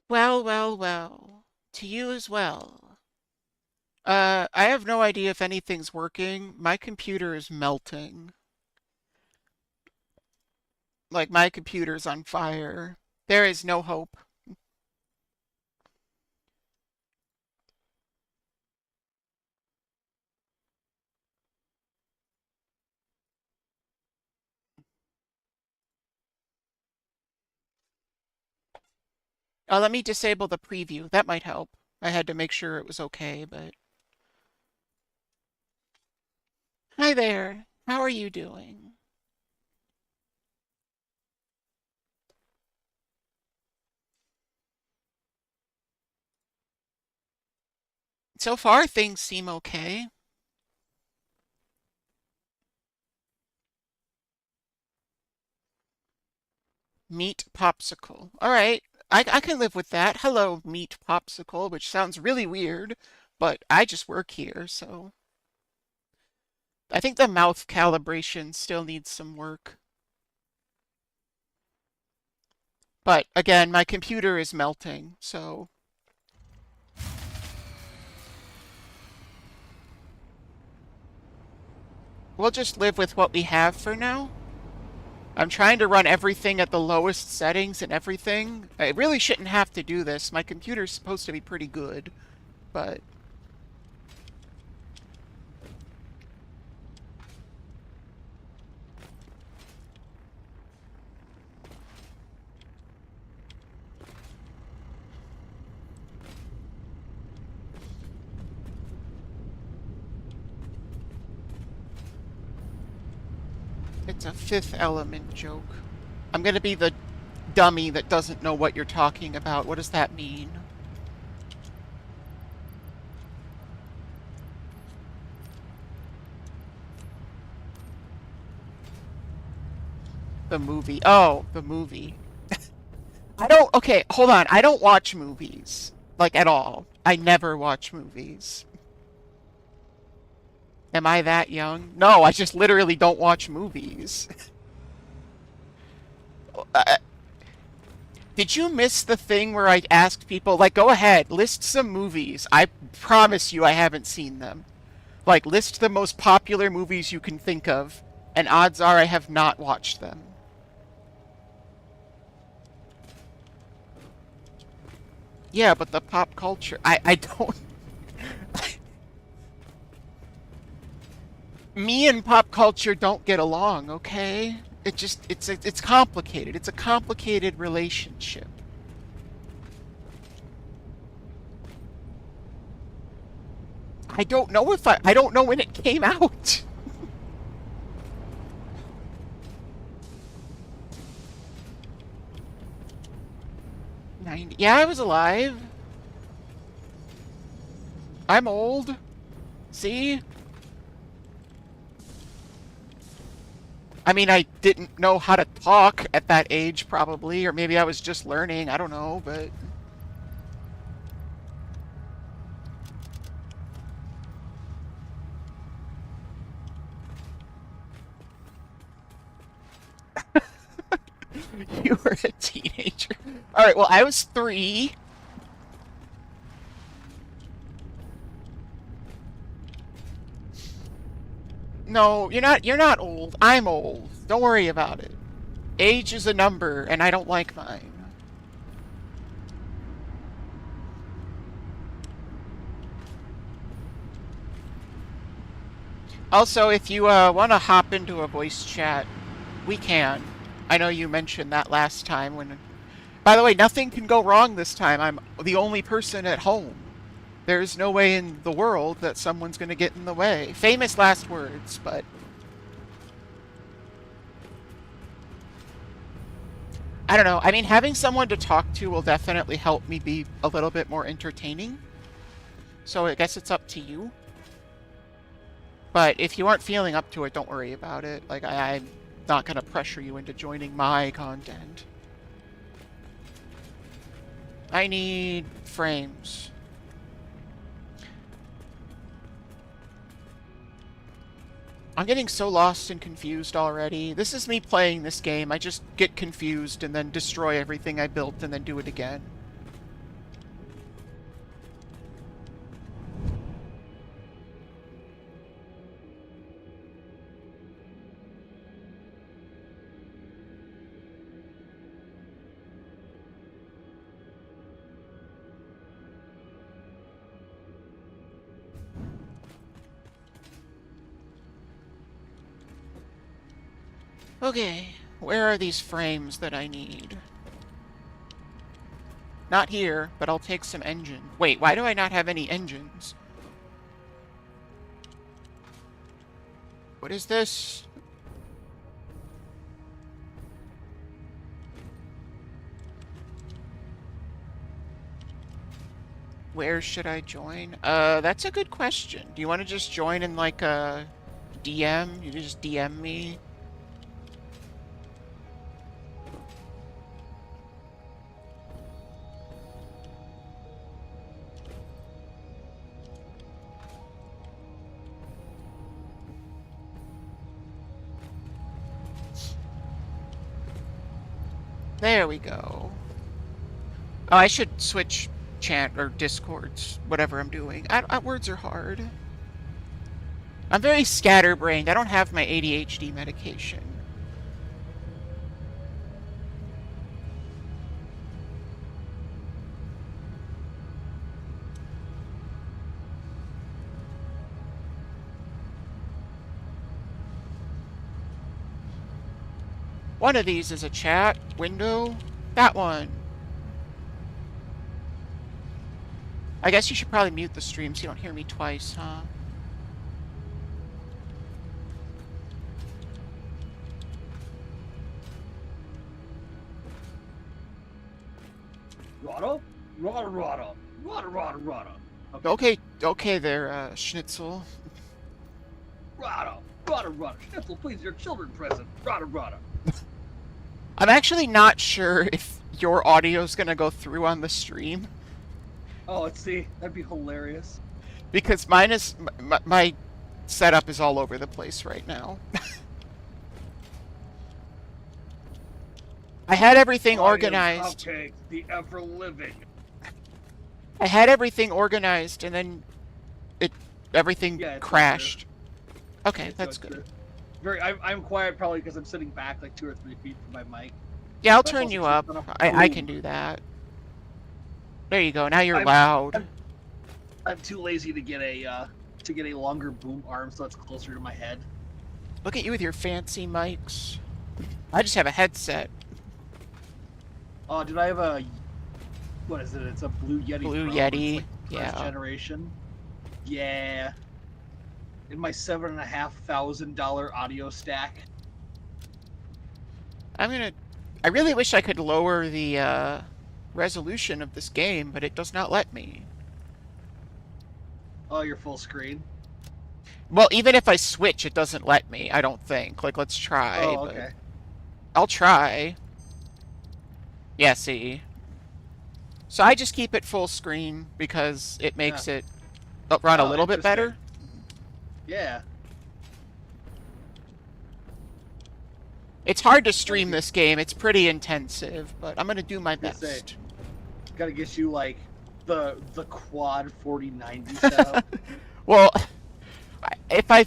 Well, well, well. To you as well. I have no idea if anything's working. My computer is melting. Like my computer's on fire. There is no hope. Let me disable the preview. That might help. I had to make sure it was okay, but hi there. How are you doing? So far, things seem okay. Meat popsicle. All right. I can live with that. Hello, meat popsicle, which sounds really weird, but I just work here, so I think the mouth calibration still needs some work. But again, my computer is melting, so we'll just live with what we have for now. I'm trying to run everything at the lowest settings and everything. I really shouldn't have to do this. My computer's supposed to be pretty good, but it's a Fifth Element joke. I'm gonna be the dummy that doesn't know what you're talking about. What does that mean? The movie. Oh, the movie. I don't, okay, hold on. I don't watch movies. Like, at all. I never watch movies. Am I that young? No, I just literally don't watch movies. Uh, did you miss the thing where I asked people, like, go ahead, list some movies. I promise you I haven't seen them. Like, list the most popular movies you can think of, and odds are I have not watched them. Yeah, but the pop culture, I don't. Me and pop culture don't get along, okay? It's complicated. It's a complicated relationship. I don't know if I don't know when it came out. 90. Yeah, I was alive. I'm old. See? I mean, I didn't know how to talk at that age, probably, or maybe I was just learning. I don't know, but you were a teenager. All right, well, I was 3. No, you're not old. I'm old. Don't worry about it. Age is a number, and I don't like mine. Also, if you want to hop into a voice chat, we can. I know you mentioned that last time when... By the way, nothing can go wrong this time. I'm the only person at home. There's no way in the world that someone's going to get in the way. Famous last words, but... I don't know. I mean, having someone to talk to will definitely help me be a little bit more entertaining. So I guess it's up to you. But if you aren't feeling up to it, don't worry about it. Like, I'm not going to pressure you into joining my content. I need frames. I'm getting so lost and confused already. This is me playing this game. I just get confused and then destroy everything I built and then do it again. Okay, where are these frames that I need? Not here, but I'll take some engine. Wait, why do I not have any engines? What is this? Where should I join? That's a good question. Do you want to just join in like a DM? You just DM me? There we go. Oh, I should switch chant or discords, whatever I'm doing. Words are hard. I'm very scatterbrained. I don't have my ADHD medication. One of these is a chat window. That one. I guess you should probably mute the stream so you don't hear me twice, huh? Rada? Rada, rada. Rada, rada, rada. Okay there, Schnitzel. Rada, rada, rada. Schnitzel, please, your children present. Rada, rada. I'm actually not sure if your audio's gonna go through on the stream. Oh, let's see. That'd be hilarious. Because mine is... my setup is all over the place right now. I had everything organized. Cupcake, the ever living. I had everything organized, and then everything crashed. Okay, that's good. I'm quiet probably because I'm sitting back like 2 or 3 feet from my mic. Yeah, I'll turn you up. I can do that. There you go. Now you're loud. I'm too lazy to get a longer boom arm so it's closer to my head. Look at you with your fancy mics. I just have a headset. Oh, did I have a... What is it? It's a Blue Yeti. Blue Pro. Yeti, It's like yeah. First generation. Yeah. In my $7,500 audio stack. I really wish I could lower the resolution of this game, but it does not let me. Oh, you're full screen? Well, even if I switch, it doesn't let me, I don't think. Like, let's try. Oh, okay. I'll try. Yeah, see. So I just keep it full screen because it makes it run a little bit better. Yeah. It's hard to stream this game. It's pretty intensive, but I'm going to do my best. Gotta get you, like, the quad 4090 setup. Well, if I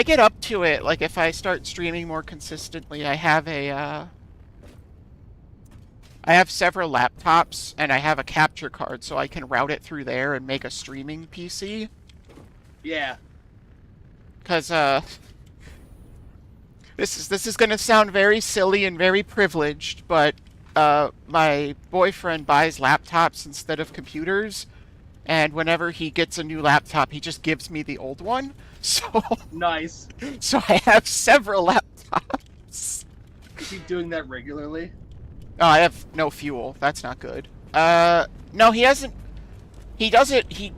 get up to it, like if I start streaming more consistently, I have several laptops and I have a capture card so I can route it through there and make a streaming PC. Yeah. Because this is gonna sound very silly and very privileged, but my boyfriend buys laptops instead of computers, and whenever he gets a new laptop, he just gives me the old one. So Nice. so I have several laptops. Is he doing that regularly? Oh, I have no fuel. That's not good. No, he hasn't. He does it. He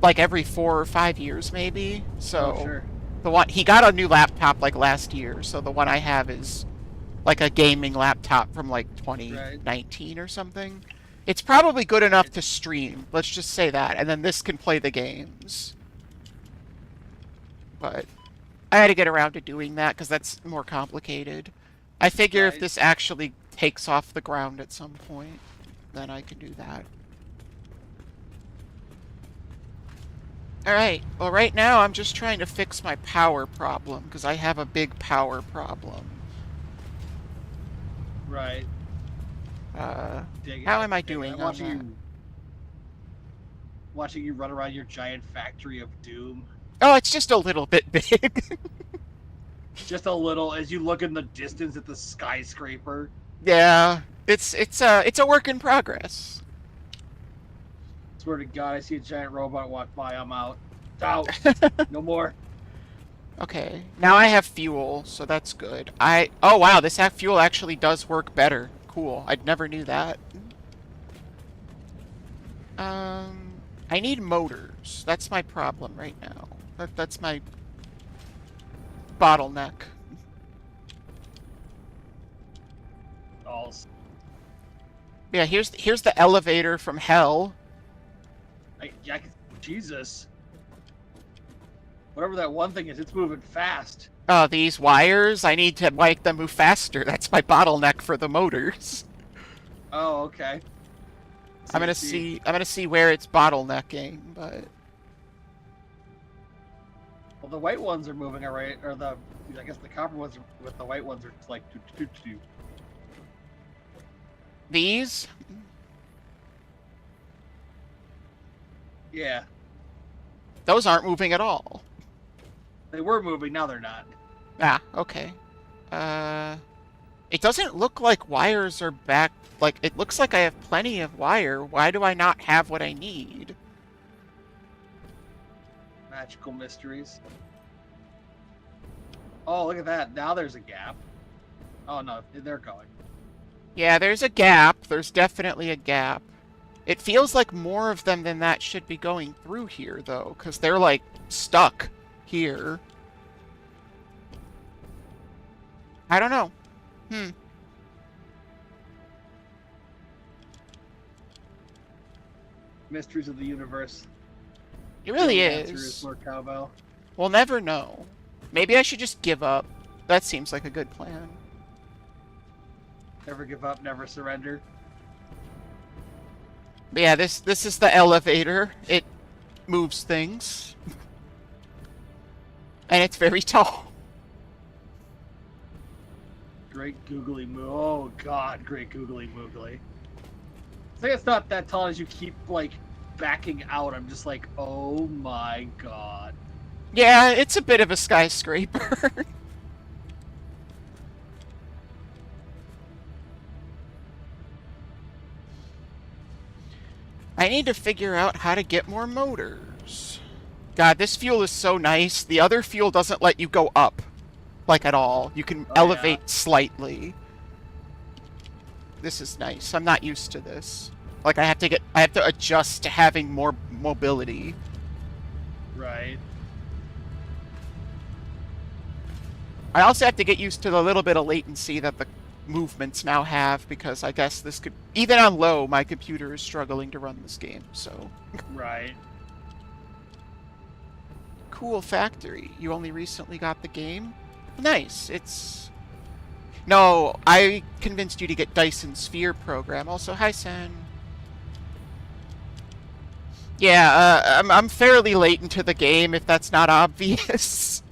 like every 4 or 5 years, maybe. So Oh, sure. the one he got a new laptop like last year. So the one I have is like a gaming laptop from like Right. 2019 or something. It's probably good enough to stream. Let's just say that, and then this can play the games. But I had to get around to doing that because that's more complicated. I figure if Right. this actually takes off the ground at some point, then I can do that. Alright, well right now I'm just trying to fix my power problem, because I have a big power problem. Right. Dig How it, am I dig it. doing I'm on watching that? you. Watching you run around your giant factory of doom. Oh, it's just a little bit big. Just a little as you look in the distance at the skyscraper. Yeah, it's a work in progress. Swear to God, I see a giant robot walk by. I'm out. Out. No more. Okay, now I have fuel, so that's good. Oh wow, this fuel actually does work better. Cool, I never knew that. I need motors. That's my problem right now. That's my bottleneck. All. Yeah, here's the elevator from hell. Jesus. Whatever that one thing is, it's moving fast. These wires, I need to make them move faster. That's my bottleneck for the motors. Oh, okay. I'm gonna see where it's bottlenecking, but Well, the white ones are moving alright, or I guess the copper ones with the white ones are just like do. these? Yeah, Those aren't moving at all. they were moving. Now they're not. Ah, okay. It doesn't look like wires are back. Like, it looks like I have plenty of wire. Why do I not have what I need? Magical mysteries. Oh, look at that. Now there's a gap. Oh no, they're going. Yeah, there's a gap. There's definitely a gap. It feels like more of them than that should be going through here, though, because they're, like, stuck here. I don't know. Mysteries of the universe. It really The answer is. more cowbell. We'll never know. Maybe I should just give up. That seems like a good plan. Never give up, never surrender. But yeah, this is the elevator. It moves things. And it's very tall. Great googly moo. Oh god, great googly moogly. I think it's not that tall as you keep like backing out. I'm just like, oh my god. Yeah, it's a bit of a skyscraper. I need to figure out how to get more motors. God, this fuel is so nice. The other fuel doesn't let you go up, like, at all. You can elevate slightly. This is nice. I'm not used to this. Like, I have to adjust to having more mobility. Right. I also have to get used to the little bit of latency that the movements now have, because I guess this could, even on low, my computer is struggling to run this game, so. Right. Cool factory. You only recently got the game? Nice. It's... No, I convinced you to get Dyson Sphere program. Also, hi, Sen. Yeah, I'm fairly late into the game, if that's not obvious.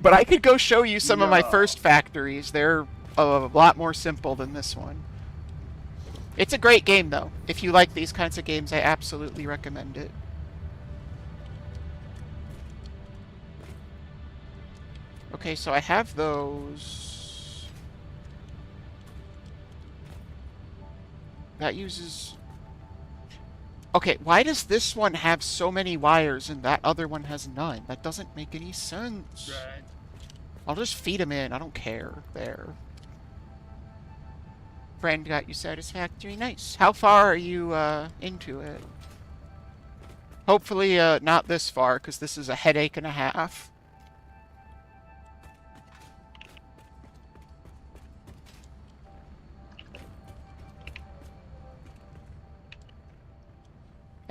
But I could go show you some of my first factories. They're a lot more simple than this one. It's a great game, though. If you like these kinds of games, I absolutely recommend it. Okay, so I have those. That uses... Okay, why does this one have so many wires and that other one has none? That doesn't make any sense. Right. I'll just feed them in. I don't care. There. Friend got you Satisfactory. Nice. How far are you into it? Hopefully not this far, because this is a headache and a half.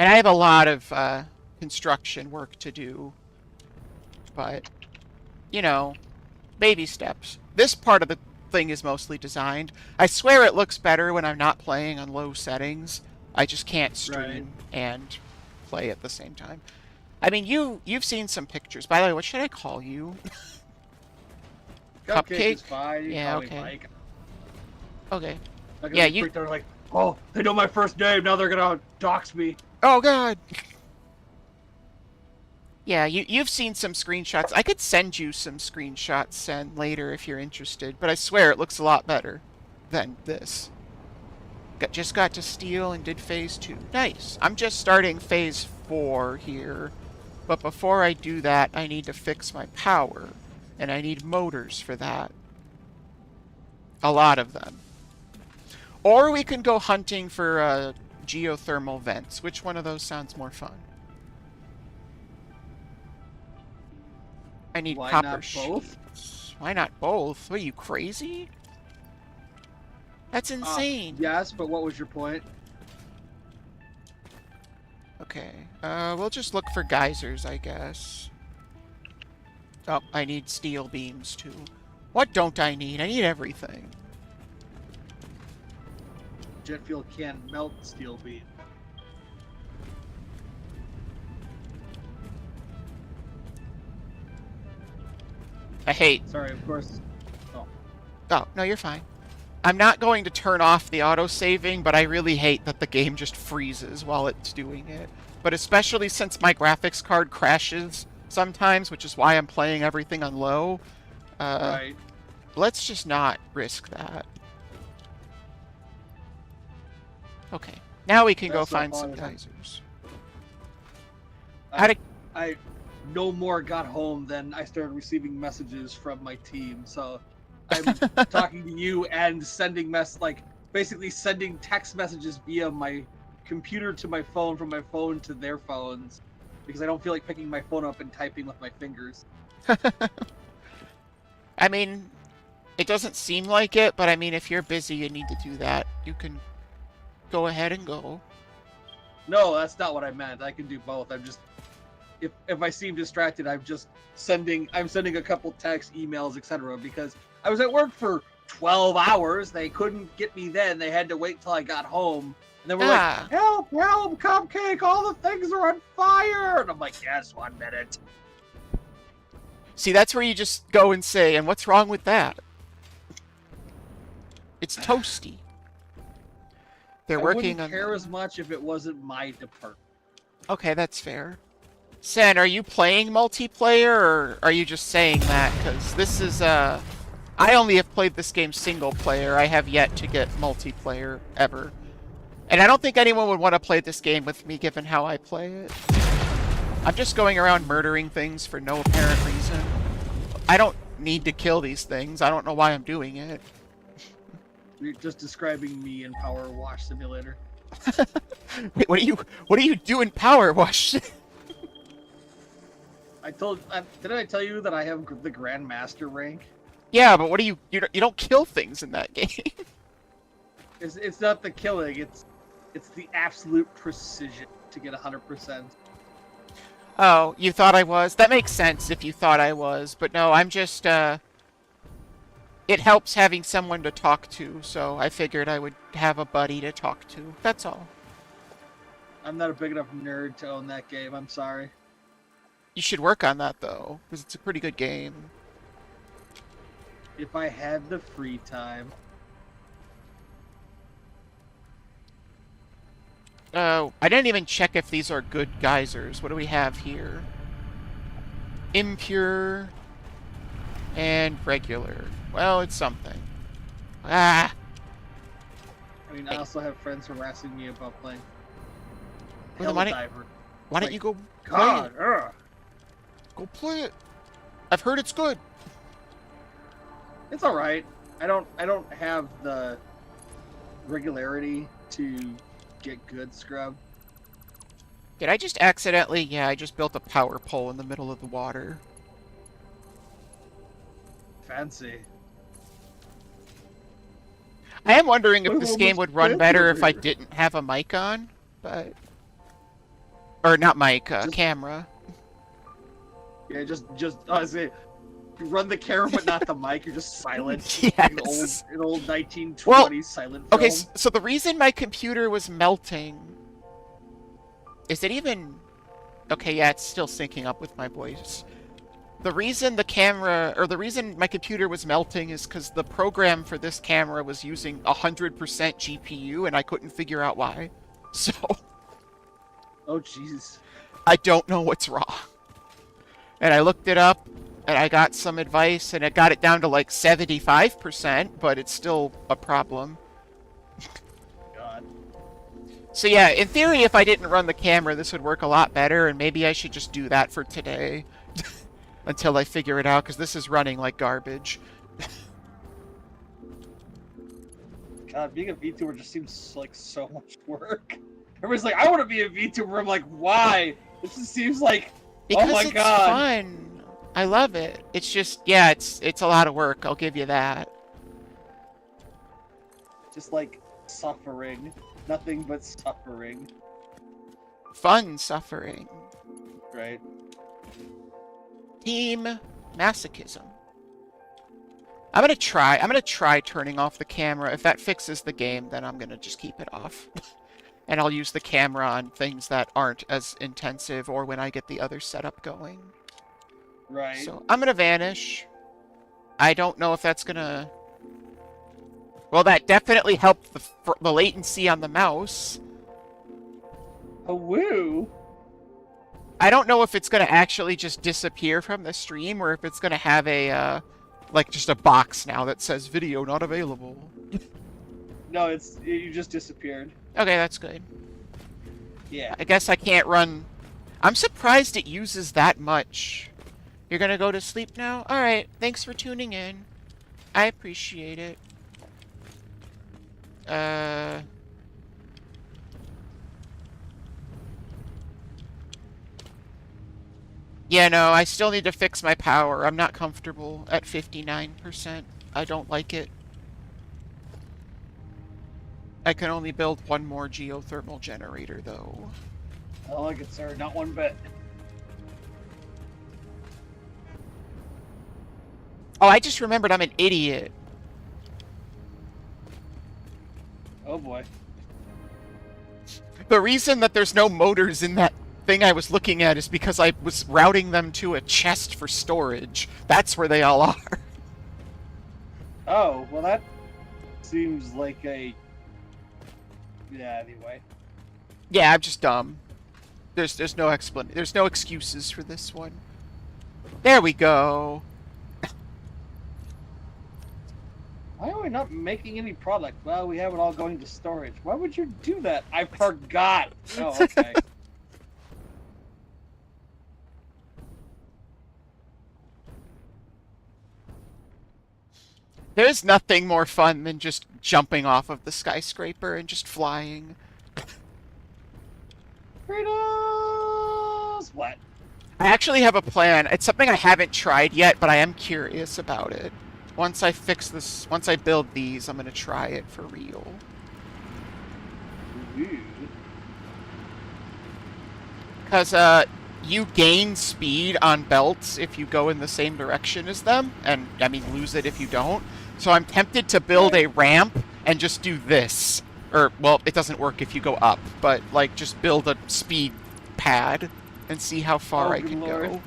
And I have a lot of construction work to do. But, you know, baby steps. This part of the thing is mostly designed. I swear it looks better when I'm not playing on low settings. I just can't stream and play at the same time. I mean, you've seen some pictures. By the way, what should I call you? Cupcake is fine. You Yeah, call me okay. Mike. Okay. Like, Yeah, you... They're like, oh, they know my first name. Now they're gonna dox me. Oh, God! Yeah, you've seen some screenshots. I could send you some screenshots later if you're interested, but I swear it looks a lot better than this. Just got to steal and did phase 2. Nice. I'm just starting phase 4 here, but before I do that, I need to fix my power, and I need motors for that. A lot of them. Or we can go hunting for geothermal vents. Which one of those sounds more fun? I need Why copper not both? sheets. Why not both? What, are you crazy? That's insane. Yes, but what was your point? Okay. We'll just look for geysers, I guess. Oh, I need steel beams, too. What don't I need? I need everything. Jet fuel can't melt steel beam. I hate... Sorry, of course. Oh. Oh, no, you're fine. I'm not going to turn off the auto-saving, but I really hate that the game just freezes while it's doing it. But especially since my graphics card crashes sometimes, which is why I'm playing everything on low. Right. Let's just not risk that. Okay. Now we can go That's not find some fun. geysers. I no more got home than I started receiving messages from my team. So I'm talking to you and sending basically sending text messages via my computer to my phone, from my phone to their phones, because I don't feel like picking my phone up and typing with my fingers. I mean, it doesn't seem like it, but I mean, if you're busy and need to do that, you can go ahead and go. No, that's not what I meant. I can do both. I'm just, if I seem distracted, I'm sending a couple texts, emails, etc. because I was at work for 12 hours. They couldn't get me then. They had to wait till I got home. And then we're like, help, help, Cupcake, all the things are on fire. And I'm like, yes, 1 minute. See, that's where you just go and say, and what's wrong with that? It's toasty. They're working on... I wouldn't care as much if it wasn't my department. Okay, that's fair. Sen, are you playing multiplayer, or are you just saying that? Because this is, I only have played this game single player. I have yet to get multiplayer, ever. And I don't think anyone would want to play this game with me, given how I play it. I'm just going around murdering things for no apparent reason. I don't need to kill these things. I don't know why I'm doing it. You're just describing me in Power Wash Simulator. Wait, what do you do in Power Wash? Didn't I tell you that I have the Grandmaster rank? Yeah, but what do you don't kill things in that game. It's not the killing, it's the absolute precision to get 100%. Oh, you thought I was? That makes sense if you thought I was, but no, I'm just, it helps having someone to talk to, so I figured I would have a buddy to talk to. That's all. I'm not a big enough nerd to own that game, I'm sorry. You should work on that, though, because it's a pretty good game. If I had the free time. Oh, I didn't even check if these are good geysers. What do we have here? Impure And regular. Well, it's something. Ah! I mean, I also have friends harassing me about playing Well, then Helldiver. why don't Like, you go play God, it? ugh. Go play it. I've heard it's good. It's all right. I don't have the regularity to get good scrub. Did I just accidentally? Yeah, I just built a power pole in the middle of the water. Fancy. I am wondering if Look this how game much would run fancy better over if I here. didn't have a mic on, but... Or not mic, Just camera. yeah, just I say, you run the camera but not the mic. You're just silent. Yes. An old 1920s Well, silent film. Okay, so the reason my computer was melting... Is it even... Okay, yeah, it's still syncing up with my voice. The reason the camera, or the reason my computer was melting is because the program for this camera was using 100% GPU, and I couldn't figure out why. So, Oh jeez. I don't know what's wrong. And I looked it up, and I got some advice, and it got it down to like 75%, but it's still a problem. God. So yeah, in theory, if I didn't run the camera, this would work a lot better, and maybe I should just do that for today. Until I figure it out, because this is running like garbage. God, being a VTuber just seems like so much work. Everybody's like, I want to be a VTuber. I'm like, why? This just seems like, Because oh my it's God. fun. I love it. It's just, yeah, it's a lot of work. I'll give you that. Just like suffering. Nothing but suffering. Fun suffering. Right? Team masochism. I'm gonna try turning off the camera. If that fixes the game, then I'm gonna just keep it off. And I'll use the camera on things that aren't as intensive or when I get the other setup going. Right. So I'm gonna vanish. I don't know if that's gonna... Well, that definitely helped the latency on the mouse. Oh, woo. I don't know if it's gonna actually just disappear from the stream or if it's gonna have a, like, just a box now that says video not available. No, you just disappeared. Okay, that's good. Yeah. I guess I can't run... I'm surprised it uses that much. You're gonna go to sleep now? Alright, thanks for tuning in. I appreciate it. Yeah, no, I still need to fix my power. I'm not comfortable at 59%. I don't like it. I can only build one more geothermal generator, though. I don't like it, sir. Not one bit. Oh, I just remembered I'm an idiot. Oh, boy. The reason that there's no motors in that thing I was looking at is because I was routing them to a chest for storage. That's where they all are. Oh, well, that seems like a... Yeah, anyway. Yeah, I'm just dumb. There's no explanation. There's no excuses for this one. There we go. Why are we not making any product? Well, we have it all going to storage. Why would you do that? I forgot. Oh, okay. There's nothing more fun than just jumping off of the skyscraper and just flying. Kratos! What? I actually have a plan. It's something I haven't tried yet, but I am curious about it. Once I fix this, once I build these, I'm gonna try it for real. Ooh. Because, you gain speed on belts if you go in the same direction as them, and, I mean, lose it if you don't. So I'm tempted to build a ramp and just do this. Or, well, it doesn't work if you go up, but, like, just build a speed pad and see how far I good can Lord. go.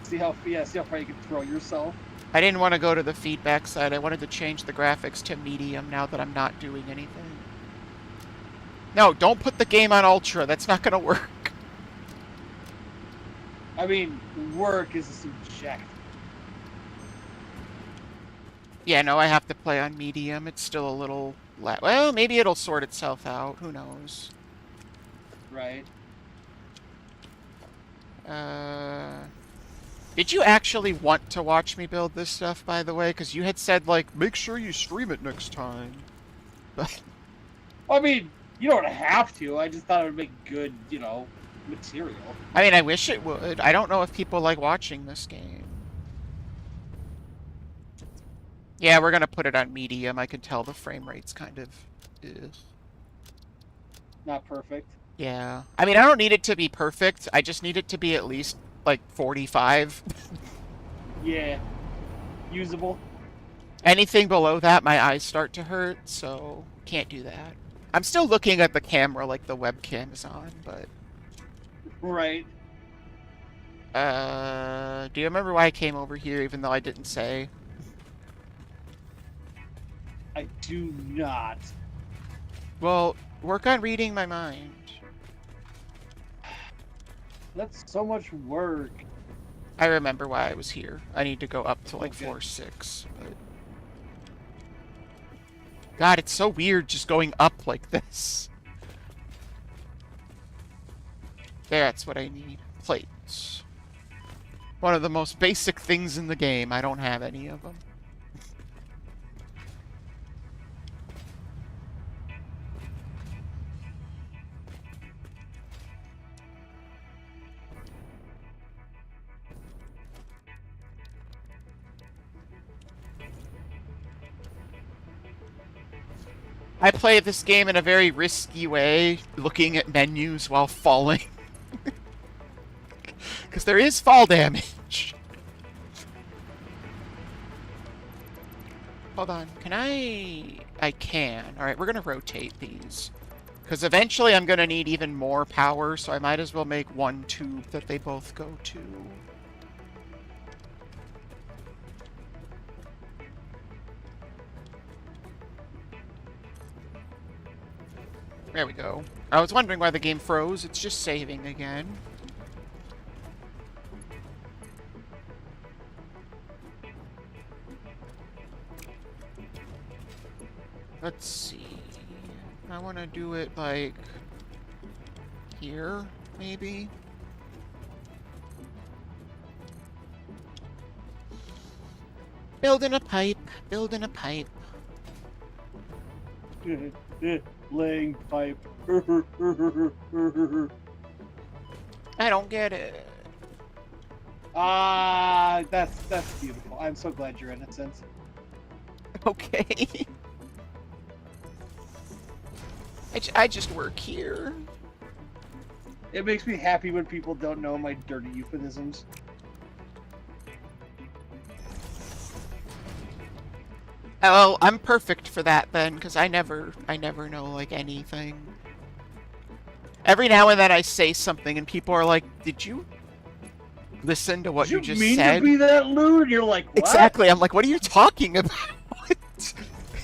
See how far you can throw yourself. I didn't want to go to the feedback side. I wanted to change the graphics to medium now that I'm not doing anything. No, don't put the game on ultra. That's not going to work. I mean, work is subjective. Yeah, no, I have to play on medium. It's still a little... Well, maybe it'll sort itself out. Who knows? Right. Uh... Did you actually want to watch me build this stuff, by the way? Because you had said, like, make sure you stream it next time. But I mean, you don't have to. I just thought it would make good, material. I mean, I wish it would. I don't know if people like watching this game. Yeah, we're gonna put it on medium. I can tell the frame rate's kind of... Ugh. Not perfect. Yeah. I mean, I don't need it to be perfect. I just need it to be at least, like, 45. Yeah. Usable. Anything below that, my eyes start to hurt, so can't do that. I'm still looking at the camera like the webcam is on, but... Right. Do you remember why I came over here, even though I didn't say? I do not. Well, work on reading my mind. That's so much work. I remember why I was here. I need to go up to, like, Okay. floor 6, but... God, it's so weird just going up like this. That's what I need. Plates. One of the most basic things in the game. I don't have any of them. I play this game in a very risky way, looking at menus while falling. Because there is fall damage. Hold on, can I... I can. Alright, we're gonna rotate these. Because eventually I'm gonna need even more power, so I might as well make one tube that they both go to. There we go. I was wondering why the game froze. It's just saving again. Let's see. I want to do it, like, here, maybe? Building a pipe. Building a pipe. Laying pipe. I don't get it. That's beautiful. I'm so glad you're innocent. Okay. I just work here. It makes me happy when people don't know my dirty euphemisms. Oh, I'm perfect for that then, because I never know, like, anything. Every now and then I say something and people are like, did you listen to what you just mean said? to be that lewd? You're like, what? Exactly. I'm like, what are you talking about?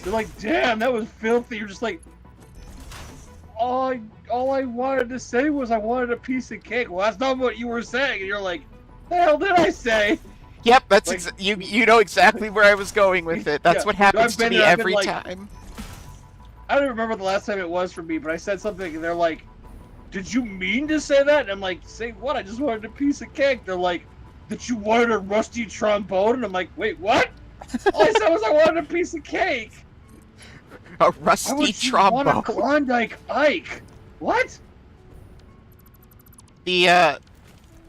You're like, damn, that was filthy. You're just like, all I wanted to say was I wanted a piece of cake. Well, that's not what you were saying. And you're like, the hell did I say? Yep, that's like, you know exactly where I was going with it. That's what happens to me every time. I don't remember the last time it was for me, but I said something and they're like, did you mean to say that? And I'm like, say what? I just wanted a piece of cake. They're like, that you wanted a rusty trombone? And I'm like, wait, what? All I said was I wanted a piece of cake. A rusty trombone. Want a Klondike Ike? What? The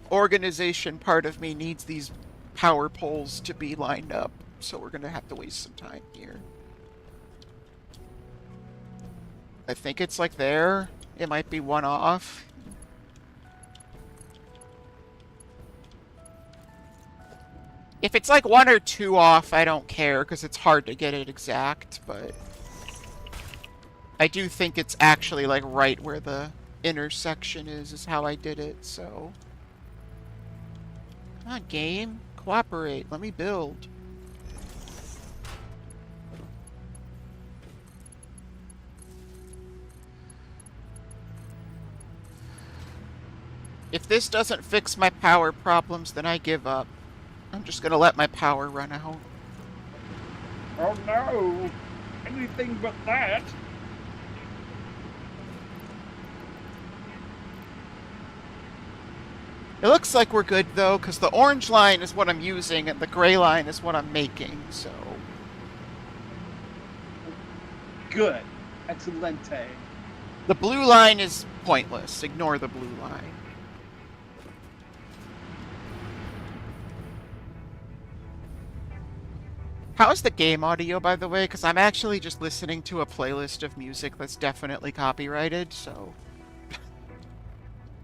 organization part of me needs these power poles to be lined up, so we're gonna have to waste some time here. I think it's like there. It might be one off. If it's like 1 or 2 off, I don't care, because it's hard to get it exact, but I do think it's actually like right where the intersection is how I did it, so... Come on, game. Cooperate. Let me build. If this doesn't fix my power problems, then I give up. I'm just gonna let my power run out. Oh no! Anything but that! It looks like we're good, though, because the orange line is what I'm using, and the gray line is what I'm making, so... Good. Excelente. The blue line is pointless. Ignore the blue line. How's the game audio, by the way? Because I'm actually just listening to a playlist of music that's definitely copyrighted, so...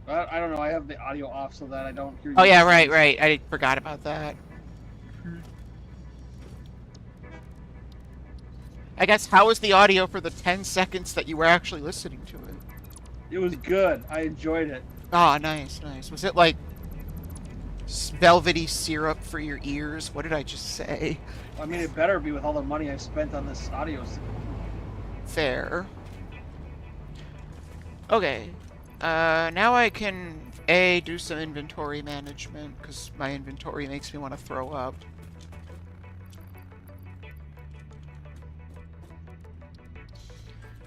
I don't know. I have the audio off so that I don't hear you. Oh, yeah, right. I forgot about that. I guess, how was the audio for the 10 seconds that you were actually listening to it? It was good. I enjoyed it. Oh, nice. Was it like velvety syrup for your ears? What did I just say? I mean, it better be with all the money I've spent on this audio. Fair. Okay. Now I can, do some inventory management, because my inventory makes me want to throw up.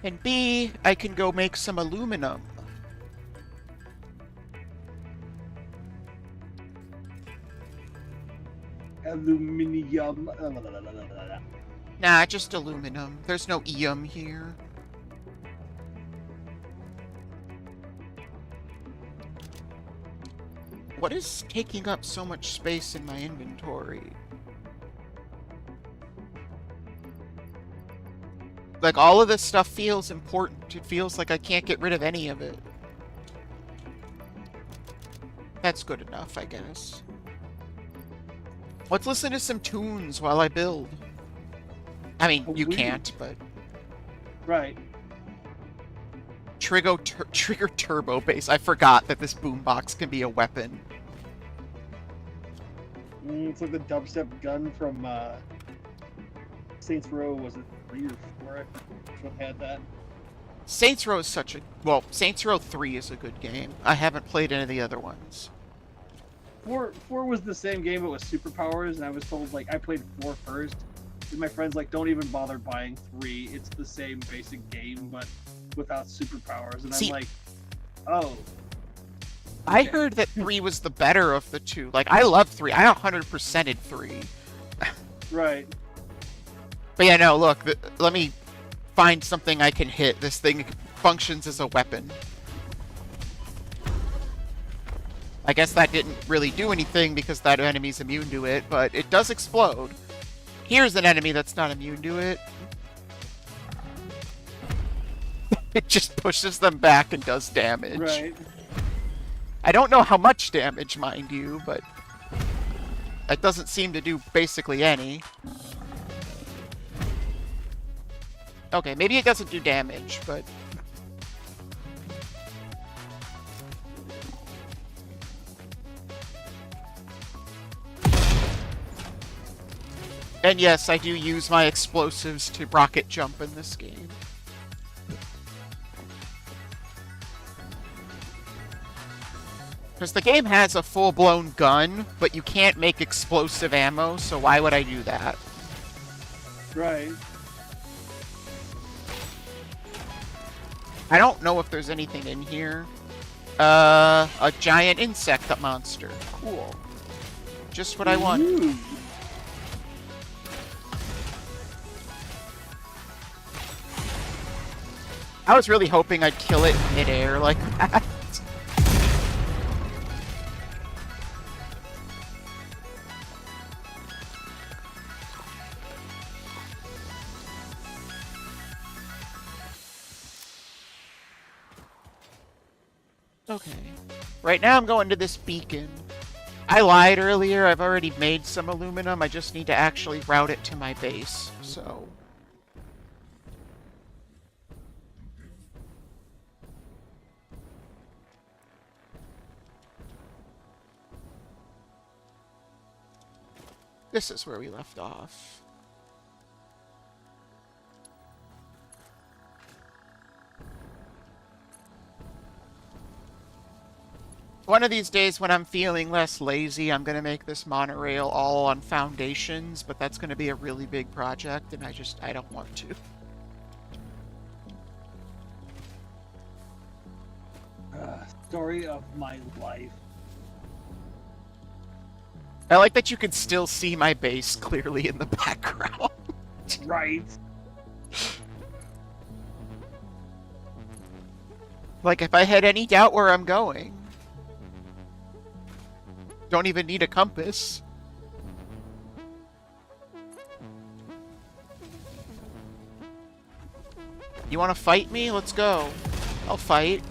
And B, I can go make some aluminum. Aluminium. Nah, just aluminum. There's no eum here. What is taking up so much space in my inventory? Like, all of this stuff feels important. It feels like I can't get rid of any of it. That's good enough, I guess. Let's listen to some tunes while I build. I mean, you can't, but... Right. Trigger turbo bass. I forgot that this boombox can be a weapon. It's like the dubstep gun from Saints Row. Was it 3 or 4? Which one had that? Saints Row is such a... Well, Saints Row 3 is a good game. I haven't played any of the other ones. 4 was the same game but with superpowers, and I was told, like, I played 4 first. And my friend's like, don't even bother buying 3. It's the same basic game, but without superpowers. And I'm like, oh. I heard that 3 was the better of the two. Like, I love 3. I 100%ed 3. Right. But yeah, no, look. Let me find something I can hit. This thing functions as a weapon. I guess that didn't really do anything because that enemy's immune to it, but it does explode. Here's an enemy that's not immune to it. It just pushes them back and does damage. Right. I don't know how much damage, mind you, but it doesn't seem to do basically any. Okay, maybe it doesn't do damage, but... And yes, I do use my explosives to rocket jump in this game. Because the game has a full-blown gun, but you can't make explosive ammo, so why would I do that? Right. I don't know if there's anything in here. A giant insect monster. Cool. Just what I want. Ooh. I was really hoping I'd kill it in midair like that. Okay. Right now I'm going to this beacon. I lied earlier. I've already made some aluminum. I just need to actually route it to my base, so... This is where we left off. One of these days when I'm feeling less lazy, I'm going to make this monorail all on foundations, but that's going to be a really big project, and I don't want to. Story of my life. I like that you can still see my base clearly in the background. Right. Like, if I had any doubt where I'm going. Don't even need a compass. You want to fight me? Let's go. I'll fight.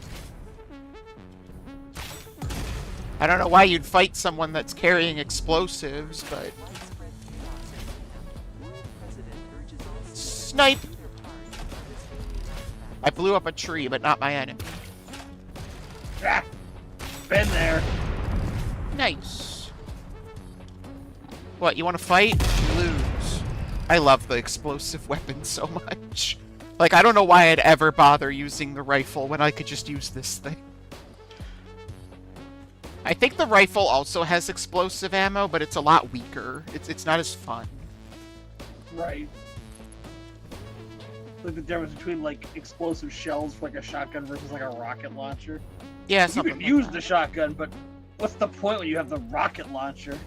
I don't know why you'd fight someone that's carrying explosives, but... Snipe! I blew up a tree, but not my enemy. Ah, been there. Nice. What, you want to fight? You lose. I love the explosive weapon so much. Like, I don't know why I'd ever bother using the rifle when I could just use this thing. I think the rifle also has explosive ammo, but it's a lot weaker. It's not as fun. Right. Like the difference between like explosive shells for like a shotgun versus like a rocket launcher. Yeah, You something could like use that. the shotgun, but what's the point when you have the rocket launcher?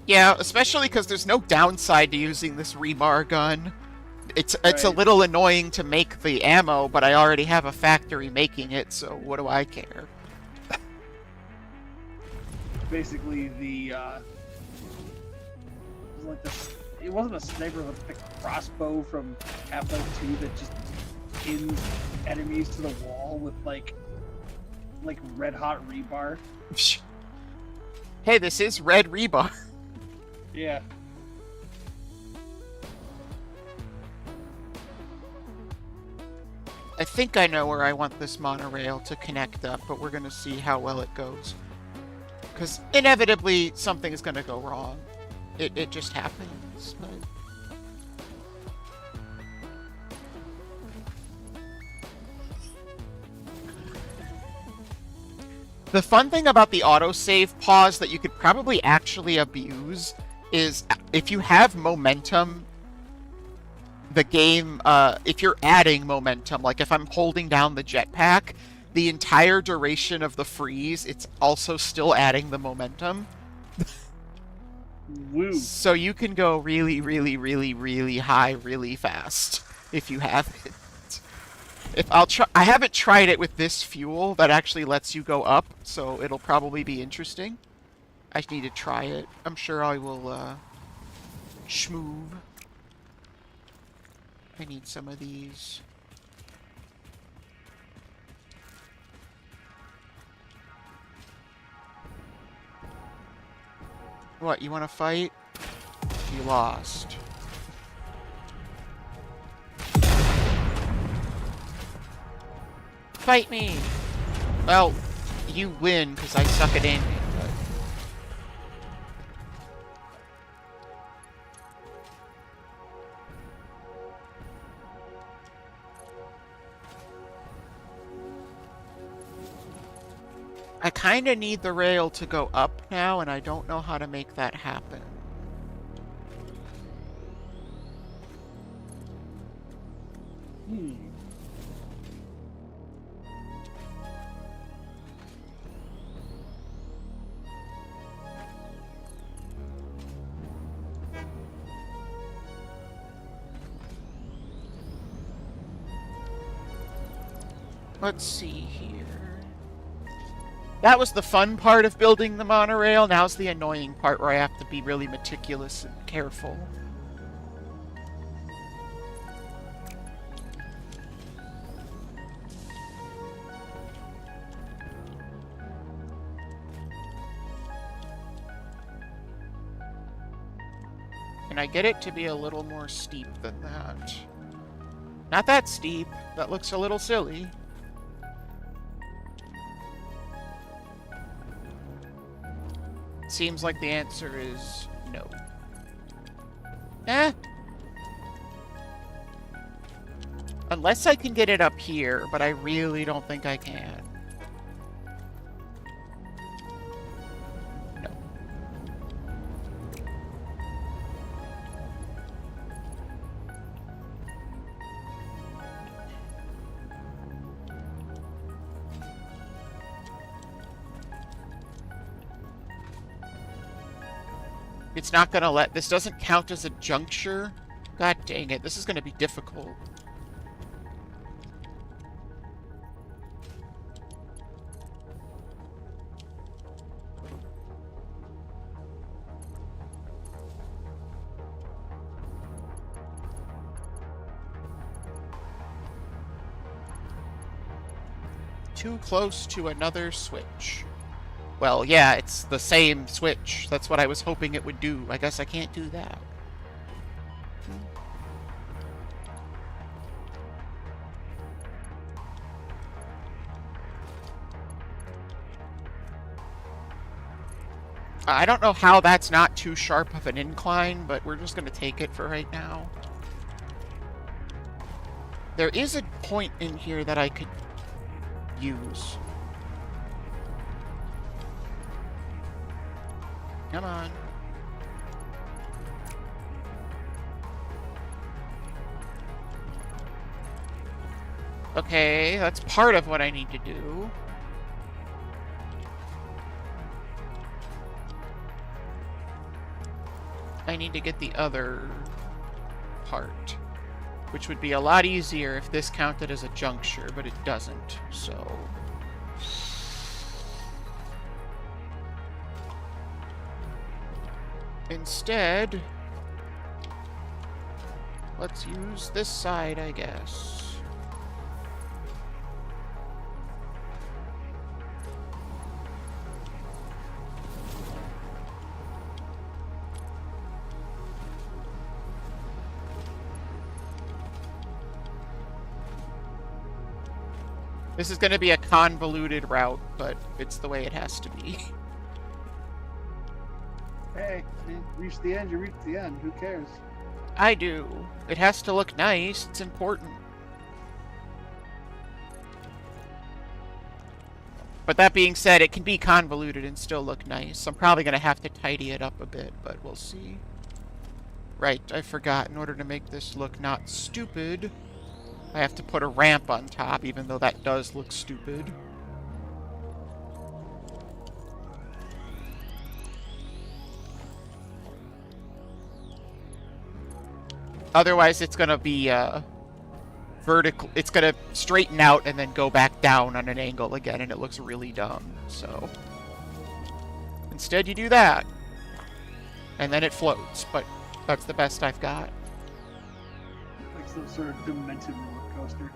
Yeah, especially because there's no downside to using this rebar gun. It's a Right. little annoying to make the ammo, but I already have a factory making it, so what do I care? Basically, it wasn't a sniper, it was like a crossbow from Half-Life 2 that just pins enemies to the wall with like red hot rebar. Hey, this is red rebar. Yeah. I think I know where I want this monorail to connect up, but we're going to see how well it goes. Because inevitably, something is going to go wrong. It just happens. But... The fun thing about the autosave pause that you could probably actually abuse is if you have momentum, the game, if you're adding momentum, like if I'm holding down the jetpack, the entire duration of the freeze, it's also still adding the momentum. Woo. So you can go really, really, really, really high really fast if you have it. I haven't tried it with this fuel that actually lets you go up, so it'll probably be interesting. I need to try it. I'm sure I will, schmoove. I need some of these. What, you want to fight? You lost. Fight me! Well, you win because I suck at aiming, but... I kind of need the rail to go up now, and I don't know how to make that happen. Let's see here. That was the fun part of building the monorail. Now's the annoying part where I have to be really meticulous and careful. Can I get it to be a little more steep than that? Not that steep. That looks a little silly. Seems like the answer is no. Eh? Unless I can get it up here, but I really don't think I can. It's not gonna let... This doesn't count as a juncture. God dang it, this is gonna be difficult. Too close to another switch. Well, yeah, it's the same switch. That's what I was hoping it would do. I guess I can't do that. I don't know how that's not too sharp of an incline, but we're just going to take it for right now. There is a point in here that I could use. Come on. Okay, that's part of what I need to do. I need to get the other part, which would be a lot easier if this counted as a juncture, but it doesn't, so... Instead, let's use this side, I guess. This is going to be a convoluted route, but it's the way it has to be. Hey, you reach the end, you reach the end. Who cares? I do. It has to look nice. It's important. But that being said, it can be convoluted and still look nice. I'm probably going to have to tidy it up a bit, but we'll see. Right, I forgot. In order to make this look not stupid, I have to put a ramp on top, even though that does look stupid. Otherwise, it's going to be vertical. It's going to straighten out and then go back down on an angle again, and it looks really dumb. So instead, you do that, and then it floats. But that's the best I've got. Like some sort of demented roller coaster.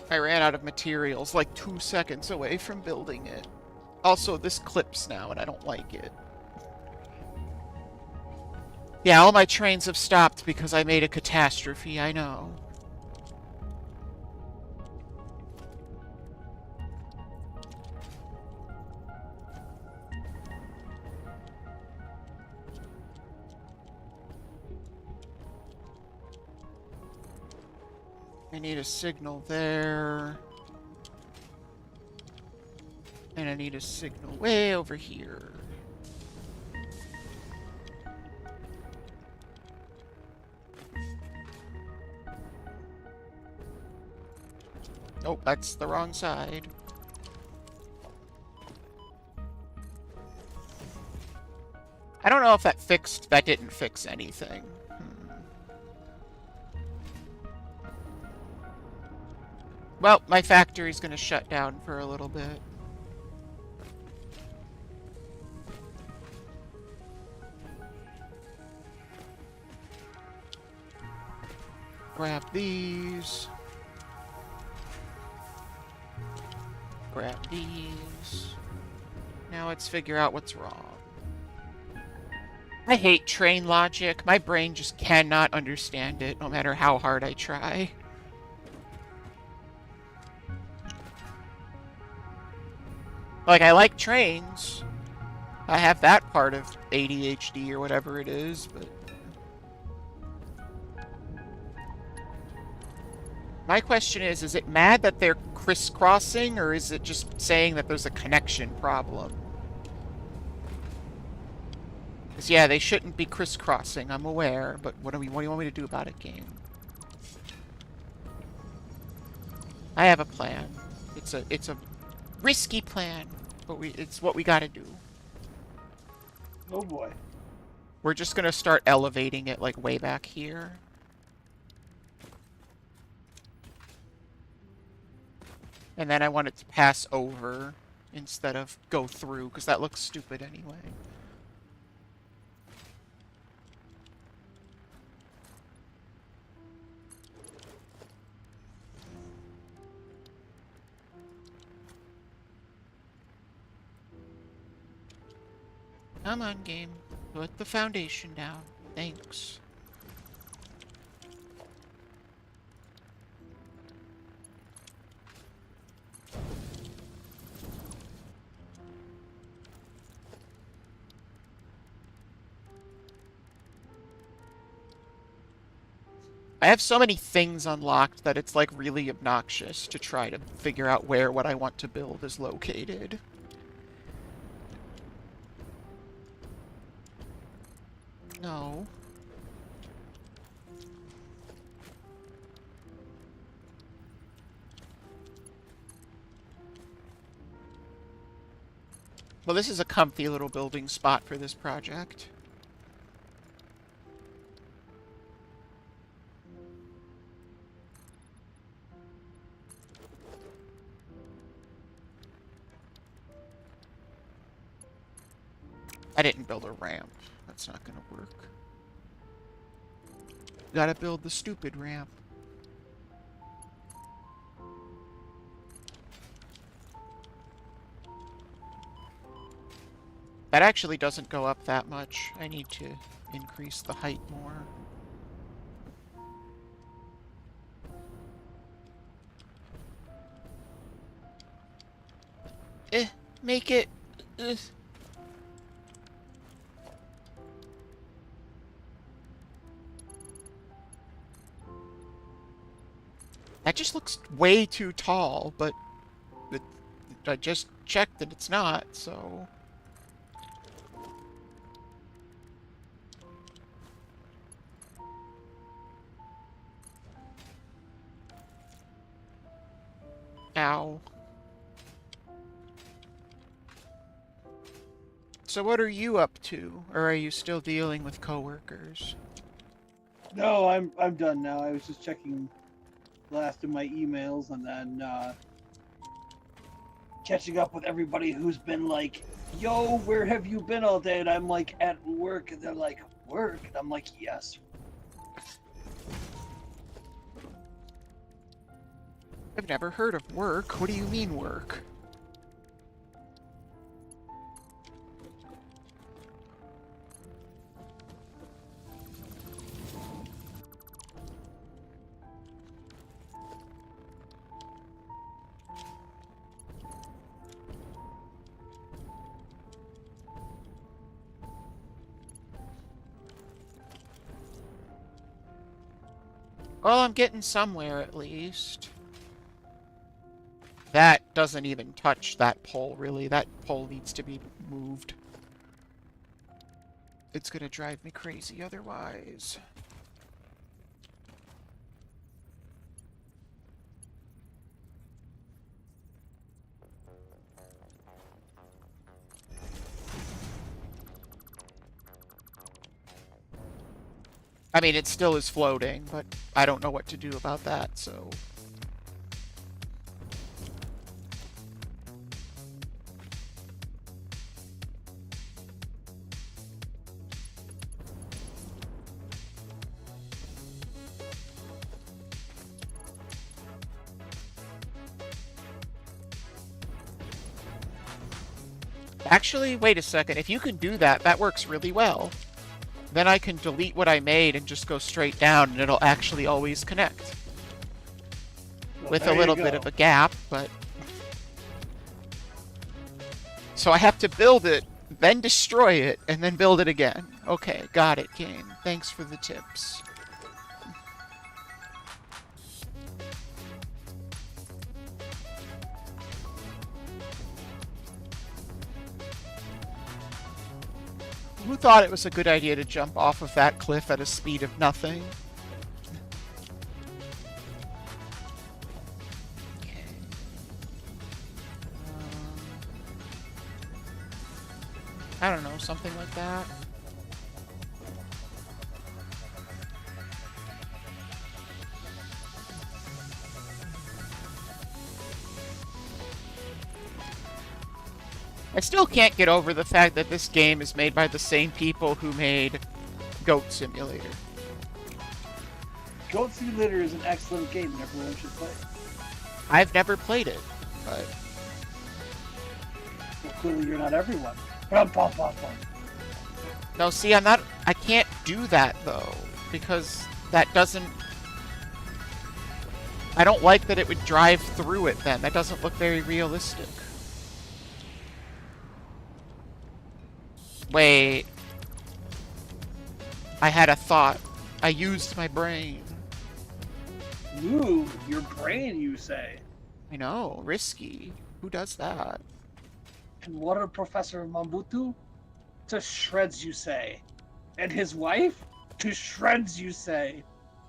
I ran out of materials like 2 seconds away from building it. Also, this clips now, and I don't like it. Yeah, all my trains have stopped because I made a catastrophe, I know. I need a signal there. And I need a signal way over here. Oh, that's the wrong side. I don't know if that didn't fix anything. Well, my factory's gonna shut down for a little bit. Grab these. Grab these. Now let's figure out what's wrong. I hate train logic. My brain just cannot understand it, no matter how hard I try. Like, I like trains. I have that part of ADHD or whatever it is, but... My question is it mad that they're crisscrossing, or is it just saying that there's a connection problem? Because, yeah, they shouldn't be crisscrossing, I'm aware, but what do you want me to do about it, game? I have a plan. It's a risky plan, but it's what we gotta do. Oh boy. We're just gonna start elevating it like way back here. And then I want it to pass over instead of go through, because that looks stupid anyway. Come on, game. Put the foundation down. Thanks. I have so many things unlocked that it's like really obnoxious to try to figure out where what I want to build is located. No. Well, this is a comfy little building spot for this project. I didn't build a ramp. That's not gonna work. Gotta build the stupid ramp. That actually doesn't go up that much. I need to increase the height more. Make it... That just looks way too tall, but I just checked that it's not, so... Ow. So what are you up to? Or are you still dealing with coworkers? No, I'm done now. I was just checking last of my emails and then catching up with everybody who's been like, yo, where have you been all day? And I'm like, at work. And they're like, work? And I'm like, yes. I've never heard of work. What do you mean work? Well, I'm getting somewhere at least. That doesn't even touch that pole, really. That pole needs to be moved. It's gonna drive me crazy otherwise. I mean, it still is floating, but I don't know what to do about that, so... Actually, wait a second. If you can do that, that works really well. Then I can delete what I made and just go straight down, and it'll actually always connect. Well, With a there little you bit go. of a gap, but... So I have to build it, then destroy it, and then build it again. Okay, got it, game. Thanks for the tips. Who thought it was a good idea to jump off of that cliff at a speed of nothing? I don't know, something like that. I still can't get over the fact that this game is made by the same people who made Goat Simulator. Goat Simulator is an excellent game that everyone should play. I've never played it, but... Well, clearly you're not everyone. Bum, bum, bum, bum. No, see, I can't do that, though, because that doesn't... I don't like that it would drive through it, then. That doesn't look very realistic. Wait. I had a thought. I used my brain. Ooh, your brain, you say? I know, risky. Who does that? And what of Professor Mambutu? To shreds, you say? And his wife? To shreds, you say?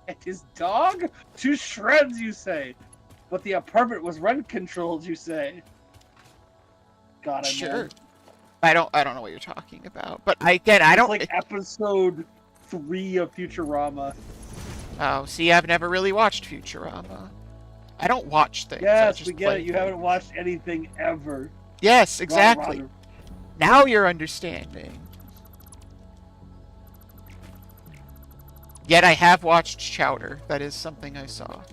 And his dog? To shreds, you say? But the apartment was rent controlled, you say? God, I'm Sure. old. I don't know what you're talking about. But again, I It's don't... like episode 3 of Futurama. Oh, see, I've never really watched Futurama. I don't watch things. I Yes, just we get play it. You haven't things. watched anything ever. Yes, exactly. Ron. Now you're understanding. Yet I have watched Chowder. That is something I saw.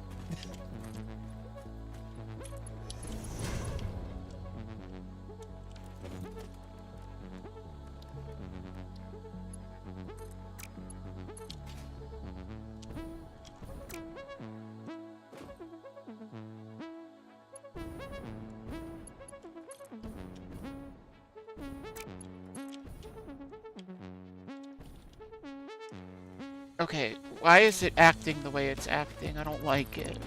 Okay, why is it acting the way it's acting? I don't like it.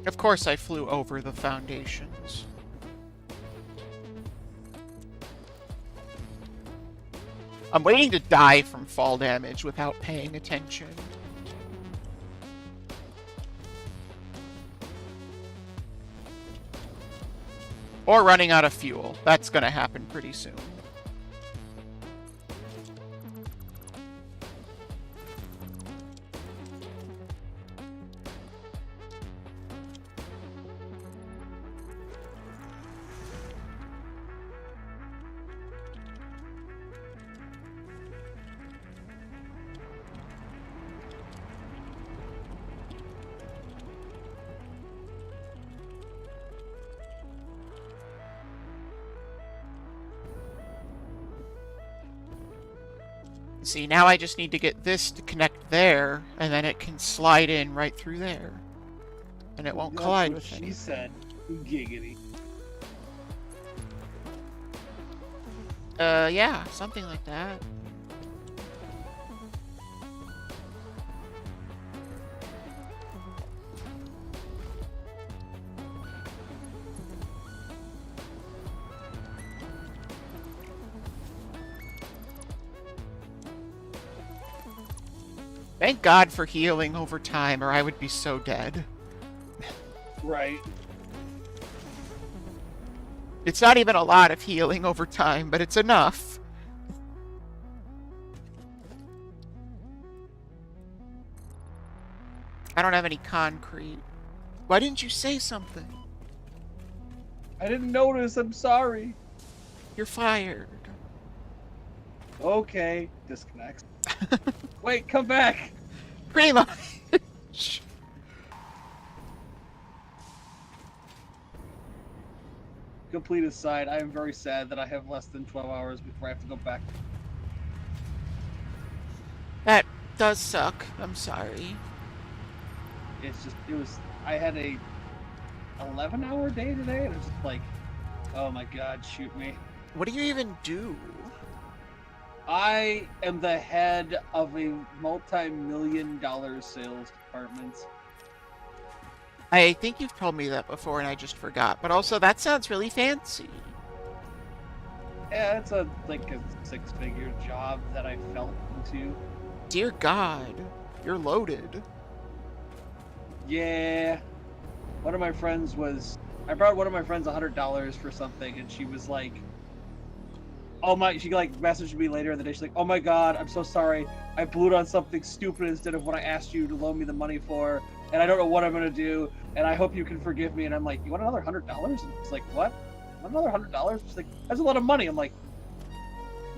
Of course I flew over the foundations. I'm waiting to die from fall damage without paying attention. Or running out of fuel. That's gonna happen pretty soon. See, now I just need to get this to connect there, and then it can slide in right through there. And it won't That's collide what with she anything. said. Giggity. Yeah, something like that. Thank God for healing over time, or I would be so dead. Right. It's not even a lot of healing over time, but it's enough. I don't have any concrete. Why didn't you say something? I didn't notice. I'm sorry. You're fired. Okay. Disconnects. Wait, come back. Pretty much. Complete aside, I am very sad that I have less than 12 hours before I have to go back. That does suck. I'm sorry. It's just, I had a 11-hour day today, and it's just like, oh my god, shoot me. What do you even do? I am the head of a multi-million-dollar sales department. I think you've told me that before and I just forgot. But also, that sounds really fancy. Yeah, it's like a 6-figure job that I fell into. Dear God, you're loaded. Yeah. I brought one of my friends $100 for something, and she was like, she like messaged me later in the day. She's like, "Oh my God, I'm so sorry. I blew it on something stupid instead of what I asked you to loan me the money for, and I don't know what I'm gonna do. And I hope you can forgive me." And I'm like, "You want another $100?" And she's like, "What? Want another $100?" She's like, "That's a lot of money." I'm like,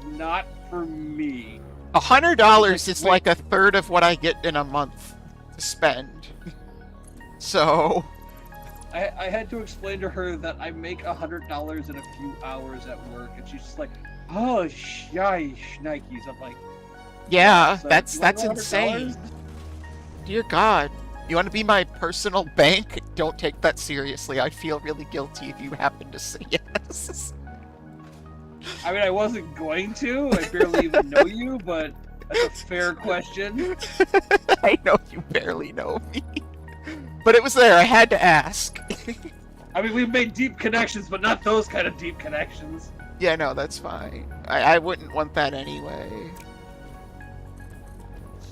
"Not for me." She's like, $100 is "Wait." like a third of what I get in a month to spend. So, I had to explain to her that I make $100 in a few hours at work, and she's just like, "Oh, Nikes." I'm like, yeah, so that's you want insane. $100? Dear God, you want to be my personal bank? Don't take that seriously. I'd feel really guilty if you happened to say yes. I mean, I wasn't going to. I barely even know you, but that's a fair question. I know you barely know me. But it was there. I had to ask. I mean, we've made deep connections, but not those kind of deep connections. Yeah, no, that's fine. I wouldn't want that anyway.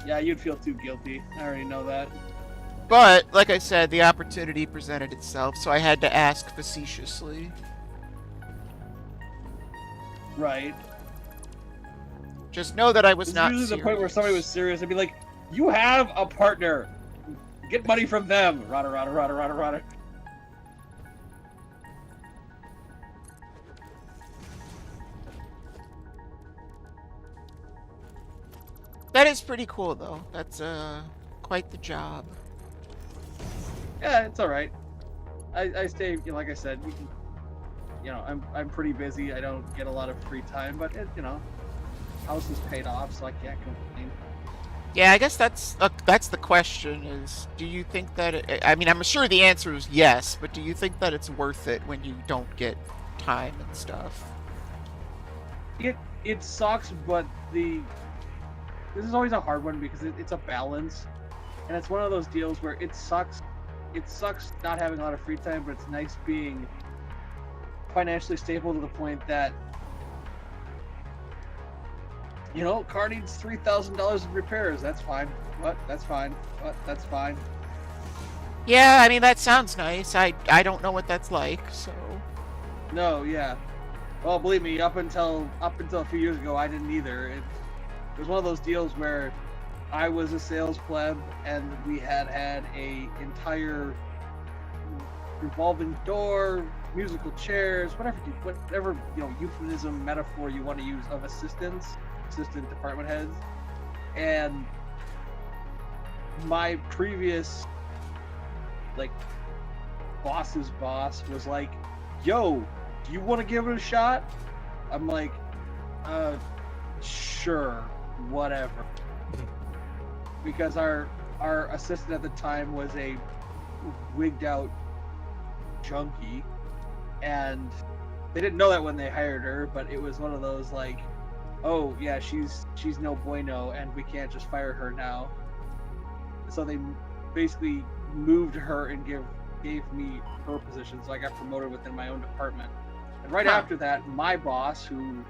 Yeah, you'd feel too guilty. I already know that. But, like I said, the opportunity presented itself, so I had to ask facetiously. Right. Just know that I was This is not usually serious. the point where somebody was serious. I'd be like, "You have a partner. Get money from them." Rada, rada, rada, rada, rada. That is pretty cool, though. That's, quite the job. Yeah, it's all right. I stay, like I said, I'm pretty busy. I don't get a lot of free time, but house is paid off, so I can't complain. Yeah, I guess that's the question is, do you think that I mean, I'm sure the answer is yes, but do you think that it's worth it when you don't get time and stuff? It sucks, but this is always a hard one because it's a balance, and it's one of those deals where it sucks. It sucks not having a lot of free time, but it's nice being financially stable to the point that car needs $3,000 in repairs. That's fine. What? That's fine. What? That's fine. Yeah, I mean, that sounds nice. I don't know what that's like, so. No, yeah. Well, believe me, up until a few years ago, I didn't either. It was one of those deals where I was a sales pleb, and we had a entire revolving door, musical chairs, whatever euphemism, metaphor you want to use of assistant department heads, and my previous boss's boss was like, "Yo, do you want to give it a shot?" I'm like, sure, whatever. Because our assistant at the time was a wigged out junkie, and they didn't know that when they hired her, but it was one of those like, "Oh yeah, she's no bueno, and we can't just fire her now." So they basically moved her and gave me her position, so I got promoted within my own department. And right after that, my boss, who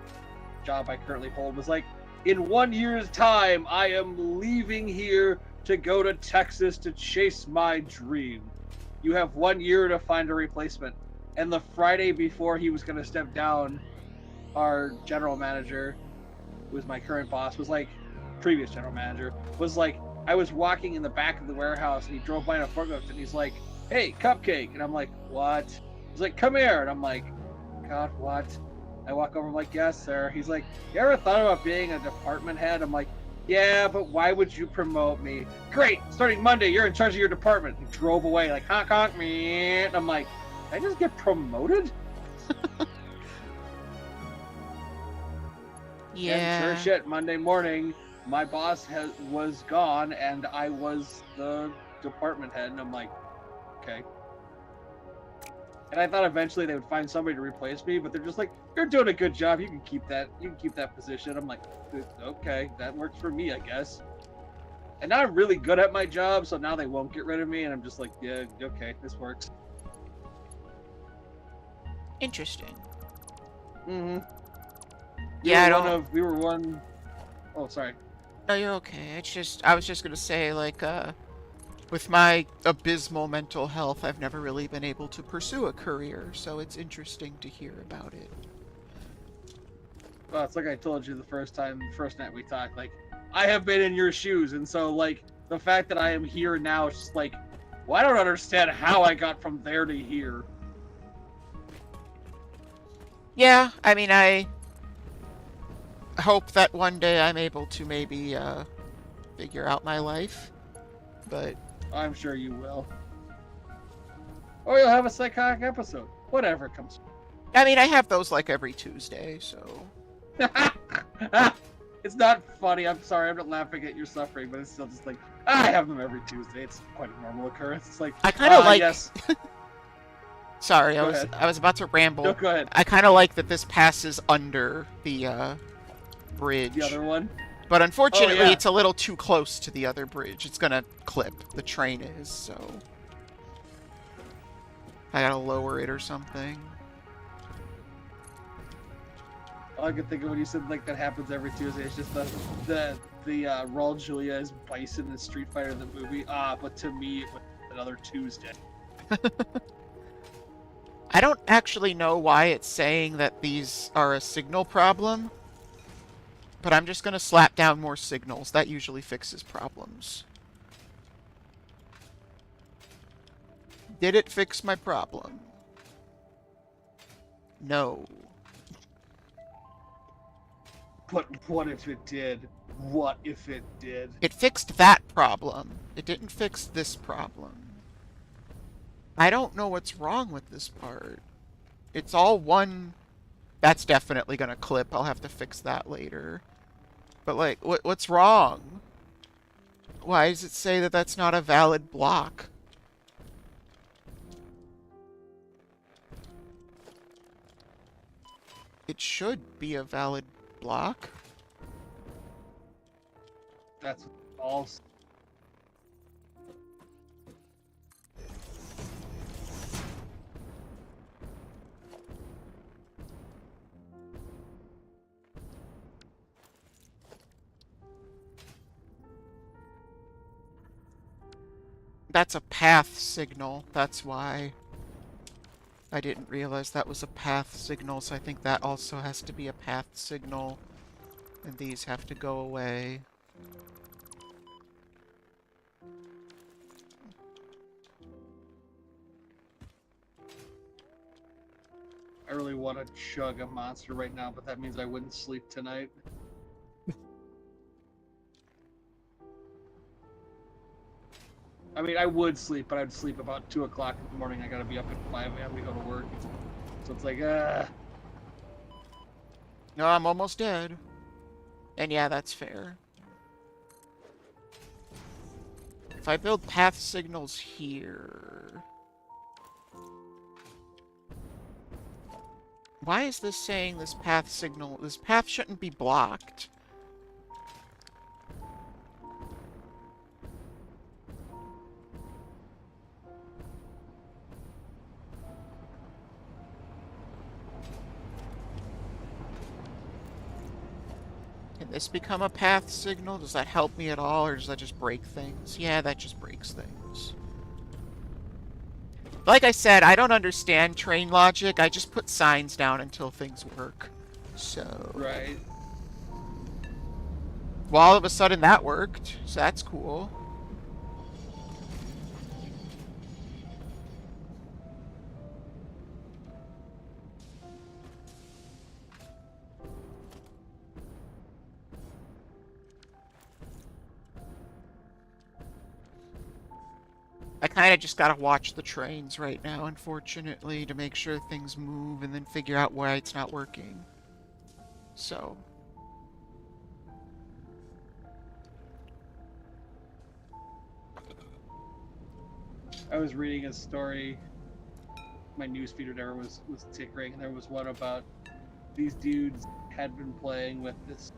job I currently hold, was like, "In 1 year's time, I am leaving here to go to Texas to chase my dream. You have 1 year to find a replacement." And the Friday before he was going to step down, our general manager, who was my current boss, was like, previous general manager, was like, I was walking in the back of the warehouse, and he drove by in a forklift, and he's like, "Hey, Cupcake." And I'm like, "What?" He's like, "Come here." And I'm like, "God, what?" I walk over, I'm like, "Yes, sir." He's like, "You ever thought about being a department head?" I'm like, "Yeah, but why would you promote me?" "Great, starting Monday, you're in charge of your department." He drove away like, honk, honk, me. And I'm like, did I just get promoted? Yeah. And sure shit, Monday morning, my boss was gone, and I was the department head, and I'm like, okay. And I thought eventually they would find somebody to replace me, but they're just like, "You're doing a good job. You can keep that position." I'm like, okay, that works for me, I guess. And now I'm really good at my job, so now they won't get rid of me, and I'm just like, yeah, okay, this works. Interesting. Mm-hmm. Yeah, We were one. Oh, sorry. No, you're okay. I was just gonna say, like, with my abysmal mental health, I've never really been able to pursue a career, so it's interesting to hear about it. Well, it's like I told you the first night we talked. Like, I have been in your shoes, and so like the fact that I am here now is just like, well, I don't understand how I got from there to here. Yeah, I mean, I hope that one day I'm able to maybe figure out my life, but I'm sure you will. Or you'll have a psychotic episode. Whatever comes. I mean, I have those like every Tuesday, so It's not funny. I'm sorry. I'm not laughing at your suffering, but it's still just like I have them every Tuesday. It's quite a normal occurrence. It's like I kind of like. yes. Sorry, Go ahead. I was about to ramble. No, go ahead. I kind of like that this passes under the bridge. The other one. But unfortunately, Oh, yeah. it's a little too close to the other bridge. It's gonna clip. The train is, so I gotta lower it or something. All I could think of when you said like that happens every Tuesday is just the Raul Julia is Bison in Street Fighter the movie. But to me it was another Tuesday. I don't actually know why it's saying that these are a signal problem, but I'm just gonna slap down more signals. That usually fixes problems. Did it fix my problem? No. But what if it did? What if it did? It fixed that problem. It didn't fix this problem. I don't know what's wrong with this part. It's all one... That's definitely gonna clip. I'll have to fix that later. But, like, what's wrong? Why does it say that that's not a valid block? It should be a valid block. That's all. That's a path signal. That's why. I didn't realize that was a path signal, so I think that also has to be a path signal. And these have to go away. I really want to chug a monster right now, but that means I wouldn't sleep tonight. I mean, I would sleep, but I'd sleep about 2 o'clock in the morning. I gotta be up at 5 a.m. to go to work. So it's like, No, I'm almost dead. And yeah, that's fair. If I build path signals here... Why is this saying this path signal... This path shouldn't be blocked. Can this become a path signal? Does that help me at all, or does that just break things? Yeah, that just breaks things. Like I said, I don't understand train logic. I just put signs down until things work. So... right. Well, all of a sudden that worked, so that's cool. I kind of just gotta watch the trains right now, unfortunately, to make sure things move and then figure out why it's not working. So... I was reading a story. My newsfeed or whatever was tickering, and there was one about these dudes had been playing with this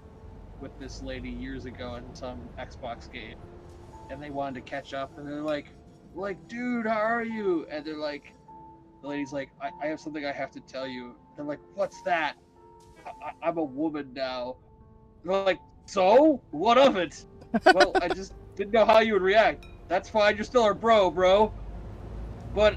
lady years ago in some Xbox game, and they wanted to catch up, and they're like, dude, how are you? And they're like, the lady's like, I have something I have to tell you. They're like, what's that? I'm a woman now. They're like, So, what of it? Well, I just didn't know how you would react. That's fine, you're still our bro. But,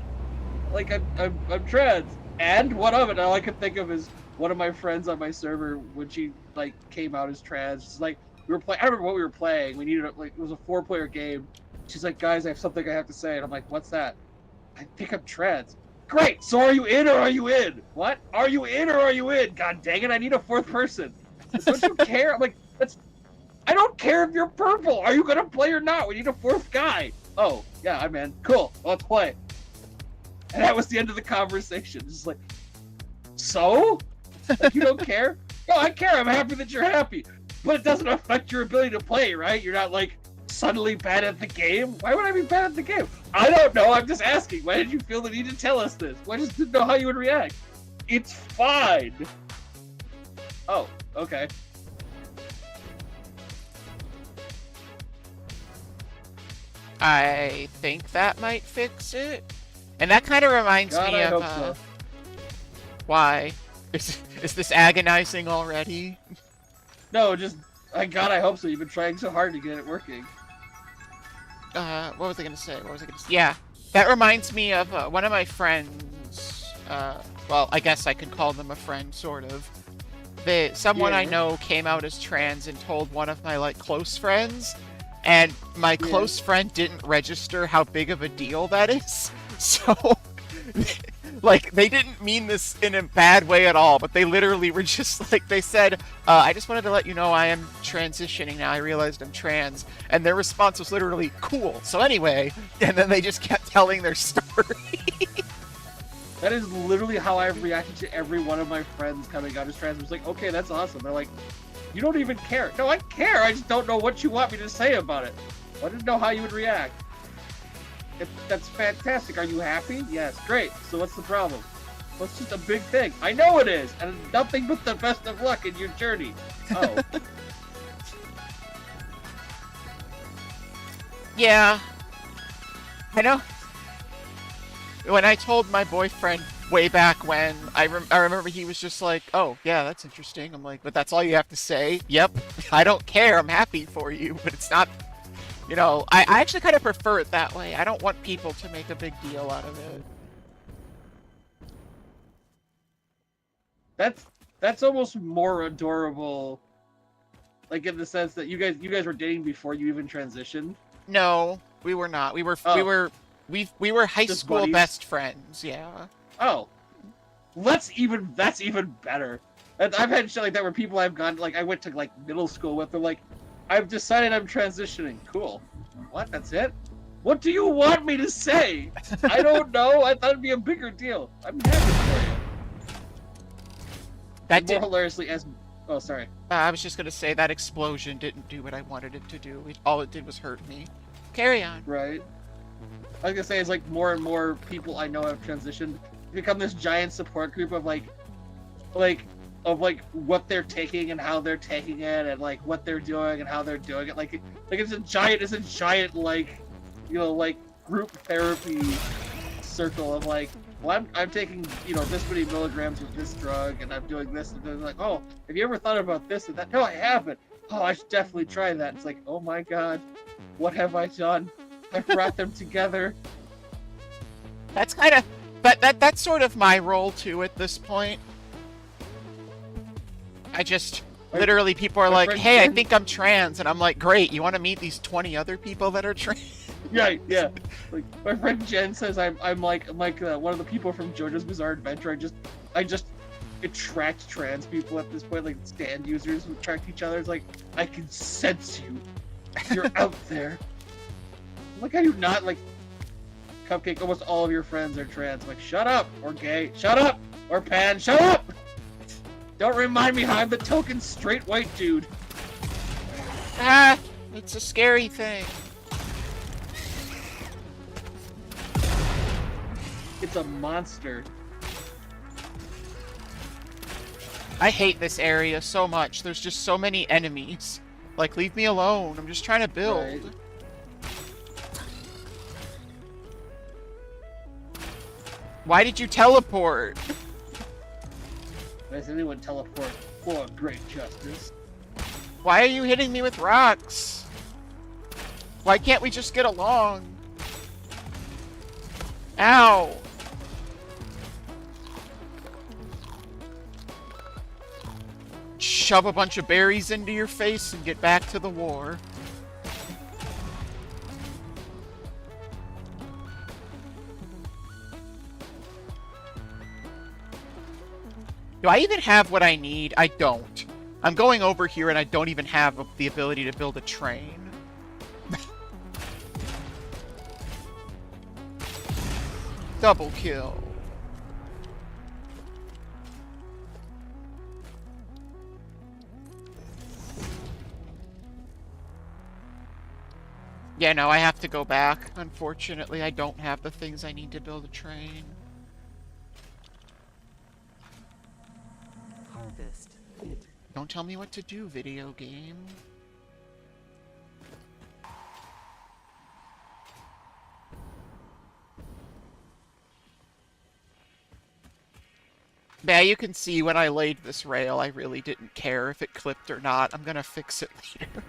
like, I'm trans. And what of it? All I could think of is one of my friends on my server when she, like, came out as trans. She's like, we were playing, I remember what we were playing. We needed, like, it was a 4-player game. She's like, guys, I have something I have to say. And I'm like, what's that? I think I'm trans. Great, so are you in or are you in? What? Are you in or are you in? God dang it, I need a 4th person. Don't you care? I'm like, I don't care if you're purple. Are you gonna play or not? We need a 4th guy. Oh, yeah, I'm in. Cool, let's play. And that was the end of the conversation. Just like, so? Like, you don't care? No, I care. I'm happy that you're happy. But it doesn't affect your ability to play, right? You're not, like, suddenly bad at the game. Why would I be bad at the game? I don't know. I'm just asking. Why did you feel the need to tell us this? Well, I just didn't know how you would react. It's fine. Oh, okay. I think that might fix it. And that kind of reminds God, me I of, hope so. why? Is this agonizing already? No, just, God, I hope so. You've been trying so hard to get it working. What was I gonna say? Yeah, that reminds me of one of my friends. Well, I guess I could call them a friend, sort of. Someone I Yeah. know came out as trans and told one of my, like, close friends, and my close friend didn't register how big of a deal that is. So, like, they didn't mean this in a bad way at all, but they literally were just like, they said, I just wanted to let you know I am transitioning now. I realized I'm trans. And their response was literally, cool. So anyway, and then they just kept telling their story. That is literally how I've reacted to every one of my friends coming out as trans. It's like, okay, that's awesome. They're like, you don't even care. No, I care. I just don't know what you want me to say about it. I didn't know how you would react. That's fantastic. Are you happy? Yes, great. So what's the problem? Well, it's just a big thing. I know it is, and nothing but the best of luck in your journey. Oh. Yeah. I know. When I told my boyfriend way back when, I remember he was just like, oh, yeah, that's interesting. I'm like, but that's all you have to say? Yep. I don't care. I'm happy for you, but it's not... You know, I actually kind of prefer it that way. I don't want people to make a big deal out of it. That's almost more adorable, like in the sense that you guys were dating before you even transitioned. No, we were not. We were high Just school buddies? best friends. Yeah. Oh, that's even better. And I've had shit like that where people I've gone, like, I went to, like, middle school with, they're like, I've decided I'm transitioning. Cool. What? That's it? What do you want me to say? I don't know. I thought it'd be a bigger deal. I'm happy for you. That And did. more hilariously, as... Oh, sorry. I was just gonna say that explosion didn't do what I wanted it to do. All it did was hurt me. Carry on. Right. I was gonna say, it's like more and more people I know have transitioned. Become this giant support group of of what they're taking and how they're taking it, and like what they're doing and how they're doing it. Like it's a giant like, you know, like group therapy circle of like, well, I'm taking, you know, this many milligrams of this drug, and I'm doing this, and then like, oh, have you ever thought about this and that? No, I haven't. Oh, I should definitely try that. It's like, oh my god, what have I done? I've brought them together. That's kind of, that's sort of my role too at this point. I just literally, people are like, "Hey, I think I'm trans," and I'm like, "Great, you want to meet these 20 other people that are trans?" Yeah. Like my friend Jen says, I'm like one of the people from JoJo's Bizarre Adventure. I just attract trans people at this point, like stand users who attract each other. It's like, I can sense you. You're out there. Like, how do you not, like, Cupcake, almost all of your friends are trans. I'm like, shut up, or gay, shut up, or pan, shut up! Don't remind me how I'm the token straight white dude. Ah, it's a scary thing. It's a monster. I hate this area so much. There's just so many enemies. Like, leave me alone. I'm just trying to build. Right. Why did you teleport? Why does anyone teleport for great justice? Why are you hitting me with rocks? Why can't we just get along? Ow! Shove a bunch of berries into your face and get back to the war. Do I even have what I need? I don't. I'm going over here and I don't even have the ability to build a train. Double kill. Yeah, no, I have to go back. Unfortunately, I don't have the things I need to build a train. Harvest. Don't tell me what to do, video game. Yeah, you can see when I laid this rail, I really didn't care if it clipped or not. I'm gonna fix it later.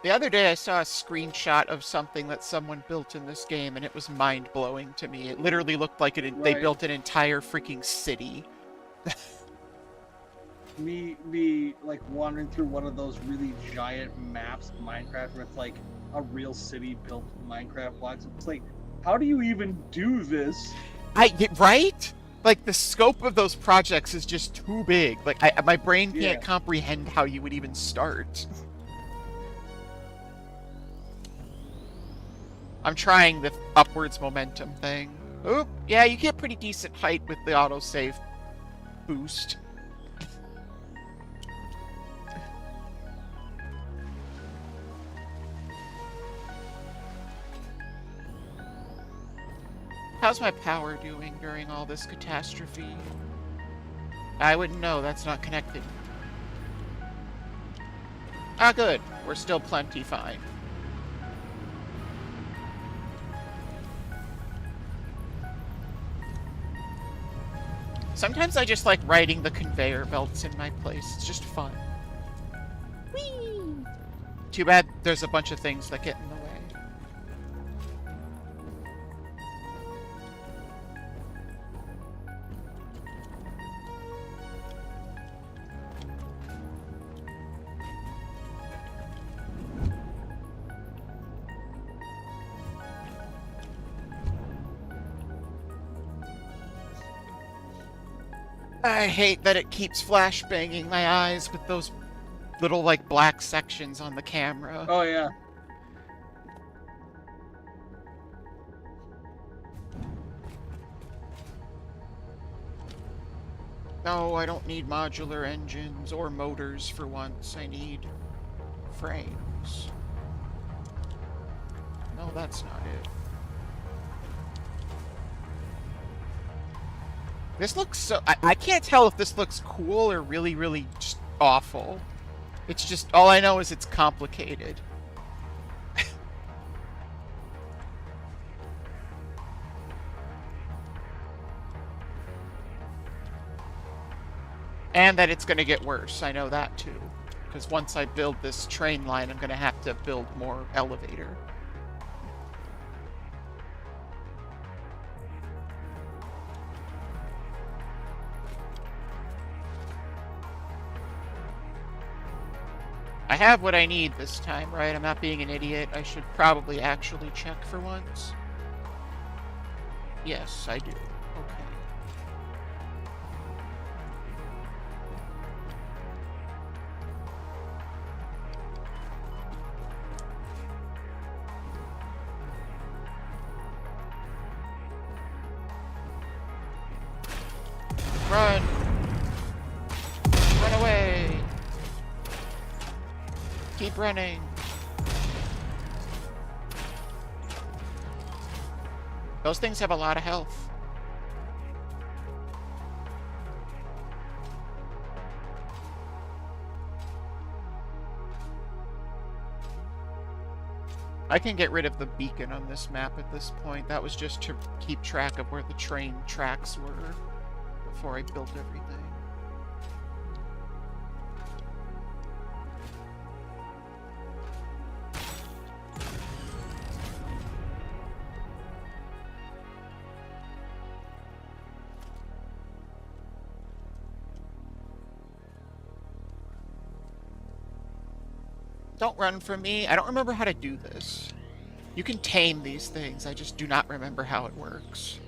The other day I saw a screenshot of something that someone built in this game, and it was mind-blowing to me. It literally looked like they built an entire freaking city. me like wandering through one of those really giant maps of Minecraft where it's like a real city built with Minecraft blocks. It's like, how do you even do this? Right? Like, the scope of those projects is just too big. Like, my brain can't comprehend how you would even start. I'm trying the upwards momentum thing. Oop, yeah, you get pretty decent height with the autosave boost. How's my power doing during all this catastrophe? I wouldn't know, that's not connected. Ah, good. We're still plenty fine. Sometimes I just like riding the conveyor belts in my place. It's just fun. Whee! Too bad there's a bunch of things that get in the way. I hate that it keeps flashbanging my eyes with those little, like, black sections on the camera. Oh, yeah. No, I don't need modular engines or motors for once. I need frames. No, that's not it. This looks so... I can't tell if this looks cool or really, really just awful. It's just... all I know is it's complicated. And that it's going to get worse. I know that too. Because once I build this train line, I'm going to have to build more elevator. I have what I need this time, right? I'm not being an idiot. I should probably actually check for once. Yes, I do. Okay. Run! Run away! Keep running! Those things have a lot of health. I can get rid of the beacon on this map at this point. That was just to keep track of where the train tracks were before I built everything. Don't run from me. I don't remember how to do this. You can tame these things. I just do not remember how it works.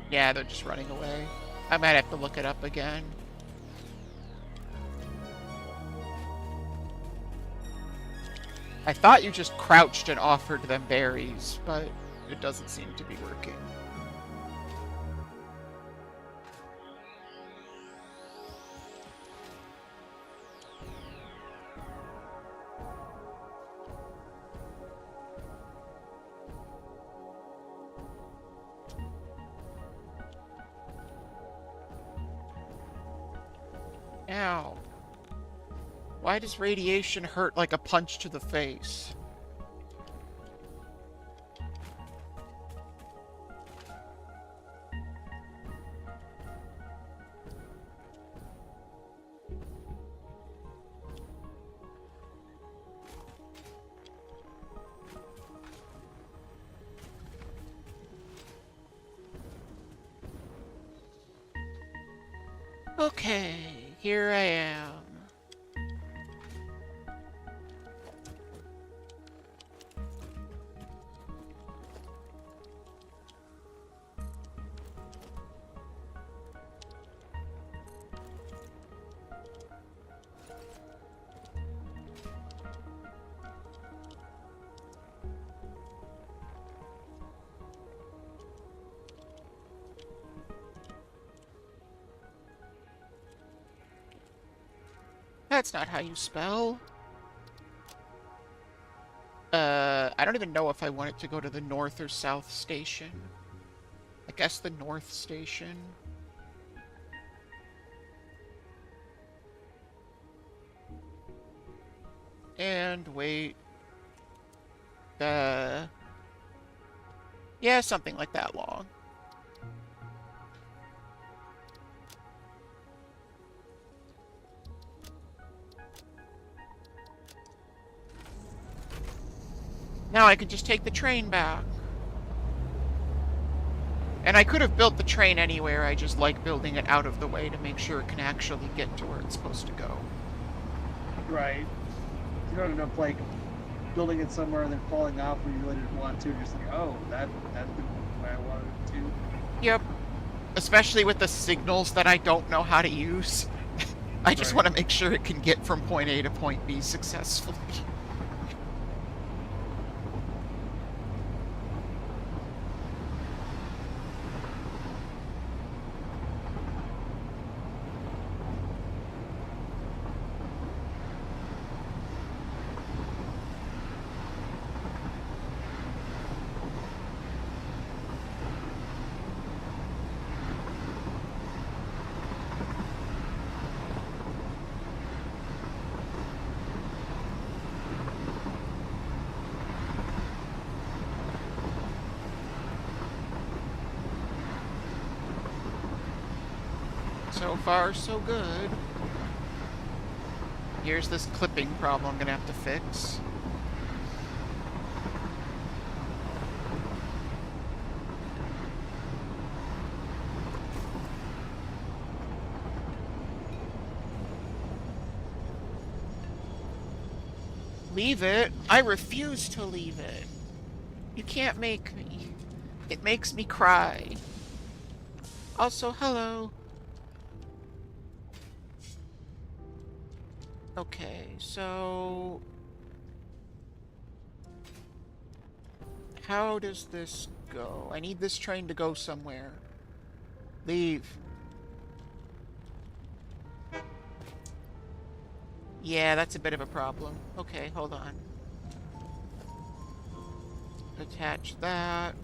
Yeah, they're just running away. I might have to look it up again. I thought you just crouched and offered them berries, but it doesn't seem to be working. Ow. Why does radiation hurt like a punch to the face? Okay, here I am. That's not how you spell. I don't even know if I want it to go to the north or south station. I guess the north station. And wait. Yeah, something like that long. Now I can just take the train back. And I could have built the train anywhere, I just like building it out of the way to make sure it can actually get to where it's supposed to go. Right. You don't end up like building it somewhere and then falling off where you really didn't want to, and just like, oh, that's the way I wanted it to. Yep. Especially with the signals that I don't know how to use. I just want to make sure it can get from point A to point B successfully. So far, so good. Here's this clipping problem I'm gonna have to fix. Leave it? I refuse to leave it. You can't make me. It makes me cry. Also, hello. Okay, so... how does this go? I need this train to go somewhere. Leave. Yeah, that's a bit of a problem. Okay, hold on. Attach that.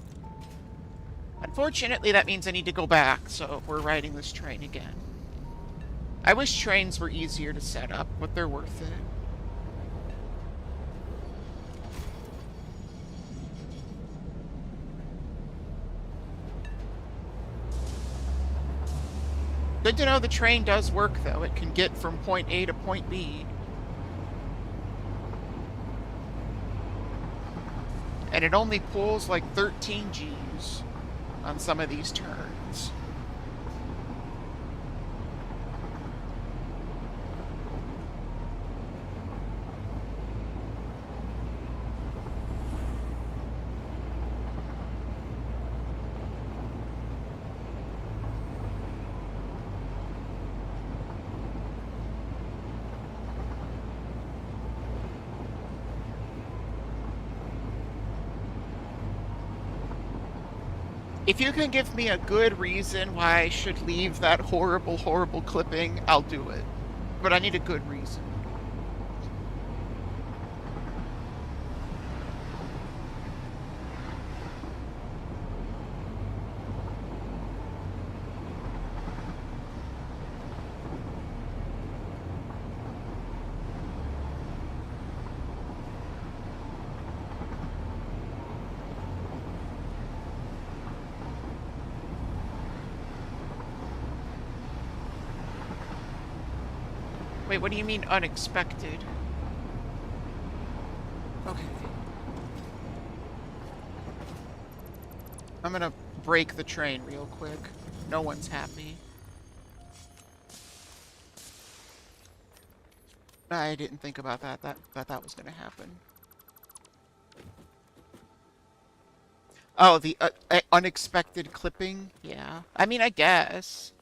Unfortunately, that means I need to go back, so we're riding this train again. I wish trains were easier to set up, but they're worth it. Good to know the train does work, though. It can get from point A to point B. And it only pulls like 13 Gs on some of these turns. If you can give me a good reason why I should leave that horrible, horrible clipping, I'll do it. But I need a good reason. Wait, what do you mean unexpected? Okay. I'm gonna break the train real quick. No one's happy. I didn't think about that. That was gonna happen. Oh, the unexpected clipping? Yeah. I mean, I guess.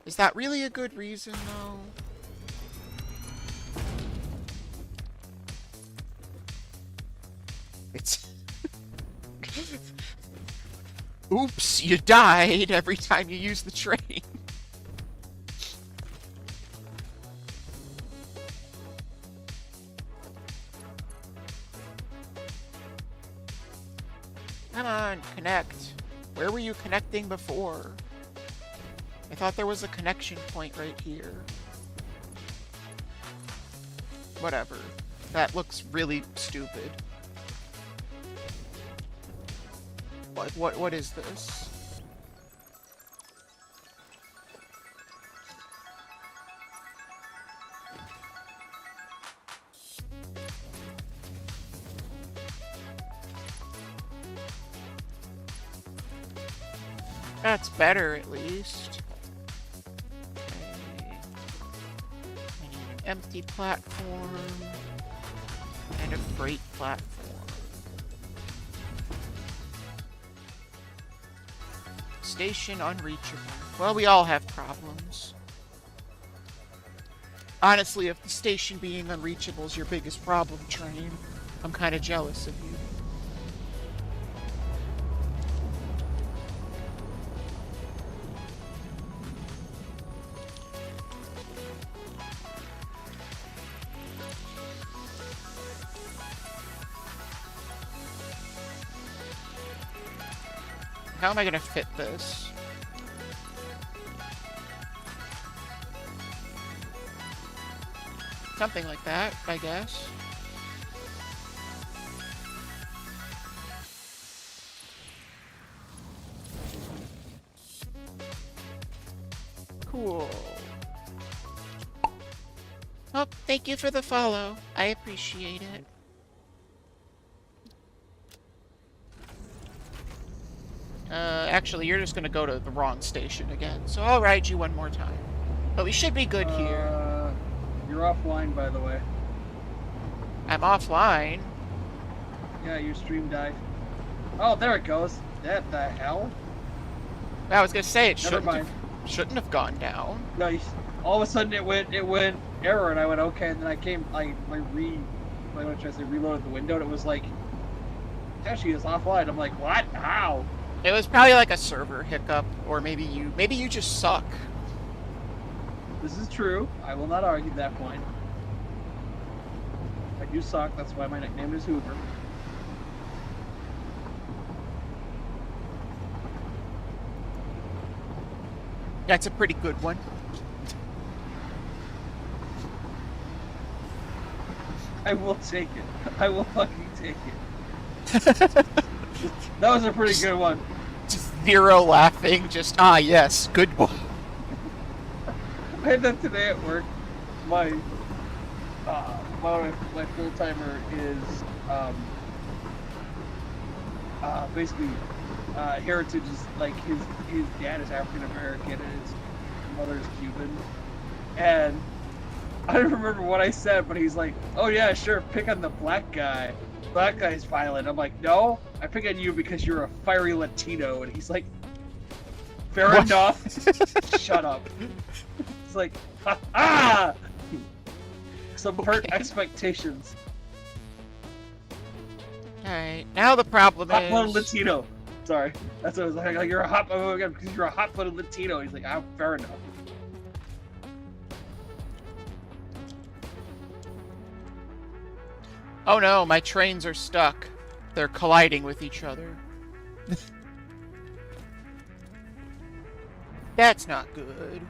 Is that really a good reason, though? It's... Oops, you died every time you use the train. Come on, connect. Where were you connecting before? I thought there was a connection point right here. Whatever. That looks really stupid. What is this? That's better, at least. Okay. I need an empty platform and a freight platform. Station unreachable. Well, we all have problems. Honestly, if the station being unreachable is your biggest problem, train, I'm kind of jealous of you. How am I gonna fit this? Something like that, I guess. Cool. Oh, thank you for the follow. I appreciate it. Actually, you're just gonna go to the wrong station again, so I'll ride you one more time. But we should be good here. You're offline, by the way. I'm offline. Yeah, your stream died. Oh, there it goes. What the hell? I was gonna say it Never shouldn't have gone down. No, all of a sudden it went error, and I went okay, and then I reloaded the window, and it was like, actually it's offline. I'm like, what? How? It was probably like a server hiccup, or maybe you just suck. This is true. I will not argue that point. I do suck. That's why my nickname is Hoover. That's a pretty good one. I will take it. I will fucking take it. That was a pretty Just- good one. Just zero laughing. Just, ah, yes, good one. I had that today at work. My my full timer is basically heritage is like his dad is African American and his mother is Cuban, and I don't remember what I said, but he's like, "Oh yeah, sure, pick on the black guy. Black guy's violent." I'm like, "No, I pick on you because you're a fiery Latino," and he's like, "Fair What? enough. Shut up." It's like, ha ha! Subvert Okay. expectations. Alright, now the problem Hot-blooded is... Latino. Sorry, that's what I was like. You're a hot, oh my God, because you're a hot-blooded Latino. He's like, "Ah, fair enough." Oh no, my trains are stuck. They're colliding with each other. That's not good.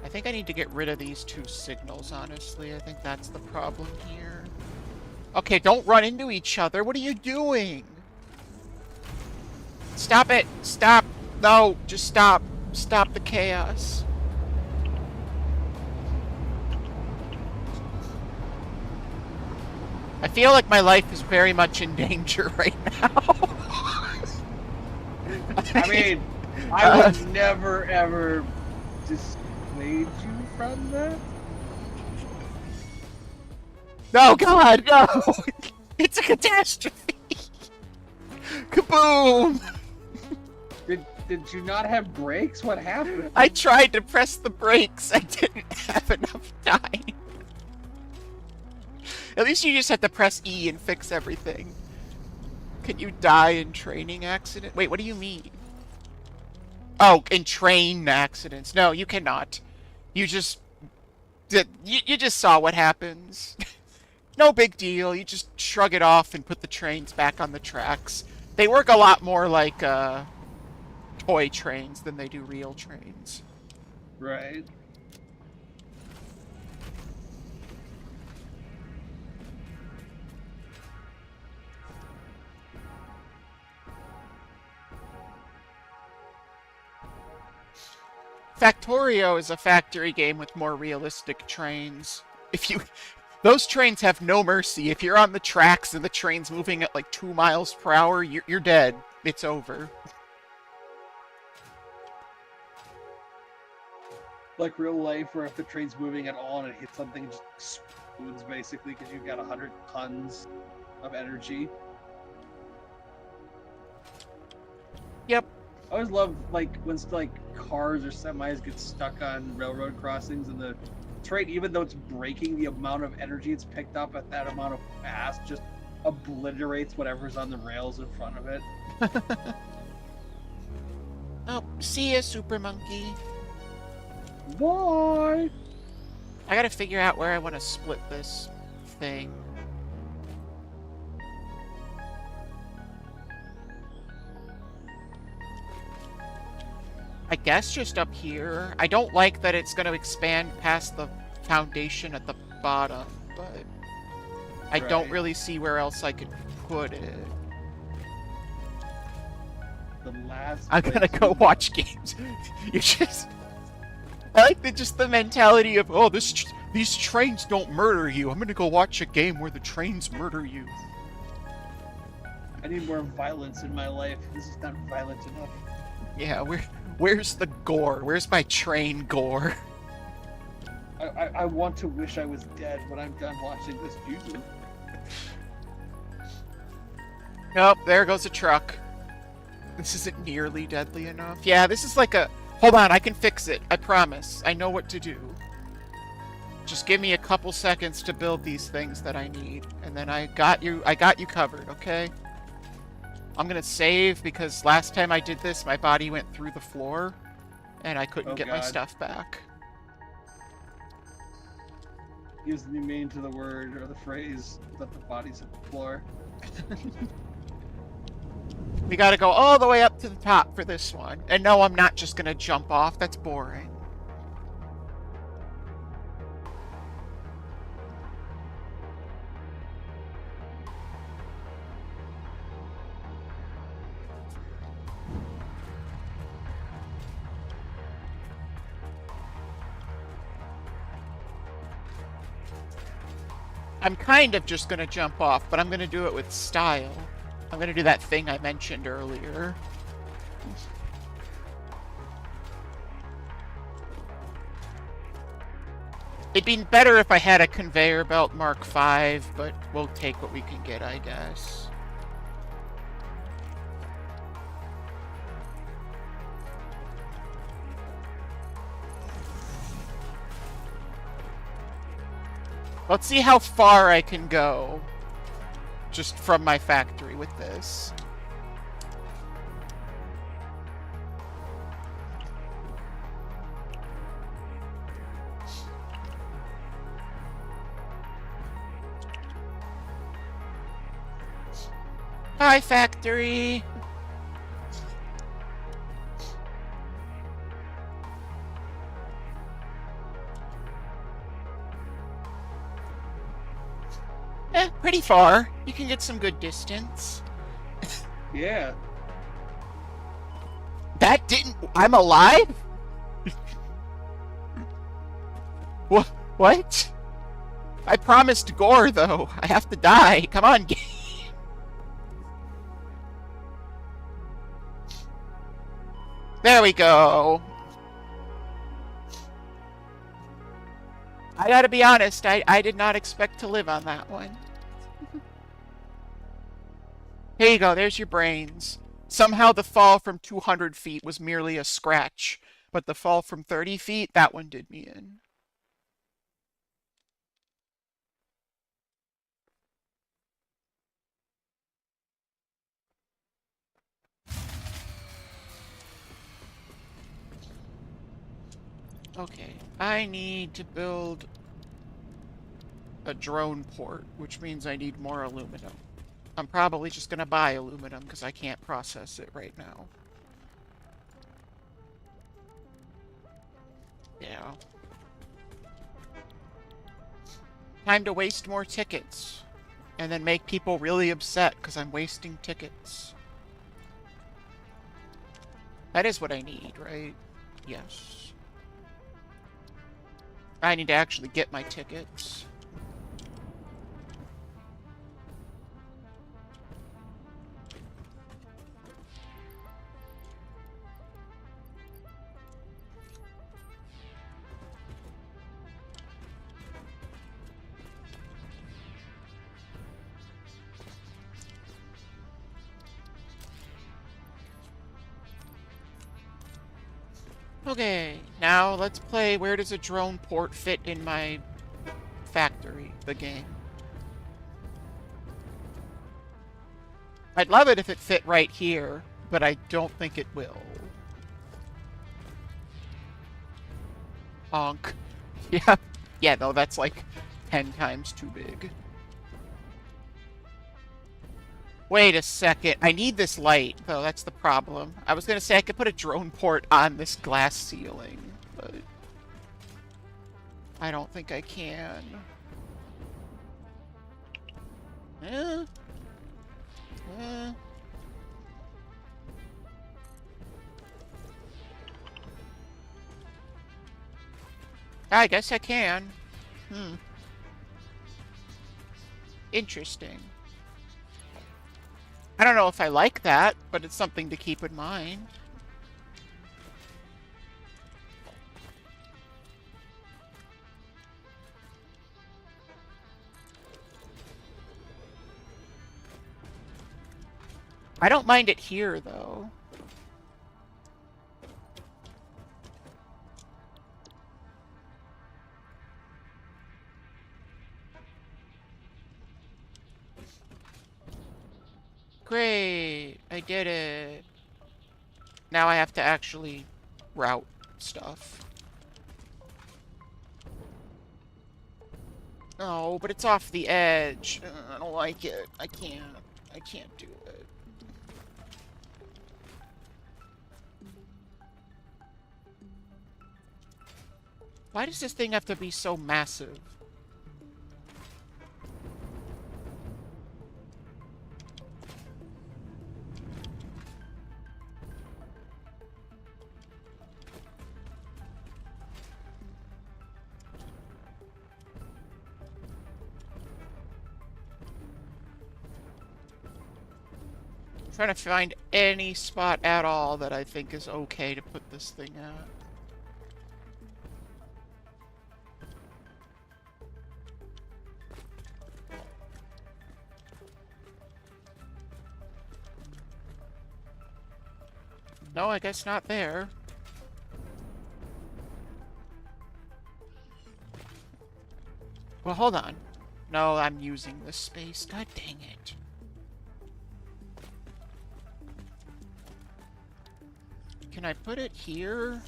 I think I need to get rid of these two signals, honestly. I think that's the problem here. Okay, don't run into each other. What are you doing? Stop it! Stop! No, just stop. Stop the chaos. I feel like my life is very much in danger right now. I mean, I would never ever dissuade you from that. No, God, no! It's a catastrophe! Kaboom! Did you not have brakes? What happened? I tried to press the brakes. I didn't have enough time. At least you just had to press E and fix everything. Can you die in training accident? Wait, what do you mean? Oh, in train accidents. No, you cannot. You just... You just saw what happens. No big deal. You just shrug it off and put the trains back on the tracks. They work a lot more like toy trains than they do real trains. Right. Factorio is a factory game with more realistic trains. Those trains have no mercy. If you're on the tracks and the train's moving at like 2 miles per hour, you're dead. It's over. Like real life, where if the train's moving at all and it hits something, it just explodes basically because you've got 100 tons of energy. Yep. I always love like when like cars or semis get stuck on railroad crossings and the train, even though it's braking, the amount of energy it's picked up at that amount of mass just obliterates whatever's on the rails in front of it. Oh, see ya, Super Monkey. Why? I gotta figure out where I want to split this thing. I guess just up here. I don't like that it's going to expand past the foundation at the bottom, but I don't Right. really see where else I could put it. The last. I'm gonna place go we- watch games. You just... I like the mentality of, oh, these trains don't murder you. I'm gonna go watch a game where the trains murder you. I need more violence in my life. This is not violent enough. Yeah, where's the gore? Where's my train gore? I want to wish I was dead when I'm done watching this YouTube. Nope, there goes a truck. This isn't nearly deadly enough. Yeah, this is like a... Hold on, I can fix it. I promise. I know what to do. Just give me a couple seconds to build these things that I need. And then I got you covered, okay? I'm gonna save because last time I did this, my body went through the floor. And I couldn't Oh, get my God. stuff back. gives the new meaning to the word or the phrase that the body's at the floor. We gotta go all the way up to the top for this one. And no, I'm not just gonna jump off. That's boring. I'm kind of just gonna jump off, but I'm gonna do it with style. I'm gonna do that thing I mentioned earlier. It'd be better if I had a conveyor belt Mark V, but we'll take what we can get, I guess. Let's see how far I can go just from my factory with this. Hi, factory. Pretty far. You can get some good distance. Yeah. That didn't... I'm alive? What? What? I promised gore, though. I have to die. Come on, game. There we go. I gotta be honest, I did not expect to live on that one. Here you go, there's your brains. Somehow the fall from 200 feet was merely a scratch, but the fall from 30 feet, that one did me in. Okay, I need to build a drone port, which means I need more aluminum. I'm probably just gonna buy aluminum because I can't process it right now. Yeah. Time to waste more tickets. And then make people really upset because I'm wasting tickets. That is what I need, right? Yes. I need to actually get my tickets. Okay, now let's play Where Does a Drone Port Fit in My Factory, the game. I'd love it if it fit right here, but I don't think it will. Honk. Yeah. Yeah, no, that's like 10 times too big. Wait a second. I need this light, though. That's the problem. I was going to say I could put a drone port on this glass ceiling, but I don't think I can. I guess I can. Interesting. I don't know if I like that, but it's something to keep in mind. I don't mind it here, though. Great! I did it. Now I have to actually route stuff. No, but it's off the edge. I don't like it. I can't do it. Why does this thing have to be so massive? I'm trying to find any spot at all that I think is okay to put this thing at. No, I guess not there. Well, hold on. No, I'm using this space. God dang it. Can I put it here?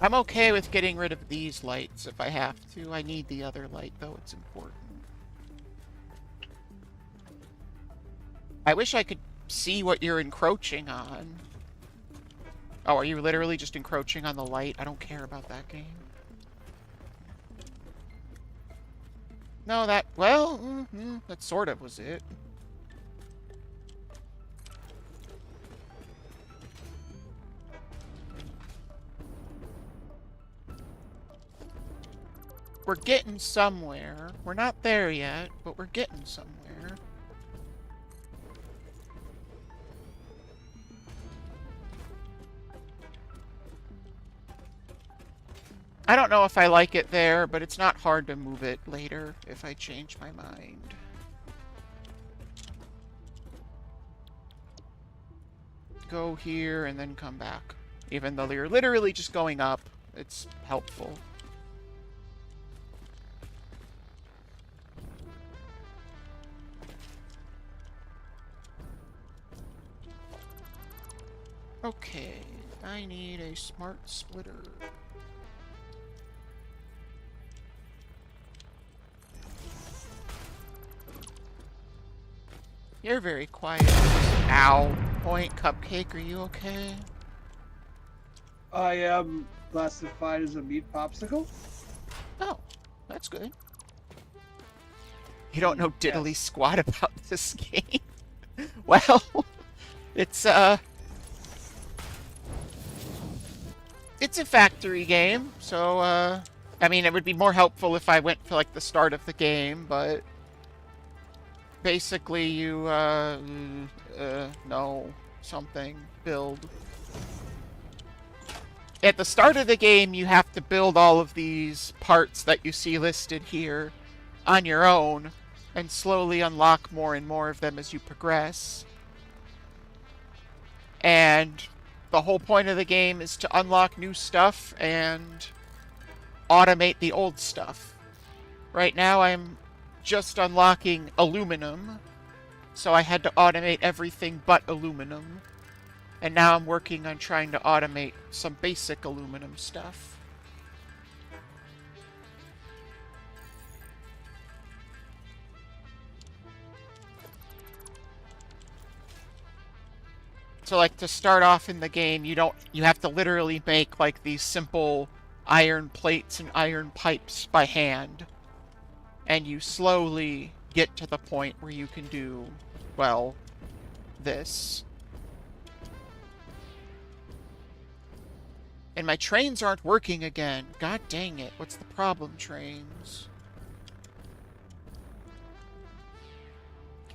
I'm okay with getting rid of these lights if I have to. I need the other light, though. It's important. I wish I could see what you're encroaching on. Oh, are you literally just encroaching on the light? I don't care about that game. No, that... Well, that sort of was it. We're getting somewhere. We're not there yet, but we're getting somewhere. I don't know if I like it there, but it's not hard to move it later if I change my mind. Go here and then come back. Even though you're literally just going up, it's helpful. Okay, I need a smart splitter. You're very quiet. Ow. Point Cupcake, are you okay? I am classified as a meat popsicle. Oh, that's good. You don't know diddly Yes. squat about this game. Well, it's a factory game, so I mean, it would be more helpful if I went for like the start of the game, but basically you no, something, build. At the start of the game, you have to build all of these parts that you see listed here on your own, and slowly unlock more and more of them as you progress. And the whole point of the game is to unlock new stuff and automate the old stuff. Right now I'm just unlocking aluminum, so I had to automate everything but aluminum. And now I'm working on trying to automate some basic aluminum stuff. So like to start off in the game, you have to literally make like these simple iron plates and iron pipes by hand. And you slowly get to the point where you can do, well, this. And my trains aren't working again. God dang it. What's the problem, trains?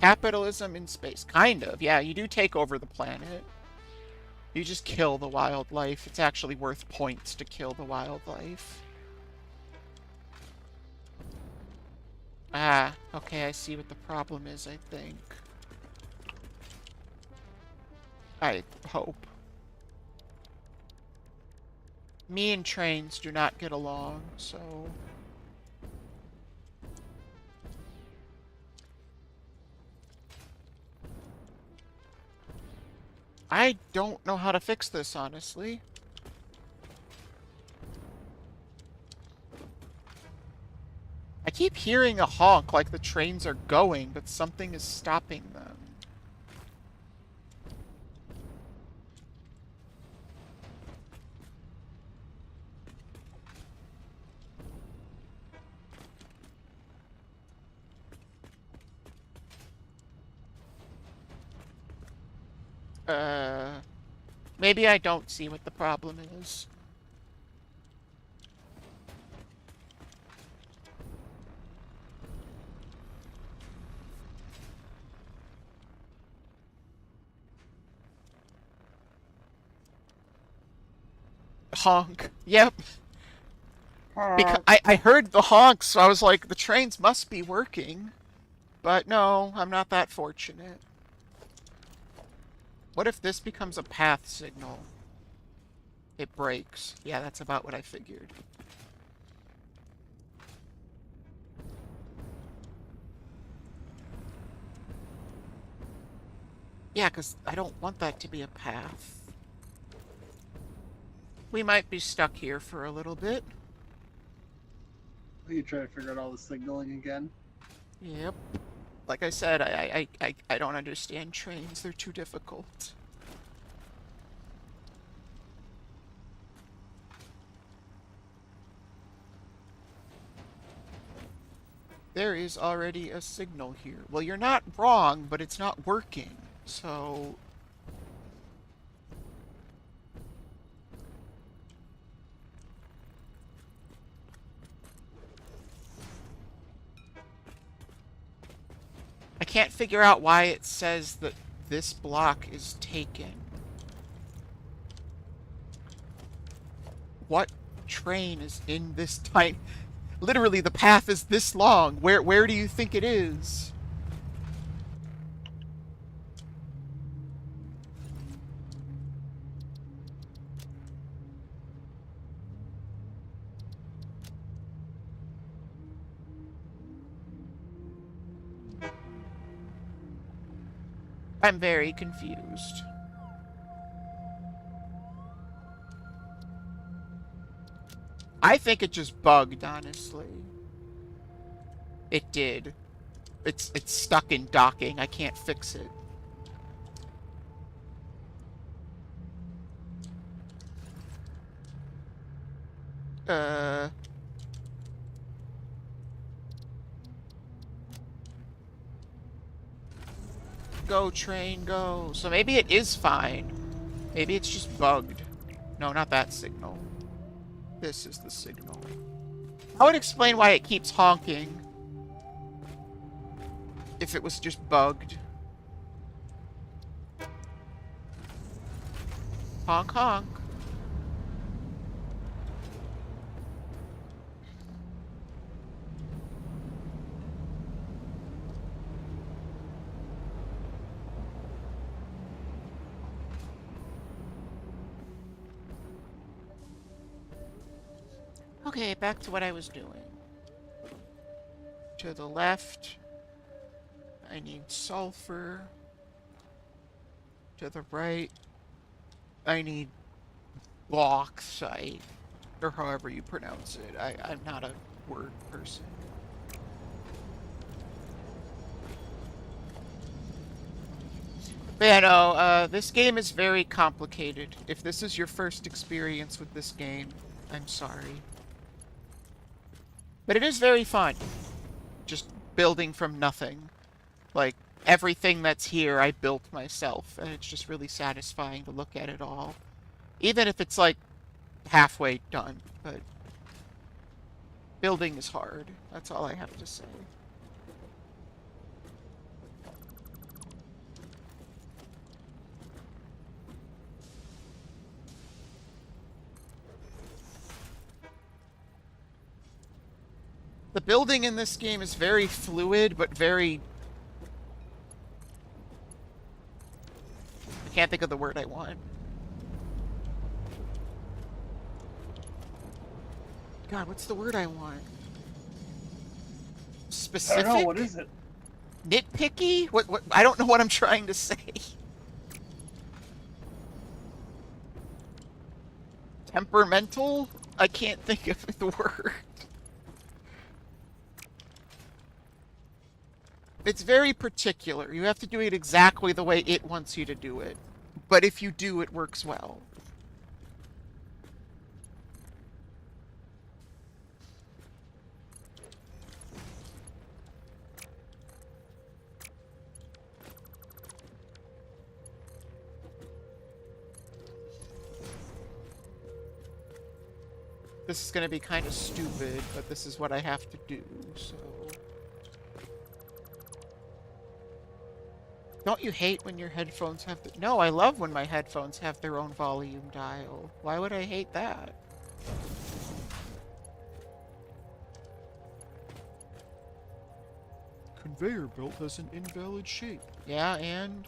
Capitalism in space. Kind of. Yeah, you do take over the planet. You just kill the wildlife. It's actually worth points to kill the wildlife. Ah, okay, I see what the problem is, I think. I hope. Me and trains do not get along, so... I don't know how to fix this, honestly. I keep hearing a honk like the trains are going, but something is stopping them. Maybe I don't see what the problem is. Honk. Yep. Because I heard the honks, so I was like, the trains must be working. But no, I'm not that fortunate. What if this becomes a path signal? It breaks. Yeah, that's about what I figured. Yeah, because I don't want that to be a path. We might be stuck here for a little bit. You try to figure out all the signaling again? Yep. Like I said, I don't understand trains. They're too difficult. There is already a signal here. Well, you're not wrong, but it's not working. So... I can't figure out why it says that this block is taken. What train is in this tiny... Literally, the path is this long. Where do you think it is? I'm very confused. I think it just bugged, honestly. It did. It's stuck in docking. I can't fix it. Go, train, go. So maybe it is fine. Maybe it's just bugged. No, not that signal. This is the signal. I would explain why it keeps honking. If it was just bugged. Honk, honk. Okay, back to what I was doing. To the left, I need sulfur. To the right, I need bauxite, or however you pronounce it. I'm not a word person. But yeah, no, this game is very complicated. If this is your first experience with this game, I'm sorry. But it is very fun. Just building from nothing. Like, everything that's here I built myself, and it's just really satisfying to look at it all. Even if it's, like, halfway done, but building is hard. That's all I have to say. The building in this game is very fluid, but very... I can't think of the word I want. God, what's the word I want? Specific? I don't know, what is it? Nitpicky? What? I don't know what I'm trying to say. Temperamental? I can't think of the word. It's very particular. You have to do it exactly the way it wants you to do it. But if you do, it works well. This is going to be kind of stupid, but this is what I have to do, so... Don't you hate when your headphones have the... No, I love when my headphones have their own volume dial. Why would I hate that? Conveyor belt has an invalid shape. Yeah, and...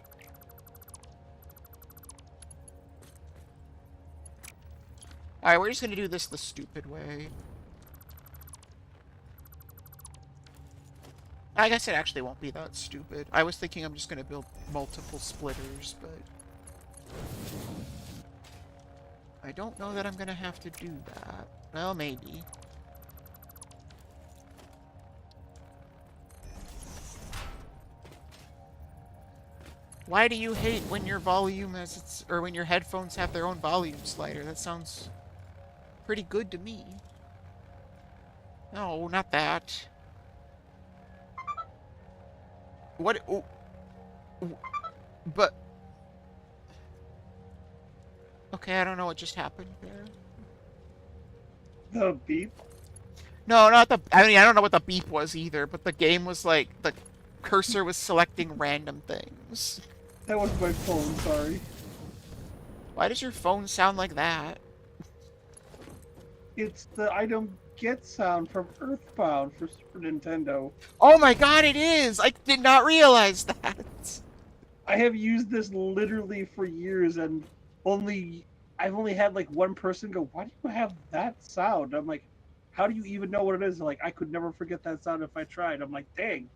Alright, we're just gonna do this the stupid way. I guess it actually won't be that stupid. I was thinking I'm just gonna build multiple splitters, but... I don't know that I'm gonna have to do that. Well, maybe. Why do you hate when your volume has its... or when your headphones have their own volume slider? That sounds pretty good to me. No, not that. What? Oh, but... Okay, I don't know what just happened there. The beep? No, not the... I mean, I don't know what the beep was either, but the game was like... The cursor was selecting random things. That was my phone, sorry. Why does your phone sound like that? It's the item get sound from Earthbound for Super Nintendo. Oh my god, it is! I did not realize that! I have used this literally for years, and I've only had like one person go, "Why do you have that sound?" I'm like, "How do you even know what it is?" They're like, "I could never forget that sound if I tried." I'm like, "Dang."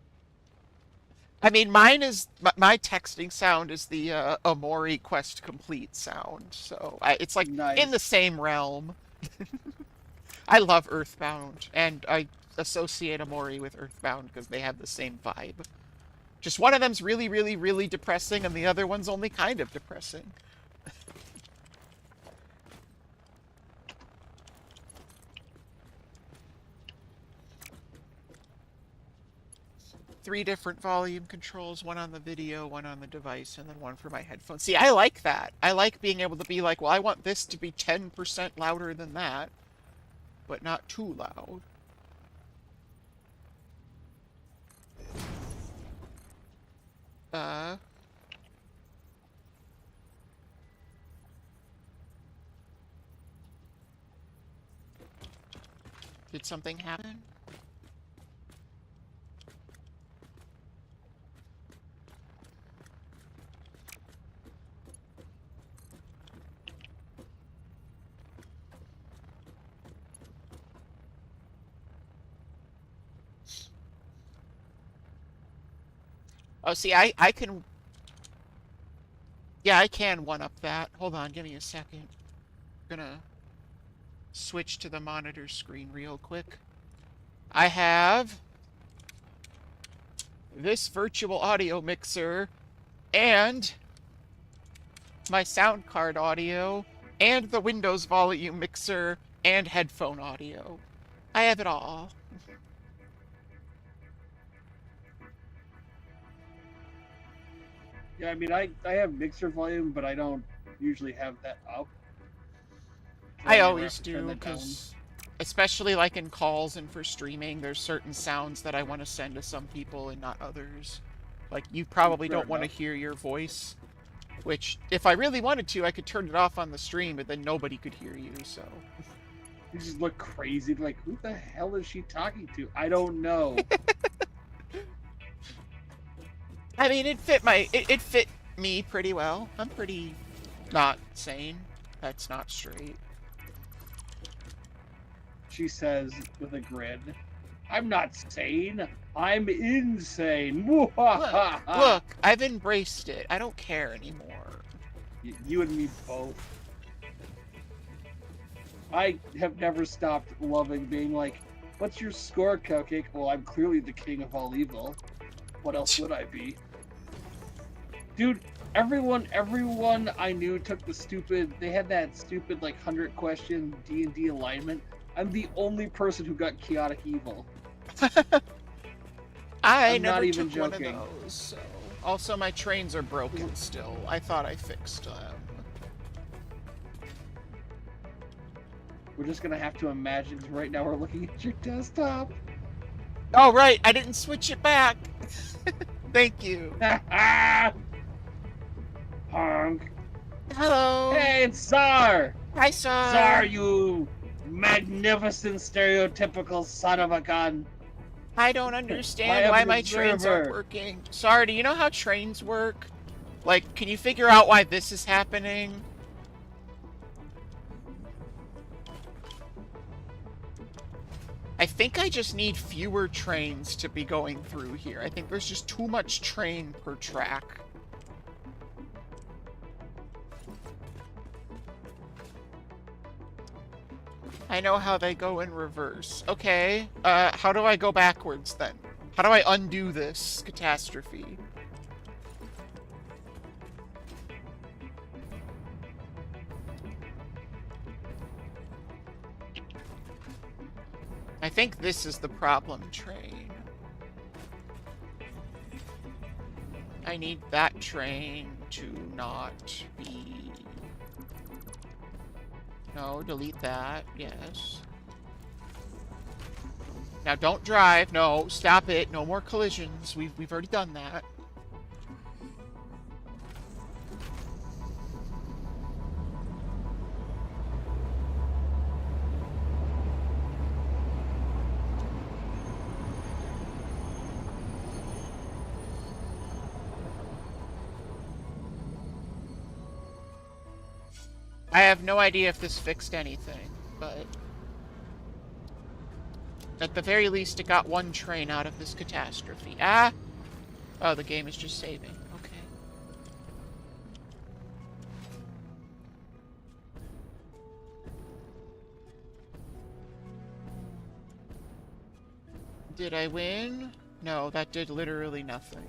I mean, mine is... My texting sound is the Omori Quest Complete sound, so... it's like Nice. in the same realm. I love Earthbound, and I associate Omori with Earthbound because they have the same vibe. Just one of them's really, really, really depressing, and the other one's only kind of depressing. Three different volume controls, one on the video, one on the device, and then one for my headphones. See, I like that. I like being able to be like, well, I want this to be 10% louder than that, but not too loud. Did something happen? Oh, see, I can... Yeah, I can one-up that. Hold on, give me a second. I'm gonna switch to the monitor screen real quick. I have this virtual audio mixer and my sound card audio and the Windows volume mixer and headphone audio. I have it all. Yeah, I mean, I have mixer volume, but I don't usually have that up. So I never always have to turn do, that down. because especially like in calls and for streaming, there's certain sounds that I want to send to some people and not others. Like, you probably Fair don't want to enough. hear your voice, which, if I really wanted to, I could turn it off on the stream, but then nobody could hear you, so... You just look crazy, like, who the hell is she talking to? I don't know. I mean, it fit me pretty well. I'm pretty not sane. That's not straight. She says with a grin, "I'm not sane. I'm insane." Look, I've embraced it. I don't care anymore. You and me both. I have never stopped loving being like, what's your score, Cupcake? Well, I'm clearly the king of all evil. What else would I be? Dude, everyone I knew took the stupid, they had that stupid like 100-question D&D alignment. I'm the only person who got chaotic evil. I I'm not never even took one of joking. those. So. Also, my trains are broken still. I thought I fixed them. We're just gonna have to imagine, 'cause right now we're looking at your desktop. Oh, right. I didn't switch it back. Thank you. Honk. Hello. Hey, it's Czar! Hi, Sar. Czar, you magnificent stereotypical son of a gun. I don't understand why my trains aren't working. Sar, do you know how trains work? Like, can you figure out why this is happening? I think I just need fewer trains to be going through here. I think there's just too much train per track. I know how they go in reverse. Okay, how do I go backwards then? How do I undo this catastrophe? I think this is the problem train. I need that train to not be... No, delete that. Yes. Now don't drive. No, stop it. No more collisions. We've already done that. I have no idea if this fixed anything, but at the very least it got one train out of this catastrophe. Ah! Oh, the game is just saving. Okay. Did I win? No, that did literally nothing.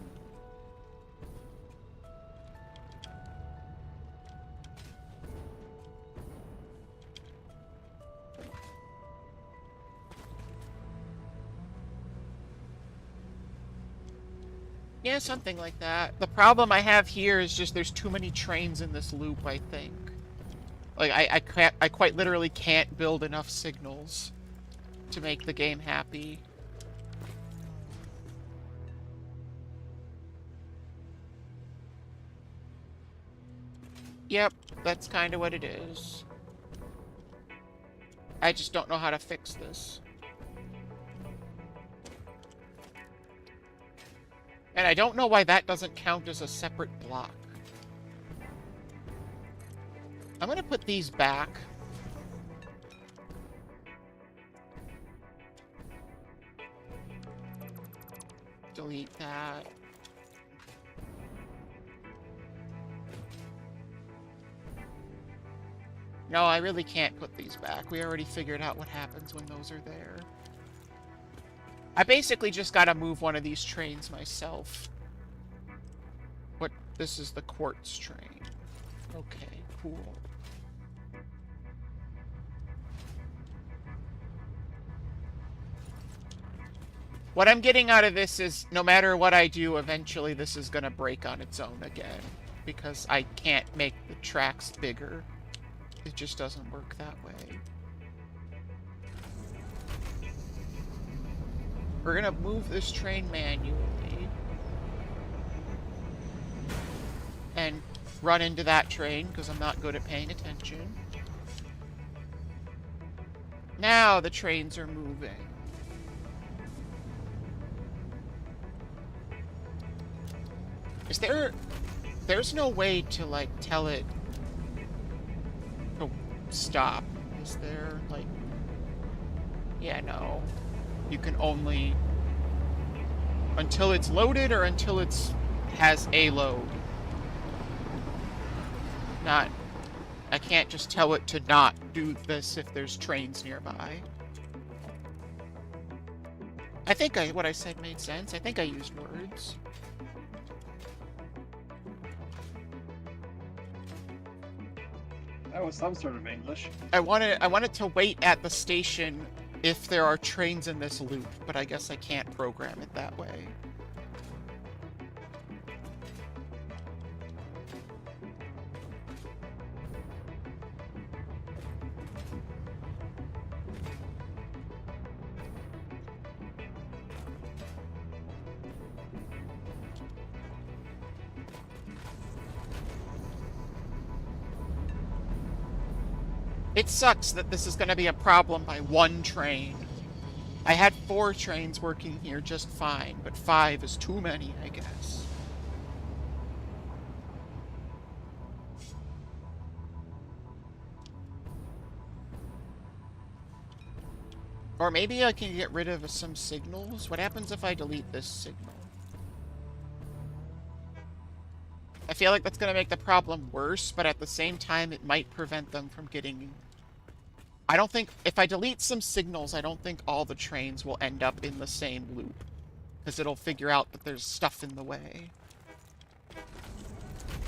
Yeah, something like that. The problem I have here is just there's too many trains in this loop, I think. Like, I quite literally can't build enough signals to make the game happy. Yep, that's kind of what it is. I just don't know how to fix this. And I don't know why that doesn't count as a separate block. I'm gonna put these back. Delete that. No, I really can't put these back. We already figured out what happens when those are there. I basically just gotta move one of these trains myself. What? This is the quartz train. Okay, cool. What I'm getting out of this is, no matter what I do, eventually this is gonna break on its own again. Because I can't make the tracks bigger. It just doesn't work that way. We're gonna move this train manually. And run into that train, because I'm not good at paying attention. Now the trains are moving. Is there... There's no way to, like, tell it to stop. Is there, like... Yeah, no. You can only... Until it's loaded or until it's... has a load. Not... I can't just tell it to not do this if there's trains nearby. I think what I said made sense. I think I used words. That was some sort of English. I wanted to wait at the station if there are trains in this loop, but I guess I can't program it that way. It sucks that this is going to be a problem by one train. I had 4 trains working here just fine, but 5 is too many, I guess. Or maybe I can get rid of some signals. What happens if I delete this signal? I feel like that's going to make the problem worse, but at the same time, it might prevent them from getting... I don't think... If I delete some signals, I don't think all the trains will end up in the same loop. Because it'll figure out that there's stuff in the way.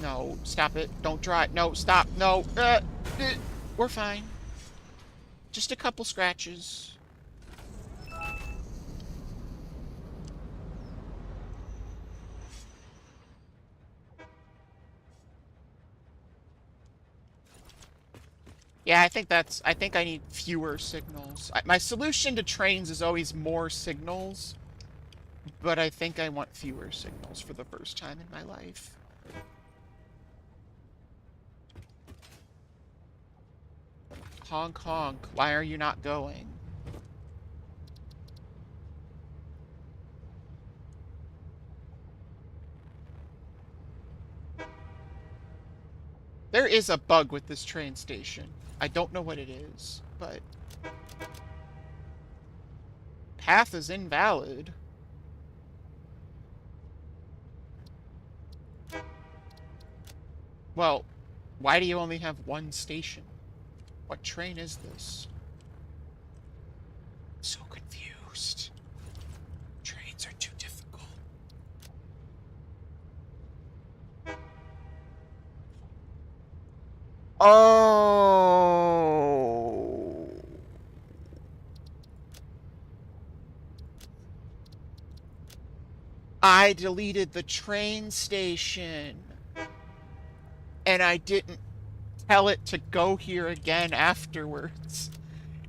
No, stop it. Don't drive. No, stop. No. We're fine. Just a couple scratches. Yeah, I think I need fewer signals. My solution to trains is always more signals, but I think I want fewer signals for the first time in my life. Honk honk, why are you not going? There is a bug with this train station. I don't know what it is, but... Path is invalid. Well, why do you only have one station? What train is this? So confused. Trains are too difficult. Oh. I deleted the train station. And I didn't tell it to go here again afterwards.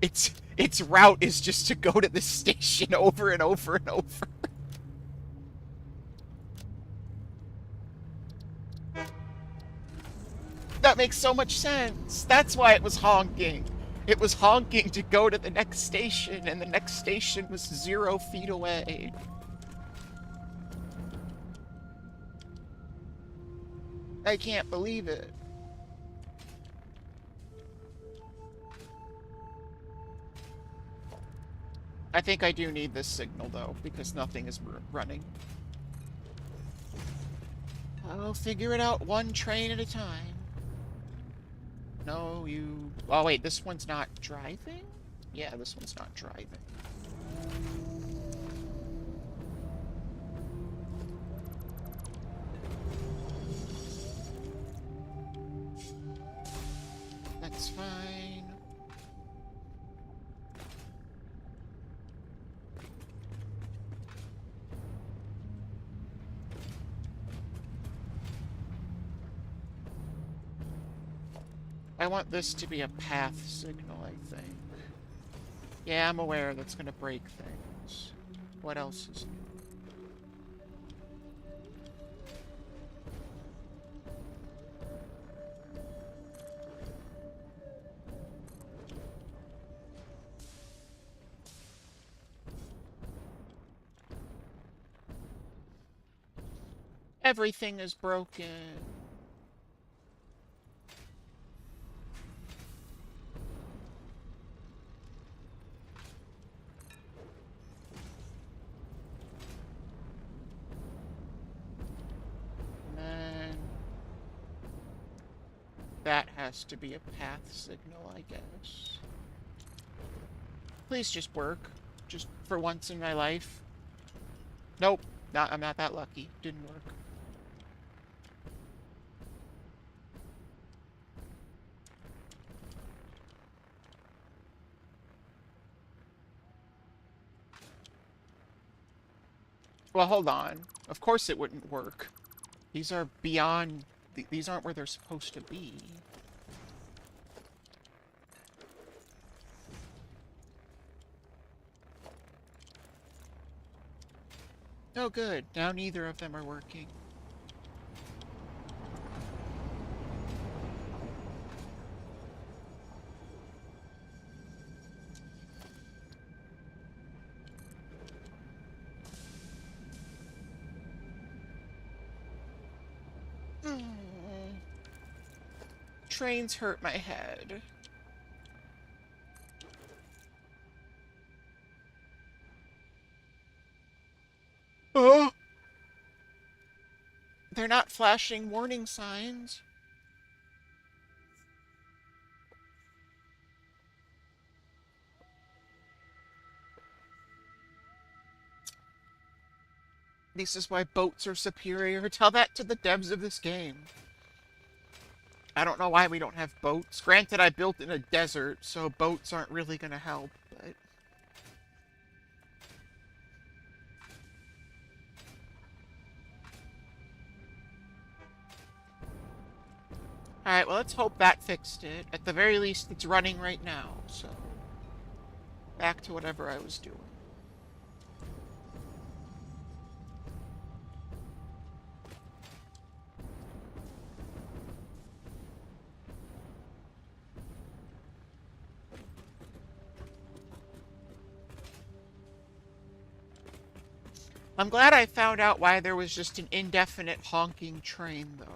Its route is just to go to this station over and over and over. That makes so much sense. That's why it was honking. It was honking to go to the next station, and the next station was 0 feet away. I can't believe it. I think I do need this signal, though, because nothing is running. I'll figure it out one train at a time. No, you... Oh, wait, this one's not driving? Yeah, this one's not driving. That's fine. I want this to be a path signal, I think. Yeah, I'm aware that's gonna break things. What else is new? Everything is broken. that has to be a path signal, I guess. Please just work. Just for once in my life. Nope. I'm not that lucky. Didn't work. Well, hold on. Of course it wouldn't work. These are beyond... These aren't where they're supposed to be. Oh, good. Now neither of them are working. Trains hurt my head. Oh! They're not flashing warning signs. This is why boats are superior. Tell that to the devs of this game. I don't know why we don't have boats. Granted, I built in a desert, so boats aren't really gonna help, but... Alright, well, let's hope that fixed it. At the very least, it's running right now, so... Back to whatever I was doing. I'm glad I found out why there was just an indefinite honking train, though.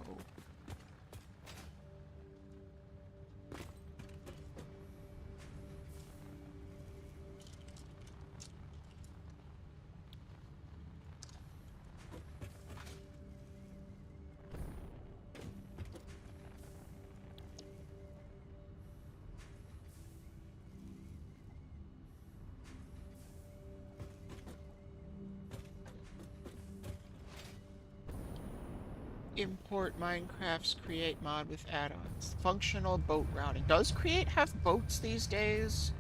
Import Minecraft's Create mod with add-ons. Functional boat routing. Does Create have boats these days?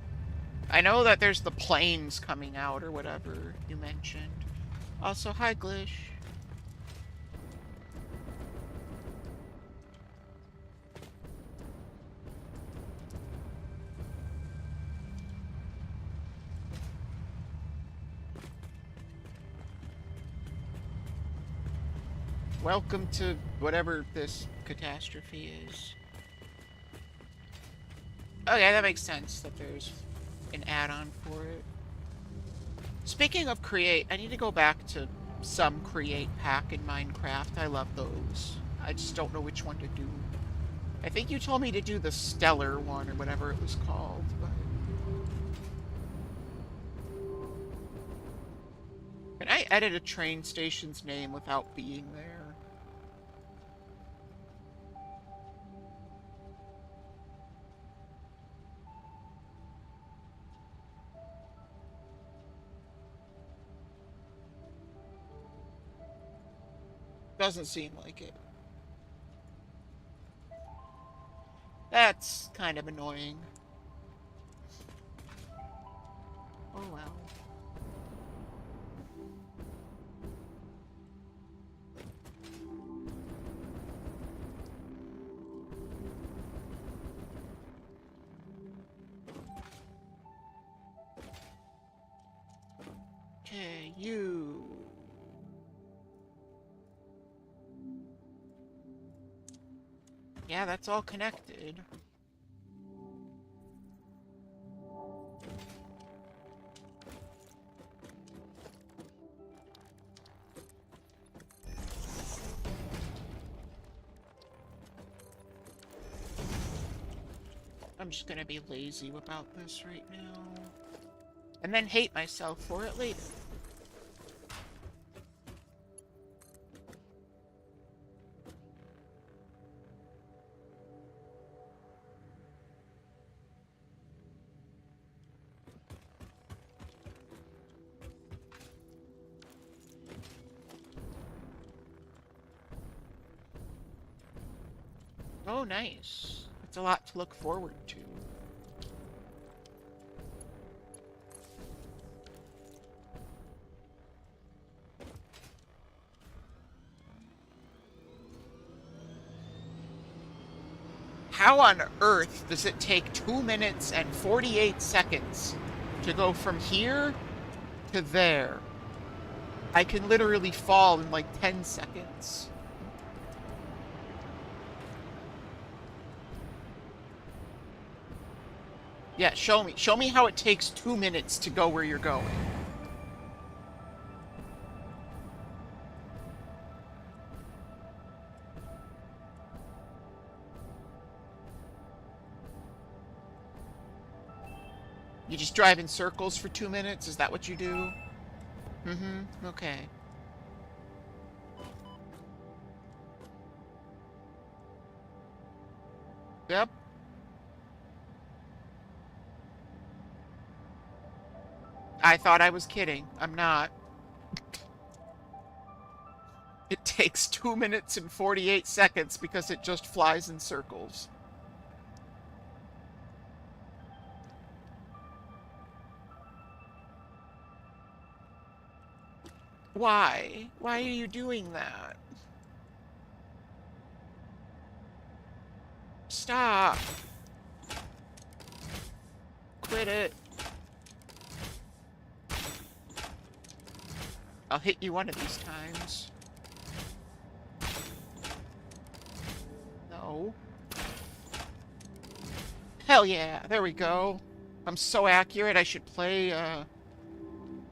I know that there's the planes coming out or whatever you mentioned. Also, hi Glish. Welcome to whatever this catastrophe is. Okay, that makes sense that there's an add-on for it. Speaking of Create, I need to go back to some Create pack in Minecraft. I love those. I just don't know which one to do. I think you told me to do the Stellar one or whatever it was called, but... Can I edit a train station's name without being there? Doesn't seem like it. That's kind of annoying. Oh well. Okay, you... Yeah, that's all connected. I'm just gonna be lazy about this right now. And then hate myself for it later. Oh, nice. It's a lot to look forward to. How on earth does it take 2 minutes and 48 seconds to go from here to there? I can literally fall in like 10 seconds. Yeah, show me. Show me how it takes 2 minutes to go where you're going. You just drive in circles for 2 minutes? Is that what you do? Mm-hmm. Okay. Yep. I thought I was kidding. I'm not. It takes 2 minutes and 48 seconds because it just flies in circles. Why? Why are you doing that? Stop. Quit it. I'll hit you one of these times. No. Hell yeah, there we go. I'm so accurate, I should play,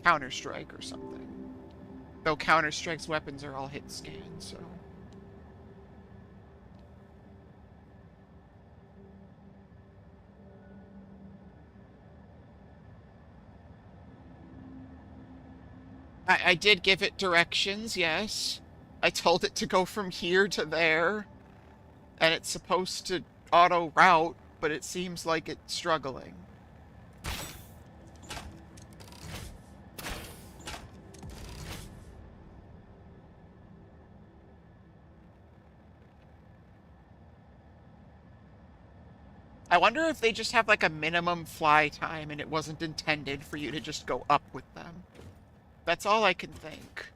Counter-Strike or something. Though Counter-Strike's weapons are all hit scan, so... I did give it directions, yes. I told it to go from here to there. And it's supposed to auto-route, but it seems like it's struggling. I wonder if they just have like a minimum fly time and it wasn't intended for you to just go up with them. That's all I can think.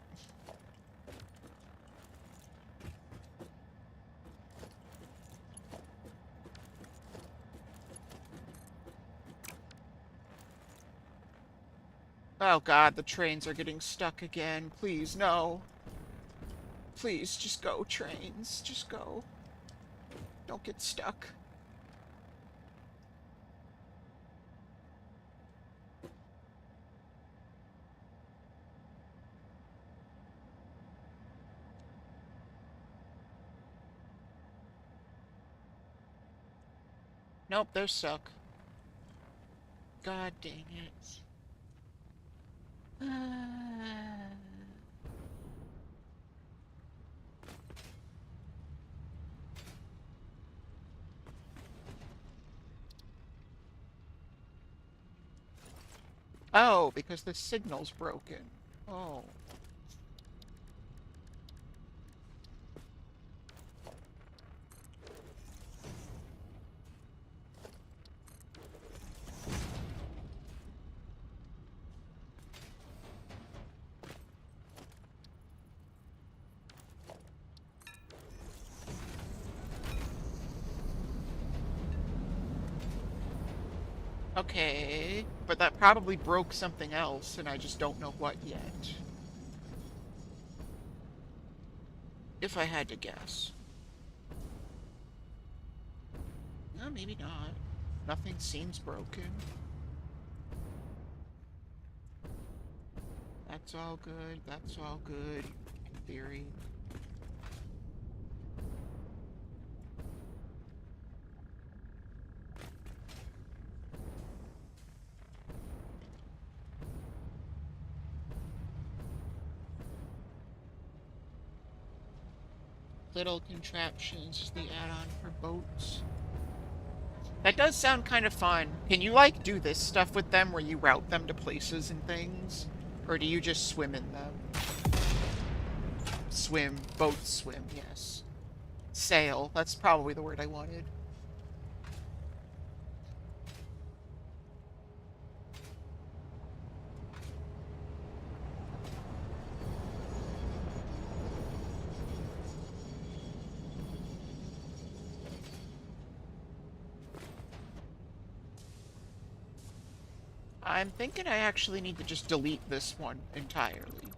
Oh god, the trains are getting stuck again. Please, no. Please, just go, trains. Just go. Don't get stuck. Nope, they're stuck. God dang it. Oh, because the signal's broken. Oh. Okay, but that probably broke something else, and I just don't know what yet. If I had to guess. No, maybe not. Nothing seems broken. That's all good, that's all good, in theory. Little contraptions is the add-on for boats. That does sound kind of fun. Can you, like, do this stuff with them where you route them to places and things? Or do you just swim in them? Swim. Boats swim, yes. Sail. That's probably the word I wanted. I'm thinking I actually need to just delete this one entirely,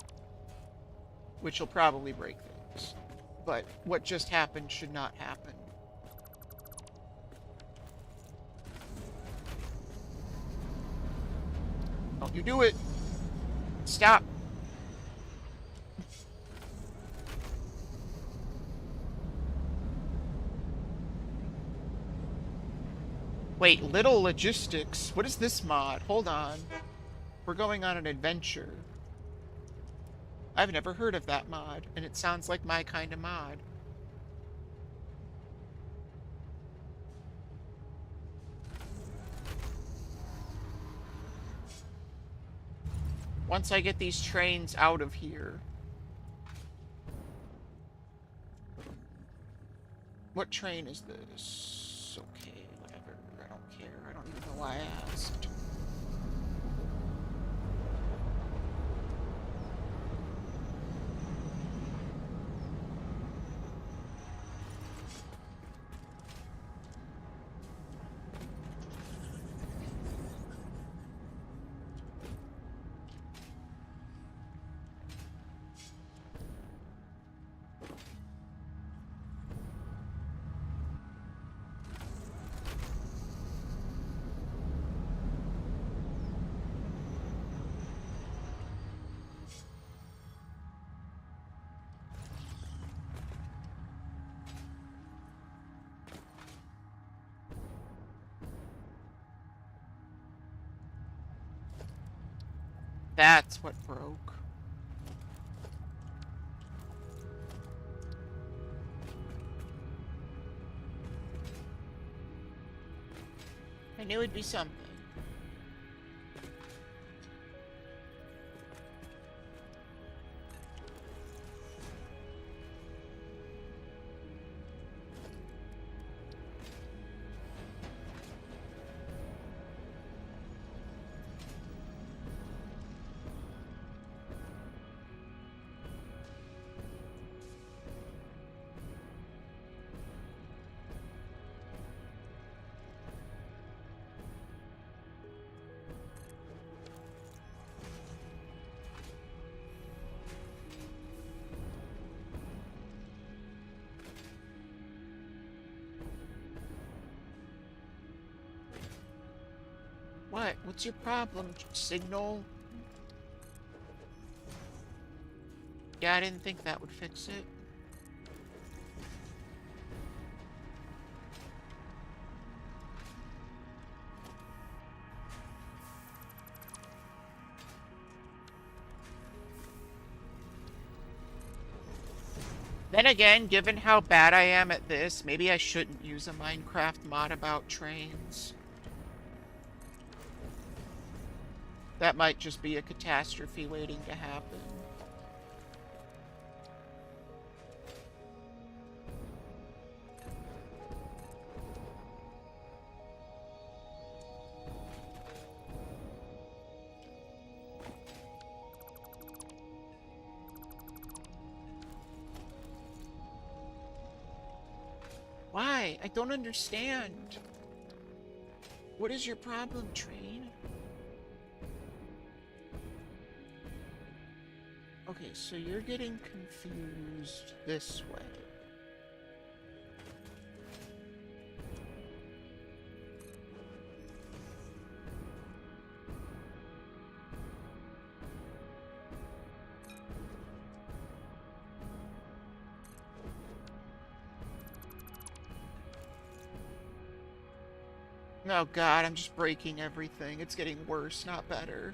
which will probably break things. But what just happened should not happen. Don't you do it! Stop! Wait, Little Logistics? What is this mod? Hold on. We're going on an adventure. I've never heard of that mod, and it sounds like my kind of mod. Once I get these trains out of here... What train is this? Okay, whatever. I don't care. I don't even know why I asked. That's what broke. I knew it'd be something. What? What's your problem, Signal? Yeah, I didn't think that would fix it. Then again, given how bad I am at this, maybe I shouldn't use a Minecraft mod about trains. That might just be a catastrophe waiting to happen. Why? I don't understand. What is your problem, train? Okay, so you're getting confused this way. Oh god, I'm just breaking everything. It's getting worse, not better.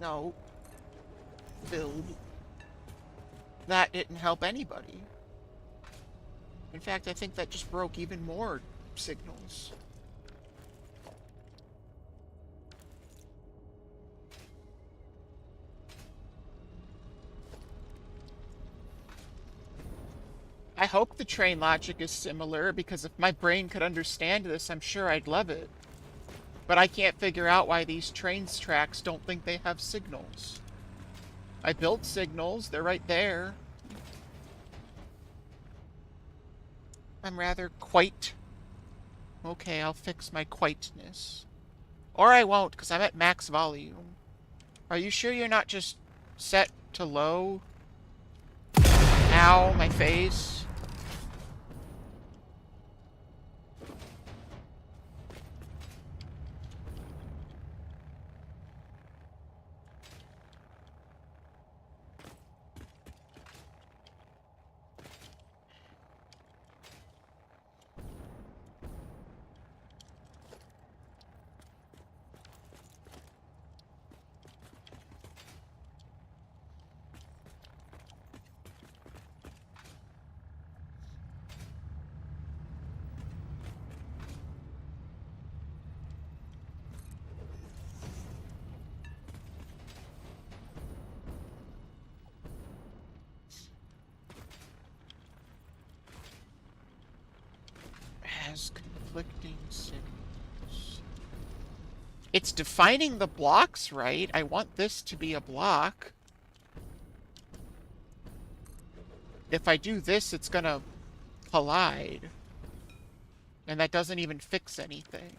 No. Build. That didn't help anybody. In fact, I think that just broke even more signals. I hope the train logic is similar, because if my brain could understand this, I'm sure I'd love it. But I can't figure out why these trains tracks don't think they have signals. I built signals, they're right there. I'm rather quite... Okay, I'll fix my quiteness. Or I won't, because I'm at max volume. Are you sure you're not just set to low? Ow, my face. Has conflicting signals. It's defining the blocks right. I want this to be a block. If I do this, it's gonna collide. And that doesn't even fix anything.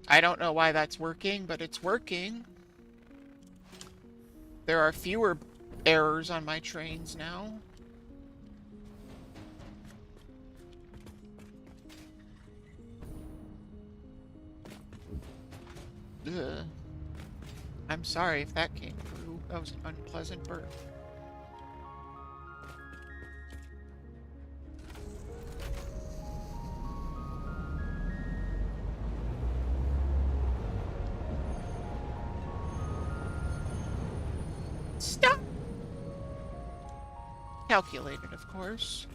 I don't know why that's working, but it's working. There are fewer errors on my trains now. Ugh. I'm sorry if that came through. That was an unpleasant burp. Stop! Calculated, of course.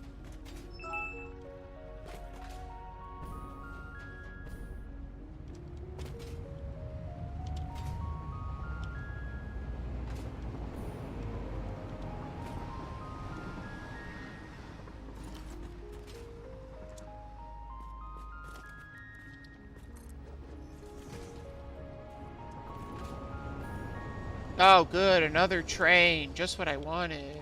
Oh, good, another train. Just what I wanted.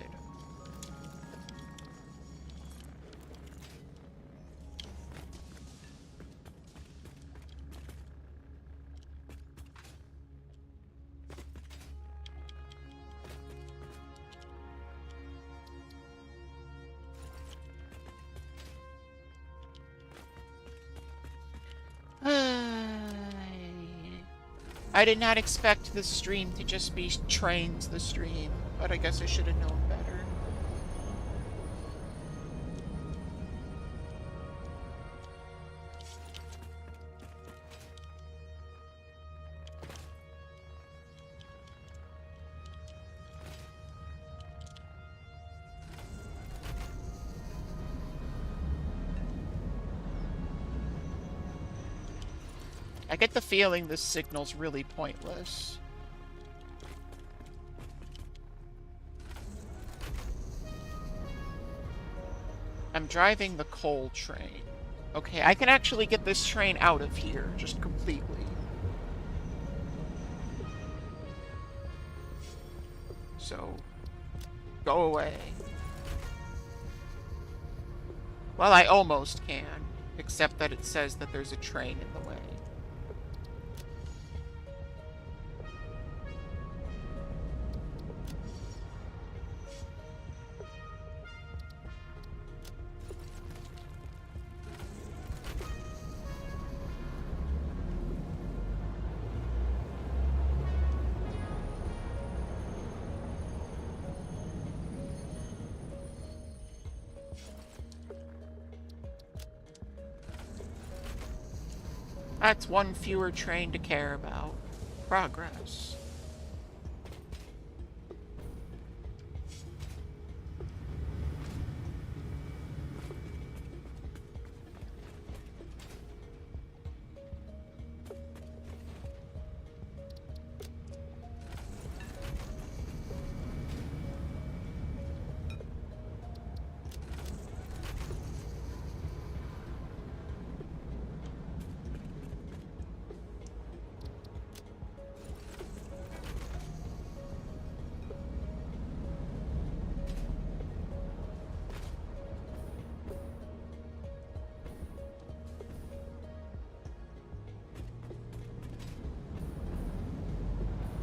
I did not expect this stream to just be trains the stream, but I guess I should have known better. I get the feeling this signal's really pointless. I'm driving the coal train. Okay, I can actually get this train out of here, just completely. So, go away. Well, I almost can. except that it says that there's a train in the way. That's one fewer train to care about. Progress.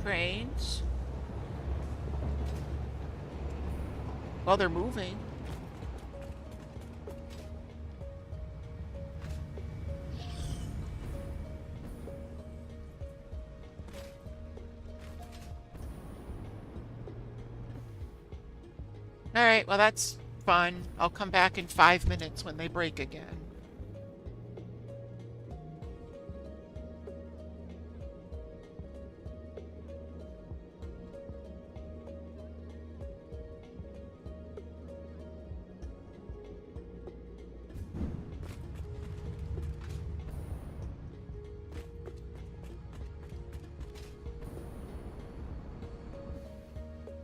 Trains. Well, they're moving. Alright, well that's fun. I'll come back in 5 minutes when they break again.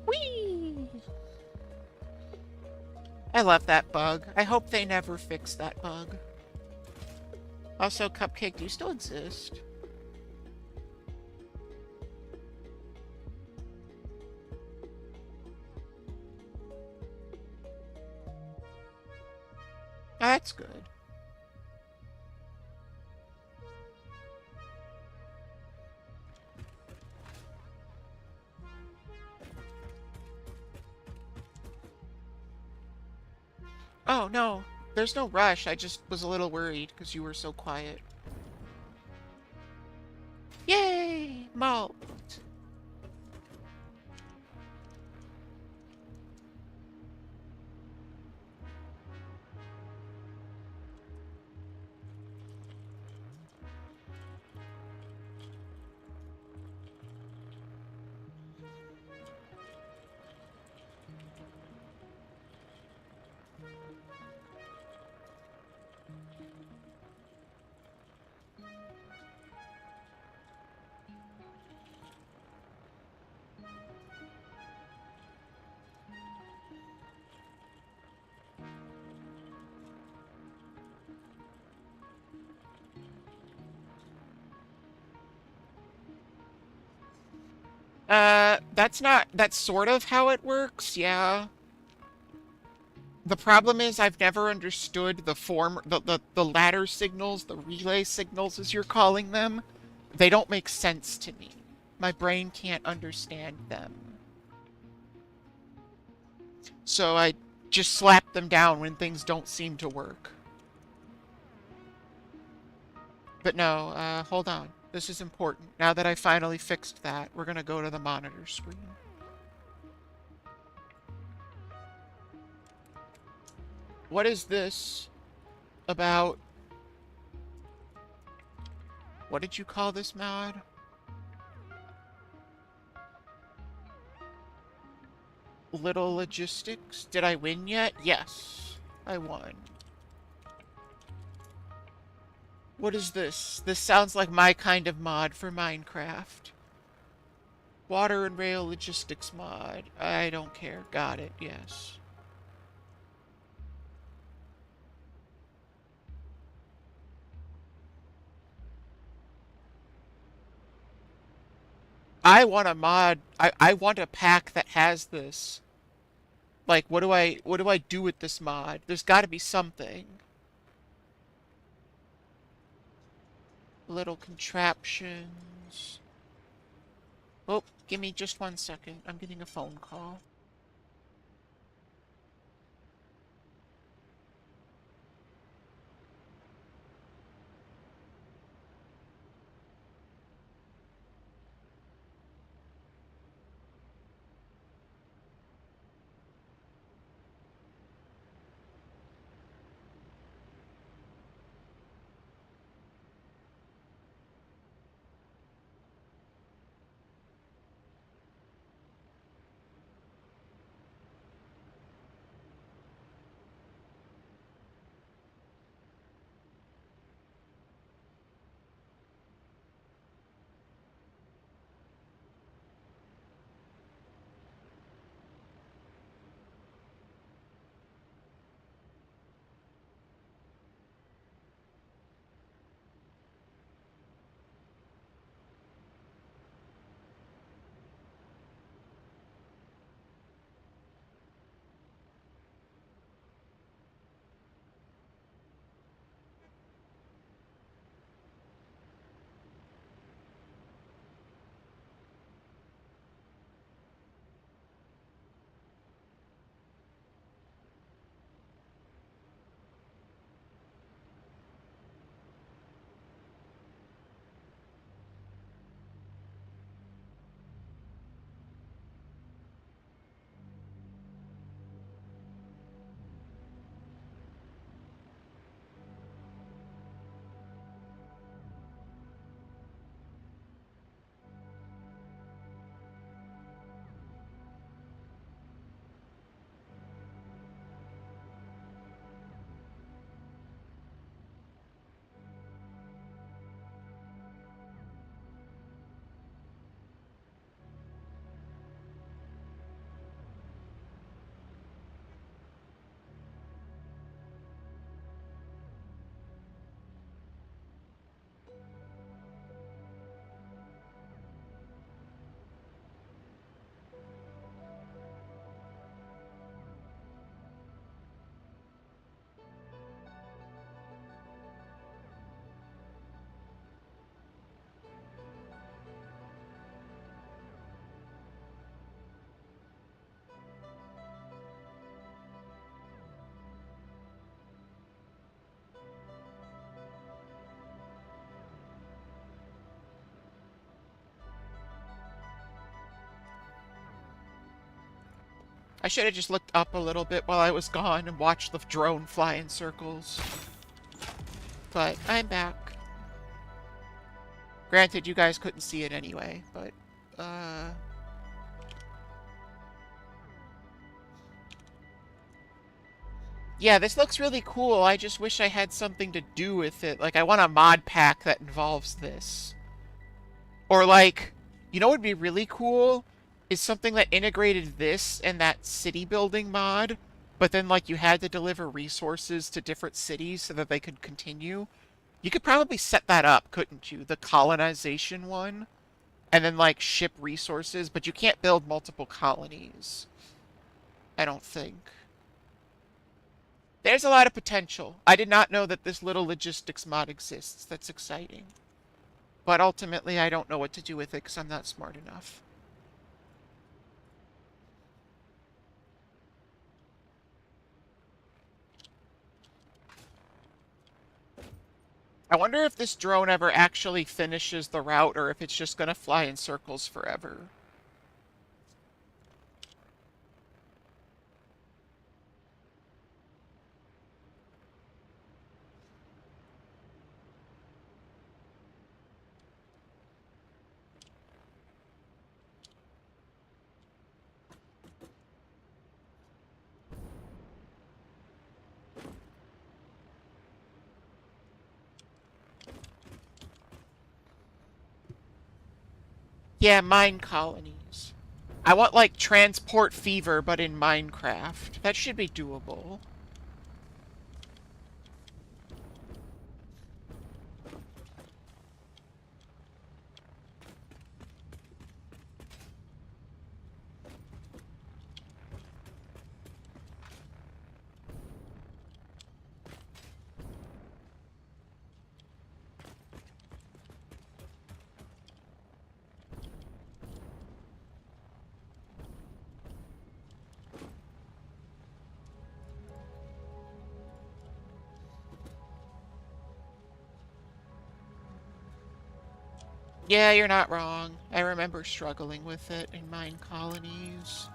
Whee! I love that bug. I hope they never fix that bug. Also, Cupcake, do you still exist? That's good. Oh, no. There's no rush. I just was a little worried because you were so quiet. Yay! Malt! That's sort of how it works, yeah. The problem is I've never understood the ladder signals, the relay signals as you're calling them. They don't make sense to me. My brain can't understand them. So I just slap them down when things don't seem to work. But no, hold on. This is important. Now that I finally fixed that, we're gonna go to the monitor screen. What is this about? What did you call this mod? Little logistics? Did I win yet? Yes, I won. What is this? This sounds like my kind of mod for Minecraft. Water and rail logistics mod. I don't care. Got it, yes. I want a mod. I want a pack that has this. Like, what do I do with this mod? There's got to be something. little contraptions. Oh, give me just 1 second. I'm getting a phone call. I should have just looked up a little bit while I was gone and watched the drone fly in circles. But I'm back. Granted, you guys couldn't see it anyway, but, yeah, this looks really cool. I just wish I had something to do with it. Like, I want a mod pack that involves this. Or, like, you know what would be really cool? Is something that integrated this and that city building mod, but then, like, you had to deliver resources to different cities so that they could continue. You could probably set that up, couldn't you? The colonization one. And then, like, ship resources, but you can't build multiple colonies. I don't think. There's a lot of potential. I did not know that this little logistics mod exists. That's exciting. But ultimately, I don't know what to do with it because I'm not smart enough. I wonder if this drone ever actually finishes the route or if it's just going to fly in circles forever. Yeah, mine colonies. I want, like, transport fever, but in Minecraft. That should be doable. Yeah, you're not wrong. I remember struggling with it in mine colonies.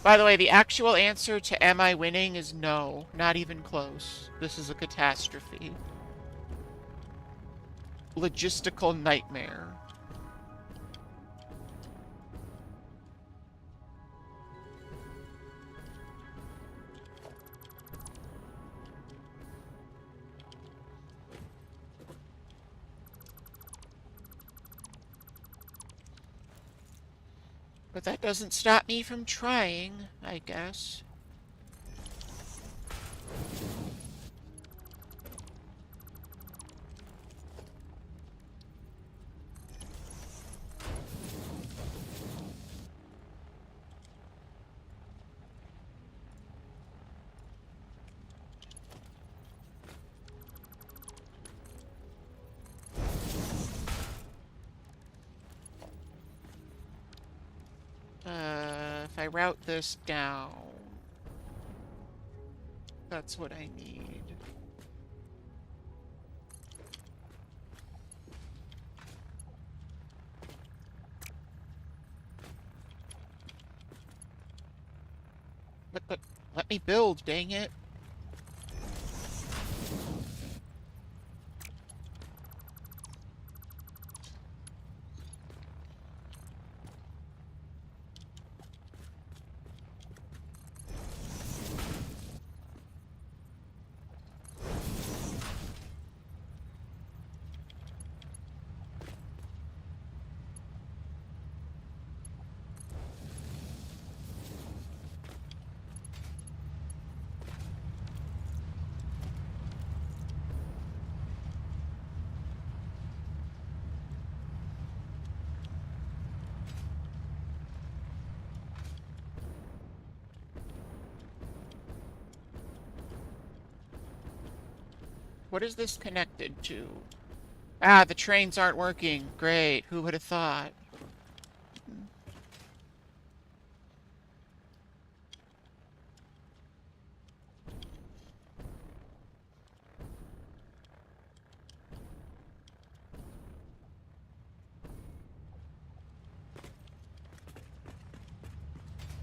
By the way, the actual answer to am I winning is no, not even close. This is a catastrophe. Logistical nightmare. But that doesn't stop me from trying, I guess. If I route this down, that's what I need. But let me build, dang it. What is this connected to? Ah, the trains aren't working. Great. Who would have thought?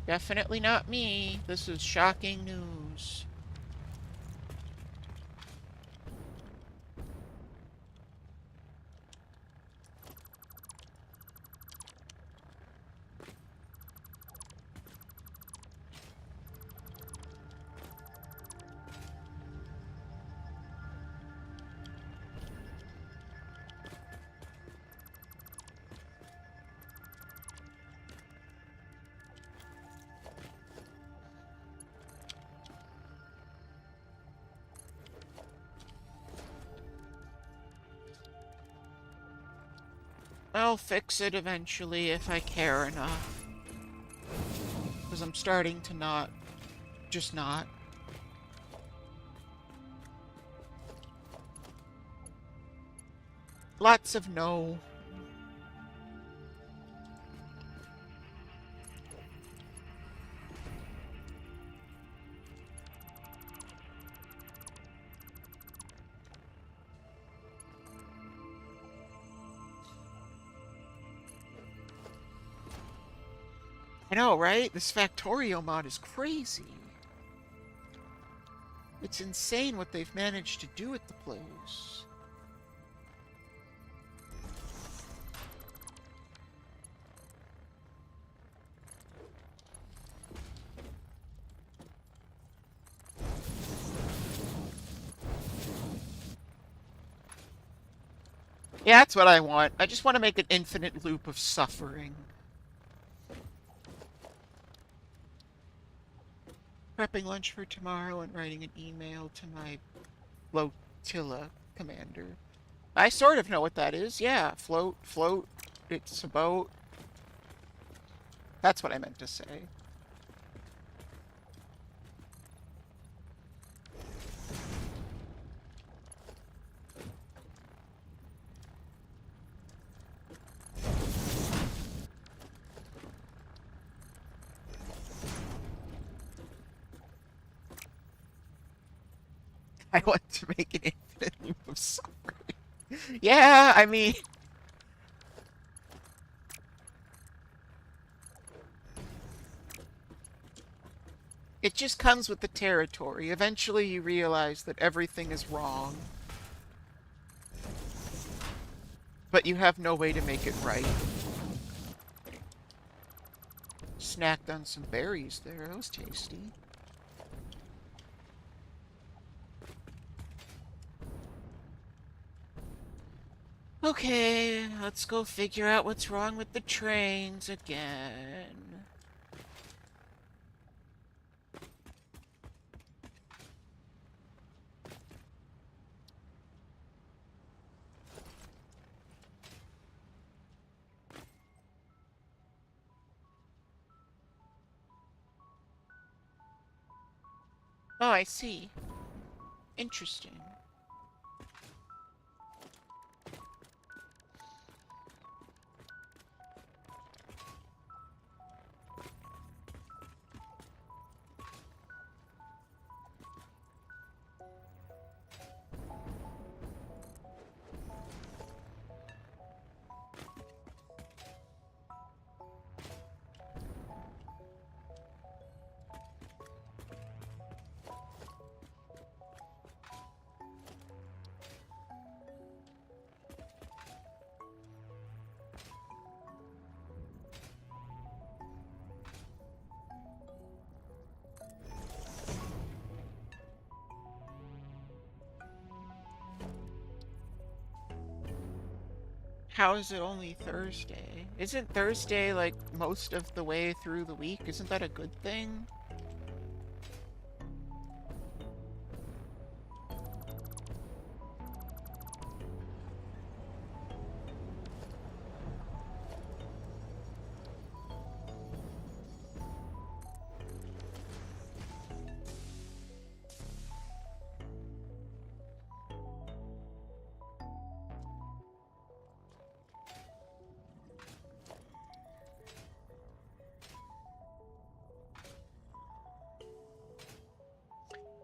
Definitely not me. This is shocking news. I'll fix it eventually if I care enough. Because I'm starting to not. Just not. Lots of no. I know, right? This Factorio mod is crazy. It's insane what they've managed to do with the place. Yeah, that's what I want. I just want to make an infinite loop of suffering. Prepping lunch for tomorrow and writing an email to my flotilla commander. I sort of know what that is. Yeah, float. It's a boat. That's what I meant to say. I want to make an infinite loop of suffering. Yeah, I mean... It just comes with the territory. Eventually you realize that everything is wrong. But you have no way to make it right. Snacked on some berries there. That was tasty. Okay, let's go figure out what's wrong with the trains again. Oh, I see. Interesting. How is it only Thursday? Isn't Thursday, like, most of the way through the week? Isn't that a good thing?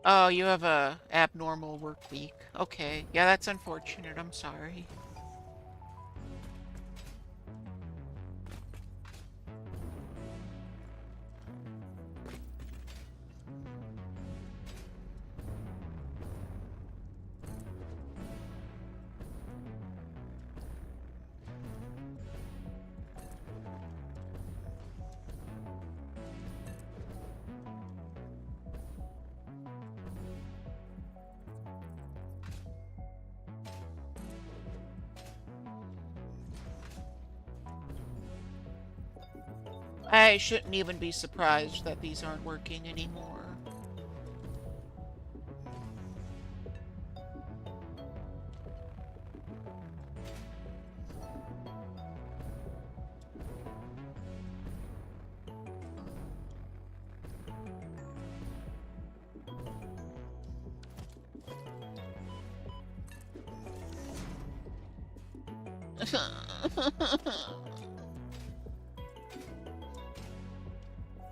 Oh, you have a abnormal work week. Okay. Yeah, that's unfortunate. I'm sorry. I shouldn't even be surprised that these aren't working anymore.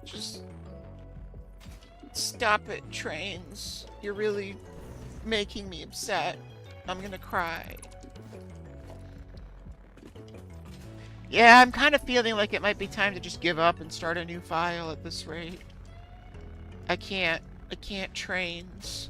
Just stop it, trains. You're really making me upset. I'm gonna cry. Yeah, I'm kind of feeling like it might be time to just give up and start a new file at this rate. I can't. I can't trains.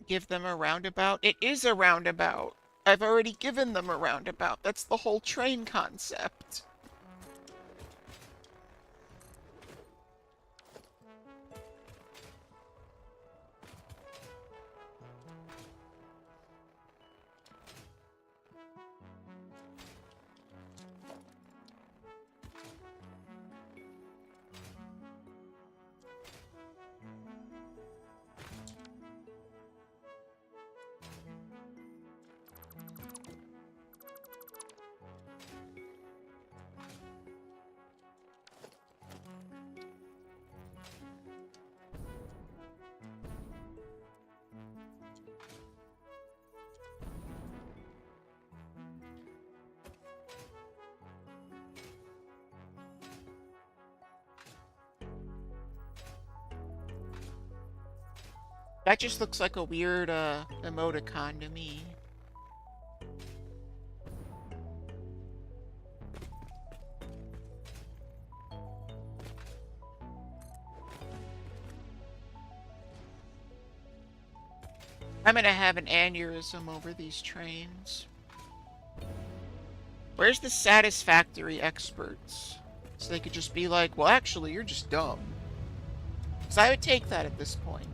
Give them a roundabout? It is a roundabout. I've already given them a roundabout. That's the whole train concept. That just looks like a weird emoticon to me. I'm gonna have an aneurysm over these trains. Where's the satisfactory experts? So they could just be like, well, actually, you're just dumb. Because I would take that at this point.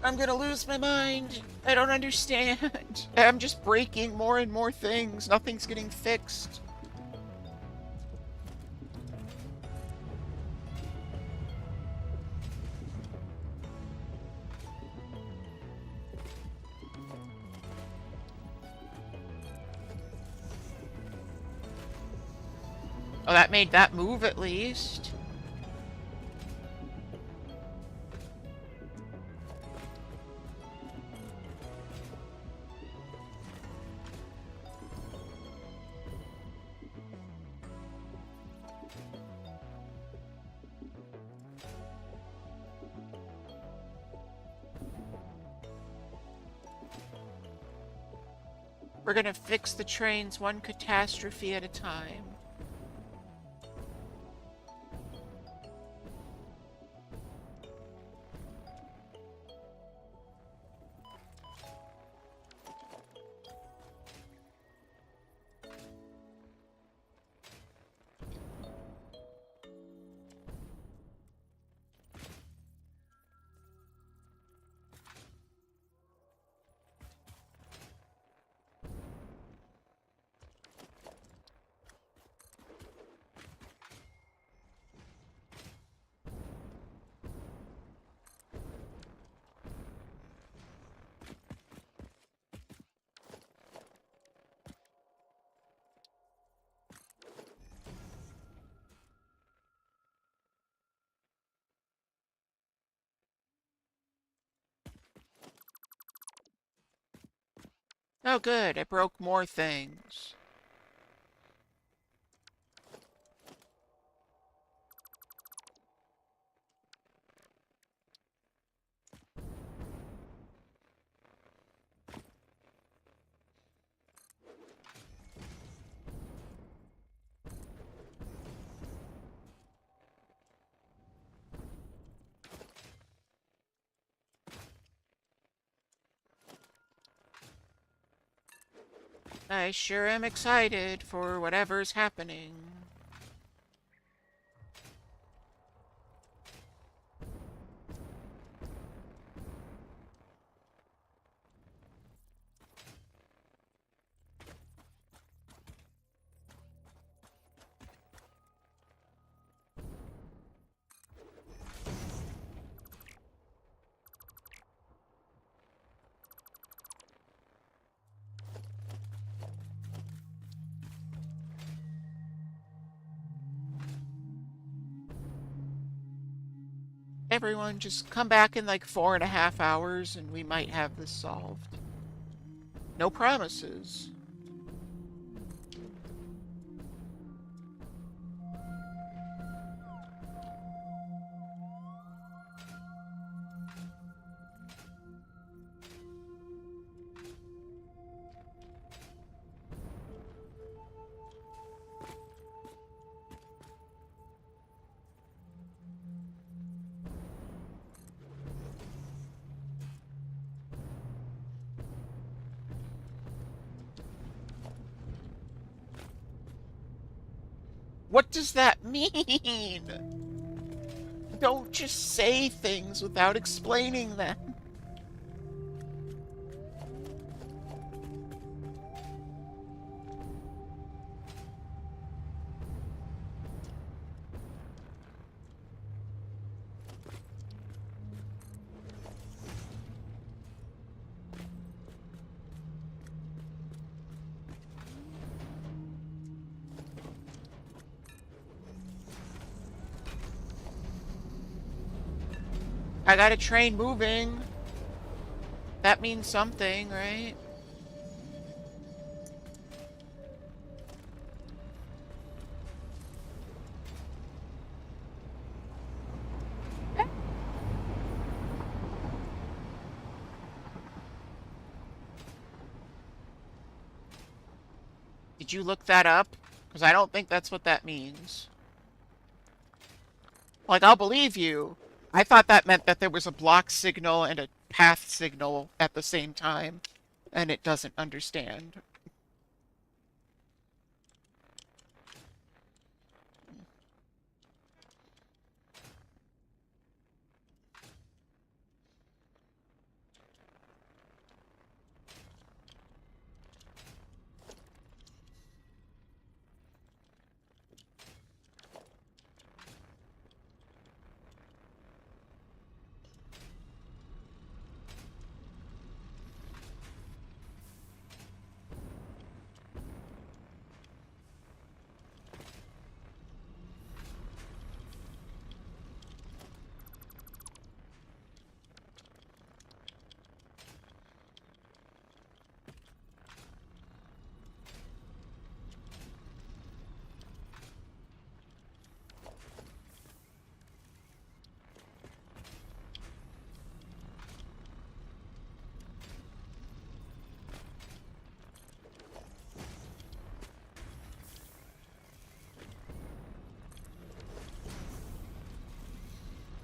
I'm gonna lose my mind. I don't understand. I'm just breaking more and more things. Nothing's getting fixed. Oh, that made that move at least. We're gonna fix the trains one catastrophe at a time. Oh good, I broke more things. I sure am excited for whatever's happening. Everyone just come back in like 4.5 hours and we might have this solved. No promises. What does that mean? Don't just say things without explaining them. I got a train moving. That means something, right? Did you look that up? Because I don't think that's what that means. Like, I'll believe you. I thought that meant that there was a block signal and a path signal at the same time, and it doesn't understand.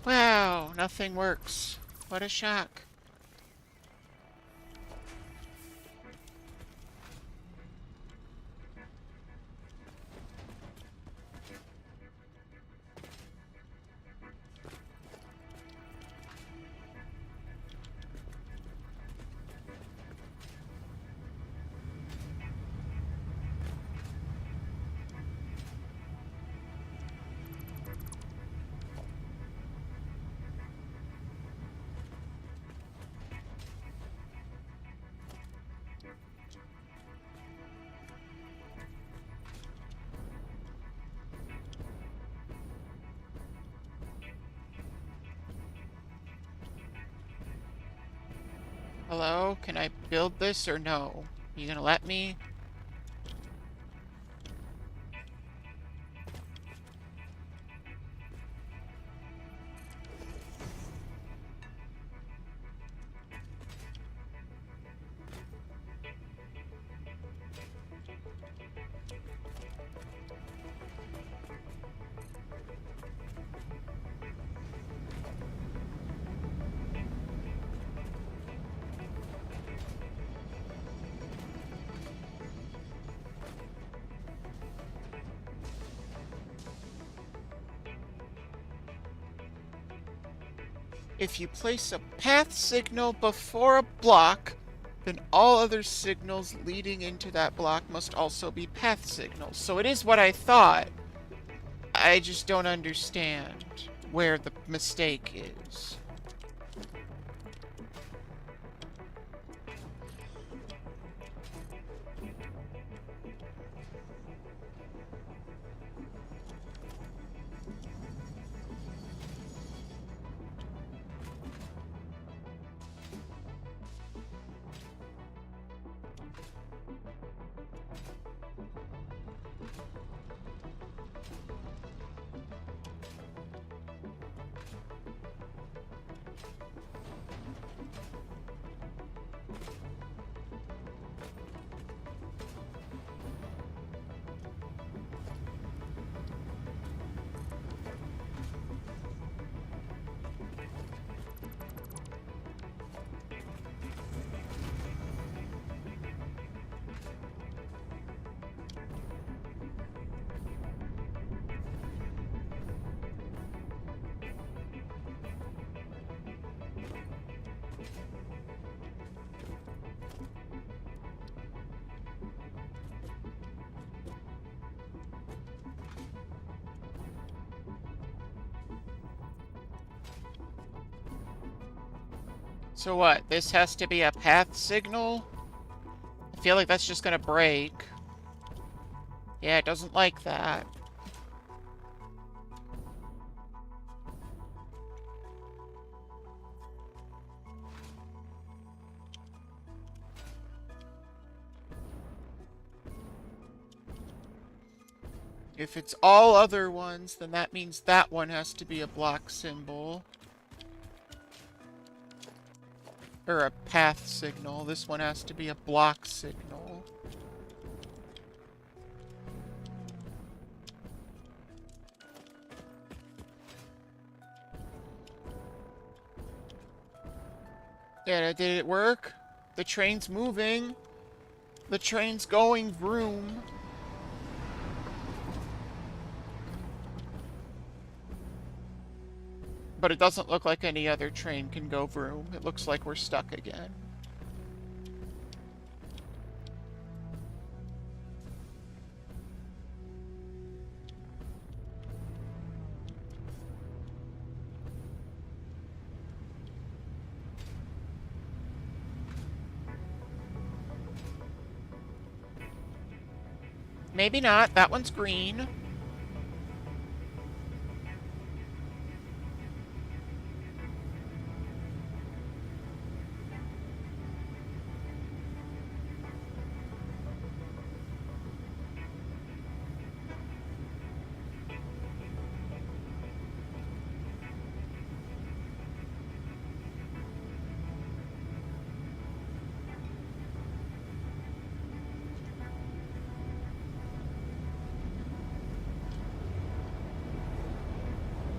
Wow, nothing works. What a shock. Hello? Can I build this or no? You gonna let me? If you place a path signal before a block, then all other signals leading into that block must also be path signals. So it is what I thought. I just don't understand where the mistake is. So what? This has to be a path signal? I feel like that's just gonna break. Yeah, it doesn't like that. If it's all other ones, then that means that one has to be a block symbol. Or a path signal. This one has to be a block signal. Yeah, did it work? The train's moving. The train's going vroom. But it doesn't look like any other train can go vroom. It looks like we're stuck again. Maybe not. That one's green.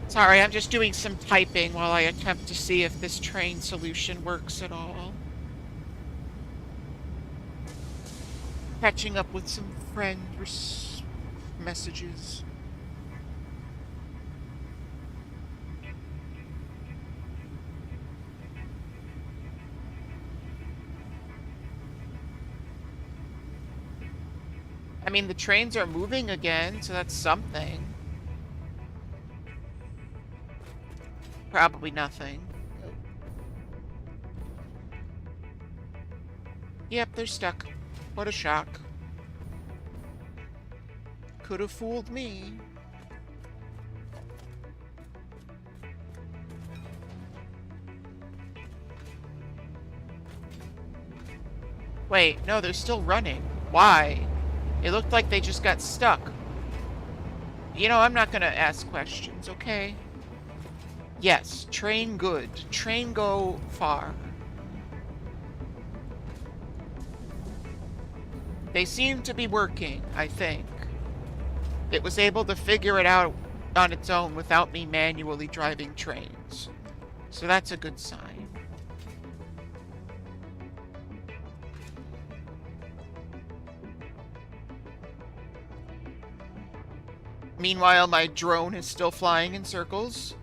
Sorry, I'm just doing some typing while I attempt to see if this train solution works at all. Catching up with some friend messages. I mean, the trains are moving again, so that's something. Probably nothing. Yep, they're stuck. What a shock. Could have fooled me. Wait, no, they're still running. Why? It looked like they just got stuck. You know, I'm not gonna ask questions, okay? Yes, train good. Train go far. They seem to be working, I think. It was able to figure it out on its own without me manually driving trains. So that's a good sign. Meanwhile, my drone is still flying in circles.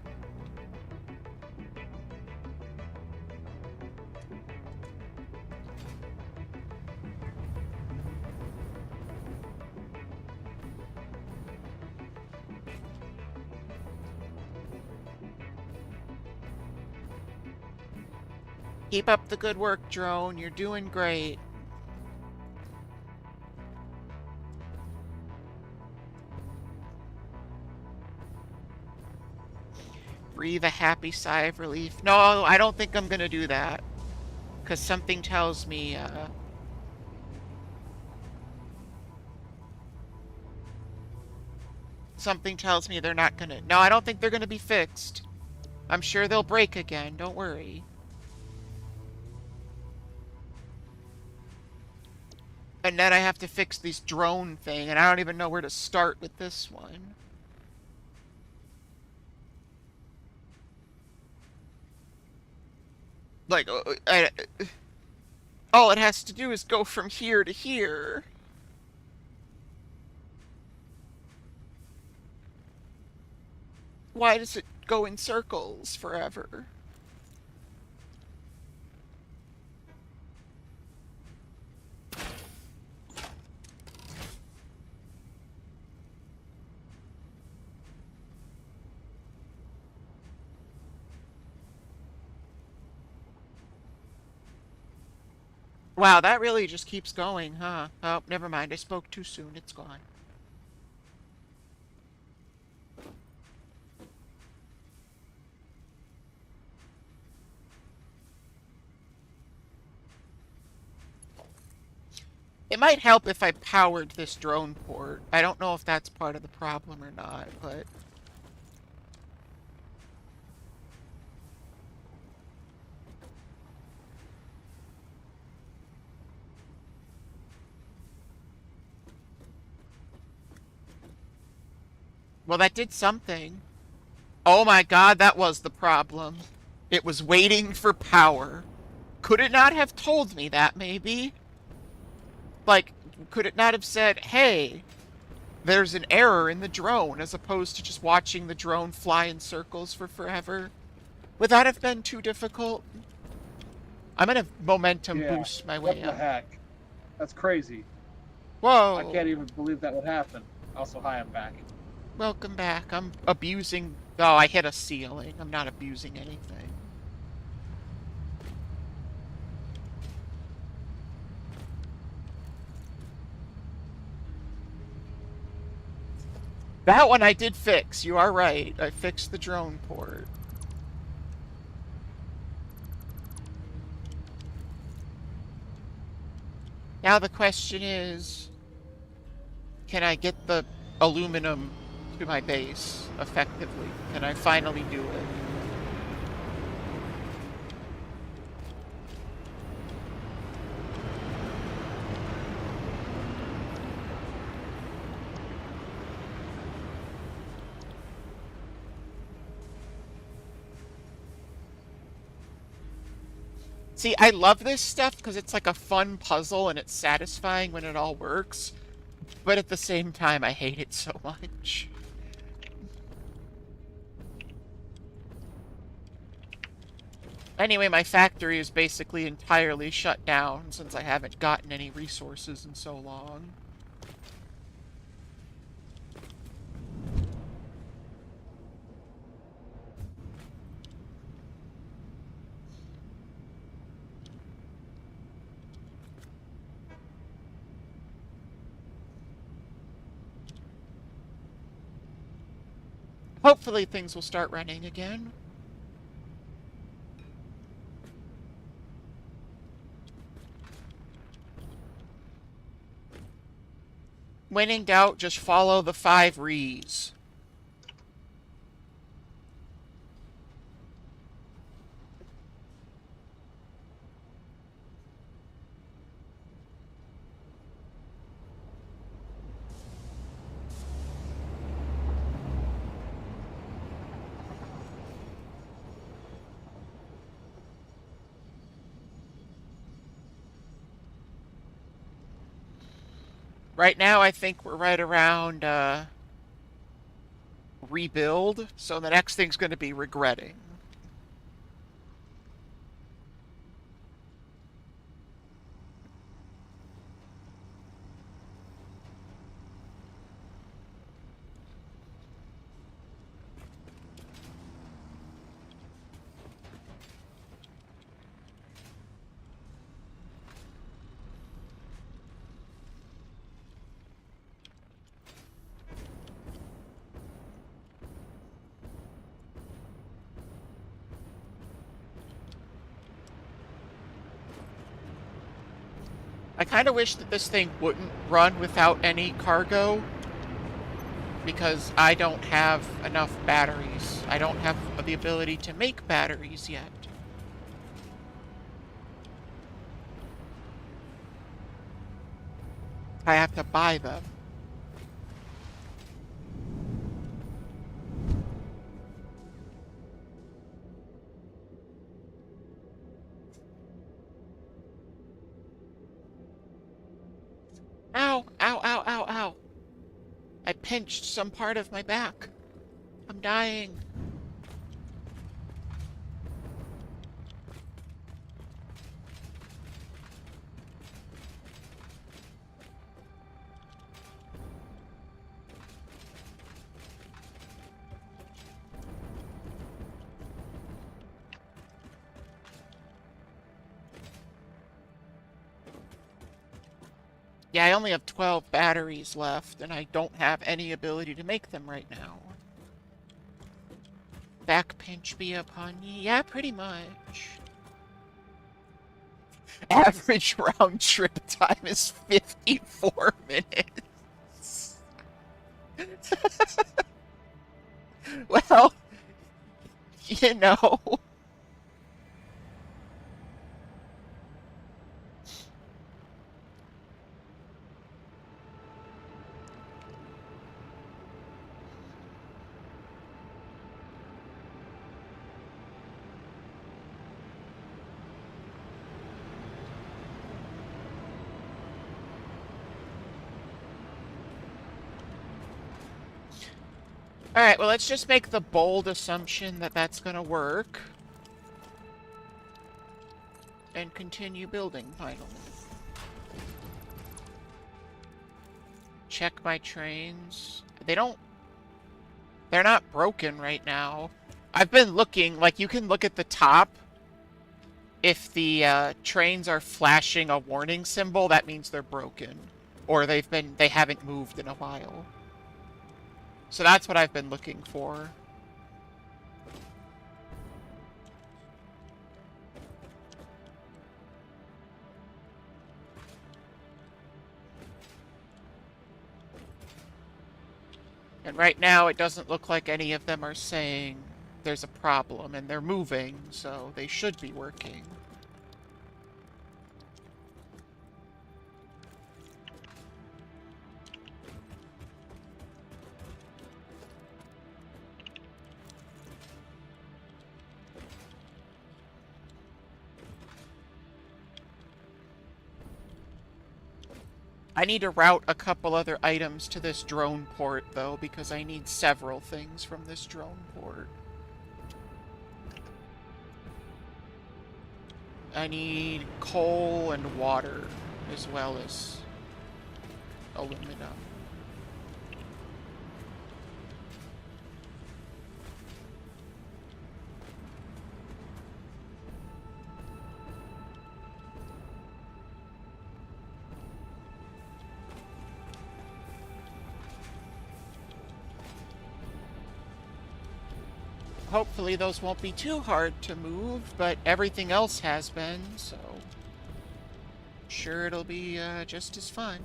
Keep up the good work, drone. You're doing great. Breathe a happy sigh of relief. No, I don't think I'm gonna do that. Because something tells me, something tells me they're not gonna... No, I don't think they're gonna be fixed. I'm sure they'll break again, don't worry. And then I have to fix this drone thing, and I don't even know where to start with this one. Like, all it has to do is go from here to here. Why does it go in circles forever? Wow, that really just keeps going, huh? Oh, never mind. I spoke too soon. It's gone. It might help if I powered this drone port. I don't know if that's part of the problem or not, but... Well, that did something. Oh my god, that was the problem. It was waiting for power. Could it not have told me that, maybe? Like, could it not have said, hey, there's an error in the drone, as opposed to just watching the drone fly in circles for forever? Would that have been too difficult? I'm gonna momentum boost my way up. What the up. heck? That's crazy. Whoa! I can't even believe that would happen. Also, hi, I'm back. Welcome back. I'm abusing... Oh, I hit a ceiling. I'm not abusing anything. That one I did fix. You are right. I fixed the drone port. Now the question is, can I get the aluminum to my base effectively? Can I finally do it? See, I love this stuff because it's like a fun puzzle and it's satisfying when it all works. But at the same time, I hate it so much. Anyway, my factory is basically entirely shut down since I haven't gotten any resources in so long. Hopefully things will start running again. When in doubt, just follow the 5 R's. Right now, I think we're right around rebuild, so the next thing's going to be regretting. I kind of wish that this thing wouldn't run without any cargo, because I don't have enough batteries. I don't have the ability to make batteries yet. I have to buy them. Ow! Ow, ow, ow, ow! I pinched some part of my back. I'm dying. Yeah, I only have 12 batteries left, and I don't have any ability to make them right now. Back pinch be upon ye? Yeah, pretty much. Average round trip time is 54 minutes. Well, you know. Alright, well, let's just make the bold assumption that that's gonna work. And continue building, finally. Check my trains. They're not broken right now. I've been looking, like, you can look at the top. If the trains are flashing a warning symbol, that means they're broken. Or they haven't moved in a while. So that's what I've been looking for. And right now, it doesn't look like any of them are saying there's a problem, and they're moving, so they should be working. I need to route a couple other items to this drone port, though, because I need several things from this drone port. I need coal and water, as well as aluminum. Hopefully those won't be too hard to move, but everything else has been, so sure it'll be just as fun.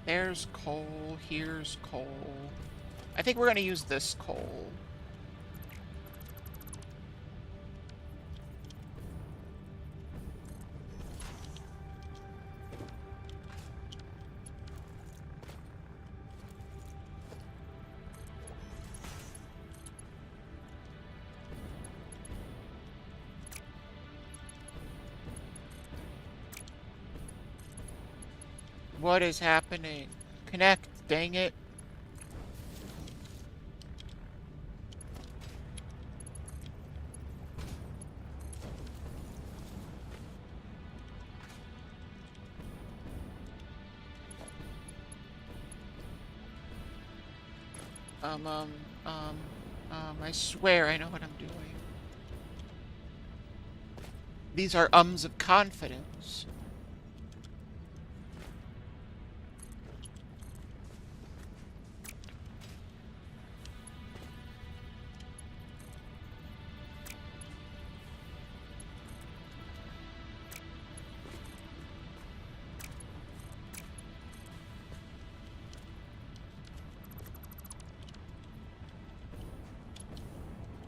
There's coal, here's coal. I think we're gonna use this coal. What is happening? Connect, dang it. I swear I know what I'm doing. These are ums of confidence.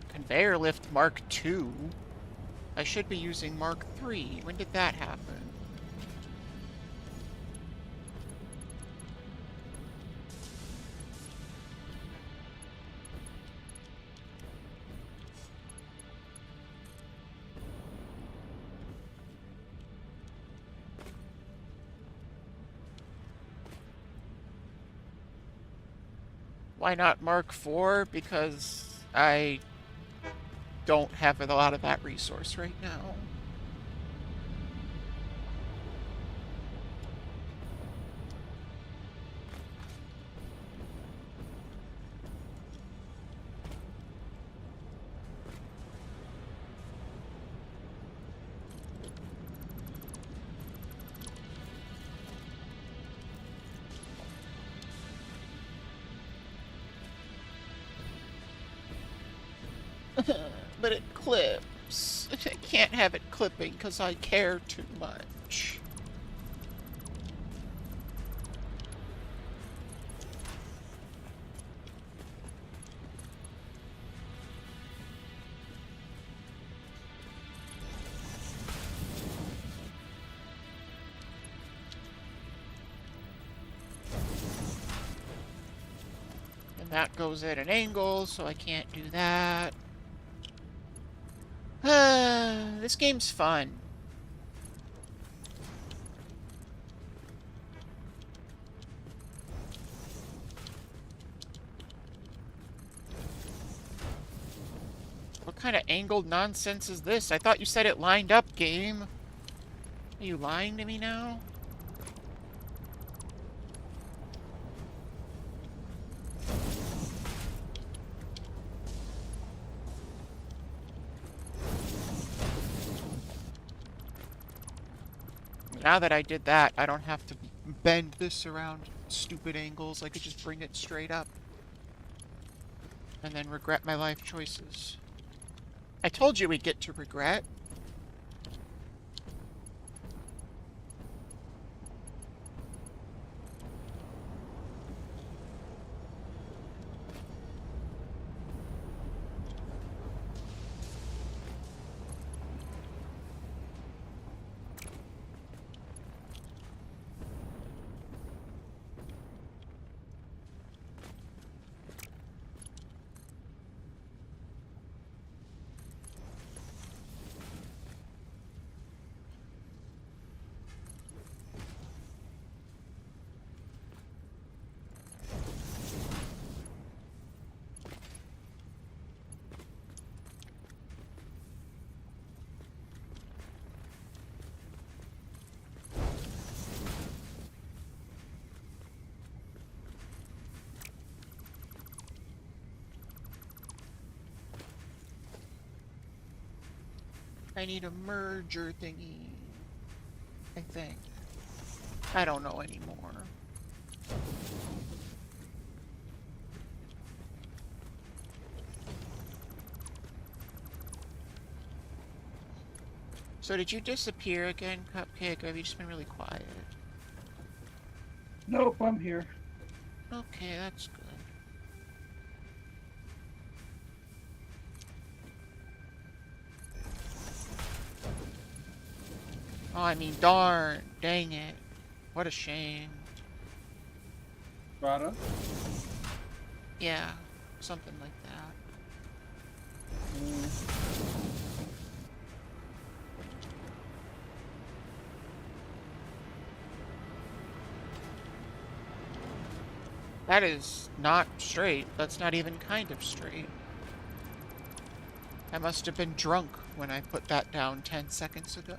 Conveyor lift Mark II? I should be using Mark III. When did that happen? Why not Mark IV? Because I don't have a lot of that resource right now. But it clips. I can't have it clipping because I care too much. And that goes at an angle, so I can't do that. This game's fun. What kind of angled nonsense is this? I thought you said it lined up, game. Are you lying to me now? Now that I did that, I don't have to bend this around stupid angles. I could just bring it straight up. And then regret my life choices. I told you we'd get to regret. I need a merger thingy. I think. I don't know anymore. So did you disappear again, Cupcake, or have you just been really quiet? Nope, I'm here. Okay, that's good. Oh, I mean, darn. Dang it. What a shame. Rada? Yeah, something like that. That is not straight. That's not even kind of straight. I must have been drunk when I put that down 10 seconds ago.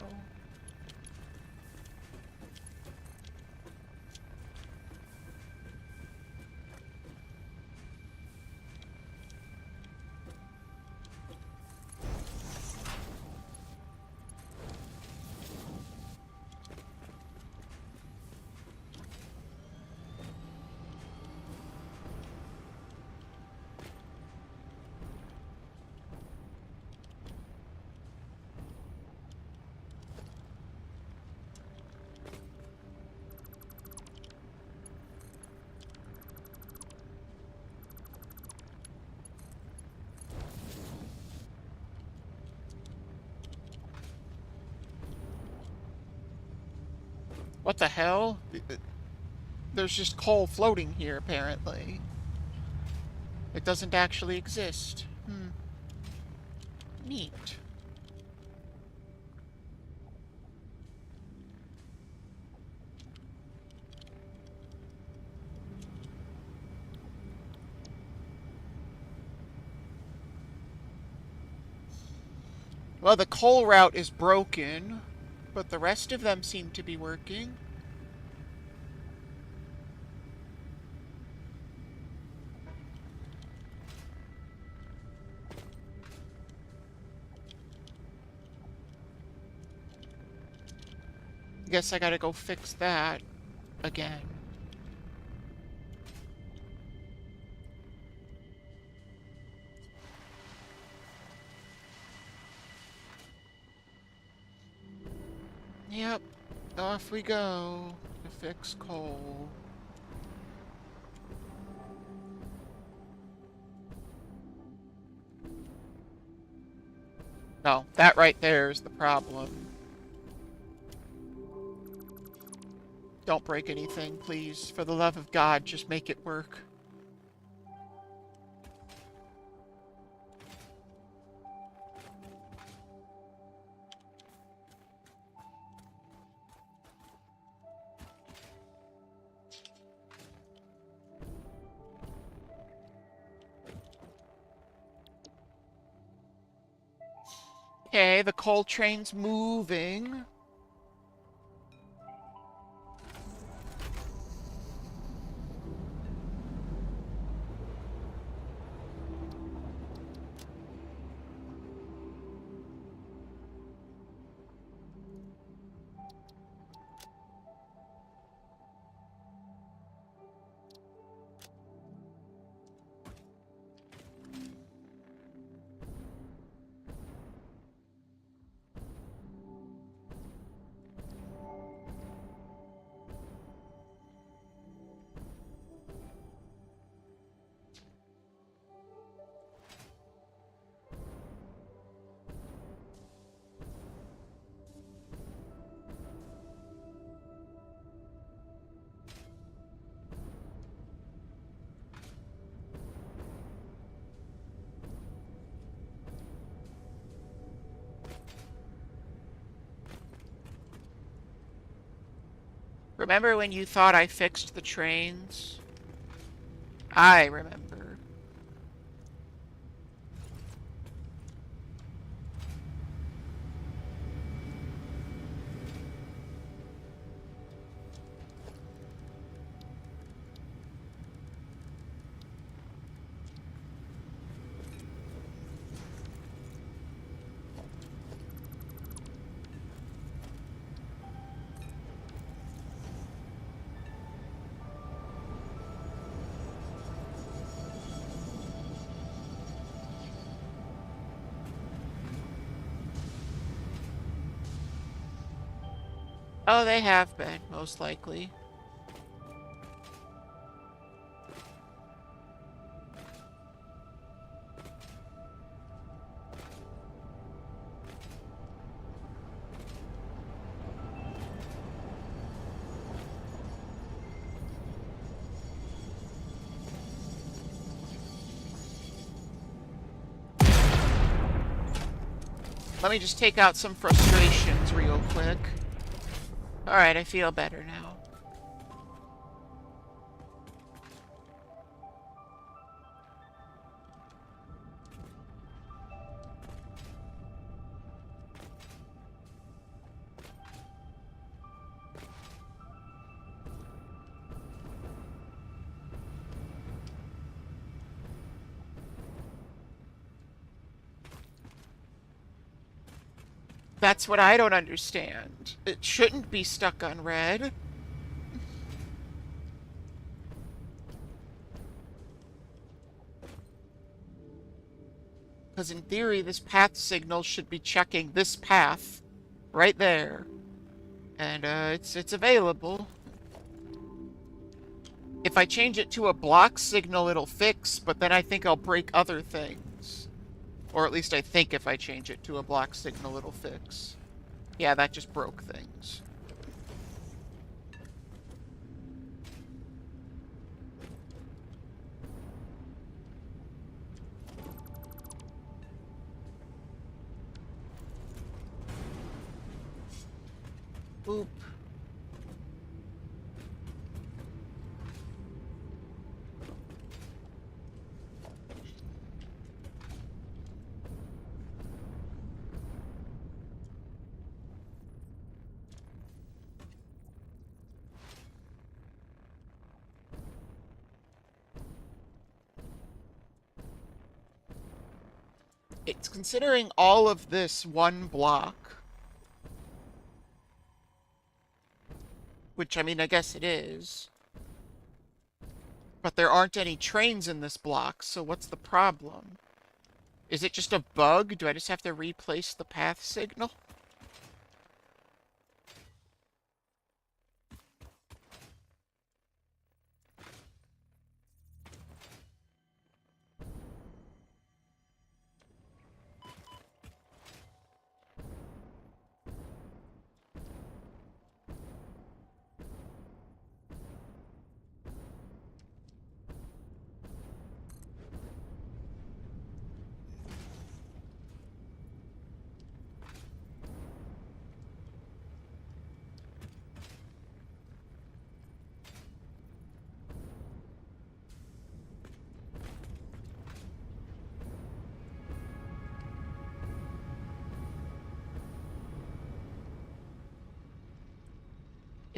What the hell? There's just coal floating here, apparently. It doesn't actually exist. Neat. Well, the coal route is broken, but the rest of them seem to be working. Guess I gotta go fix that again. Yep, off we go to fix coal. No, that right there is the problem. Don't break anything, please. For the love of God, just make it work. Okay, the coal train's moving. Remember when you thought I fixed the trains? I remember. Oh, they have been, most likely. Let me just take out some frustrations real quick. Alright, I feel better now. That's what I don't understand. It shouldn't be stuck on red. Because in theory, this path signal should be checking this path right there. And it's available. If I change it to a block signal, it'll fix, but then I think I'll break other things. Or at least I think if I change it to a block signal, it'll fix. Yeah, that just broke things. Boop. It's considering all of this one block. Which, I mean, I guess it is. But there aren't any trains in this block, so what's the problem? Is it just a bug? Do I just have to replace the path signal?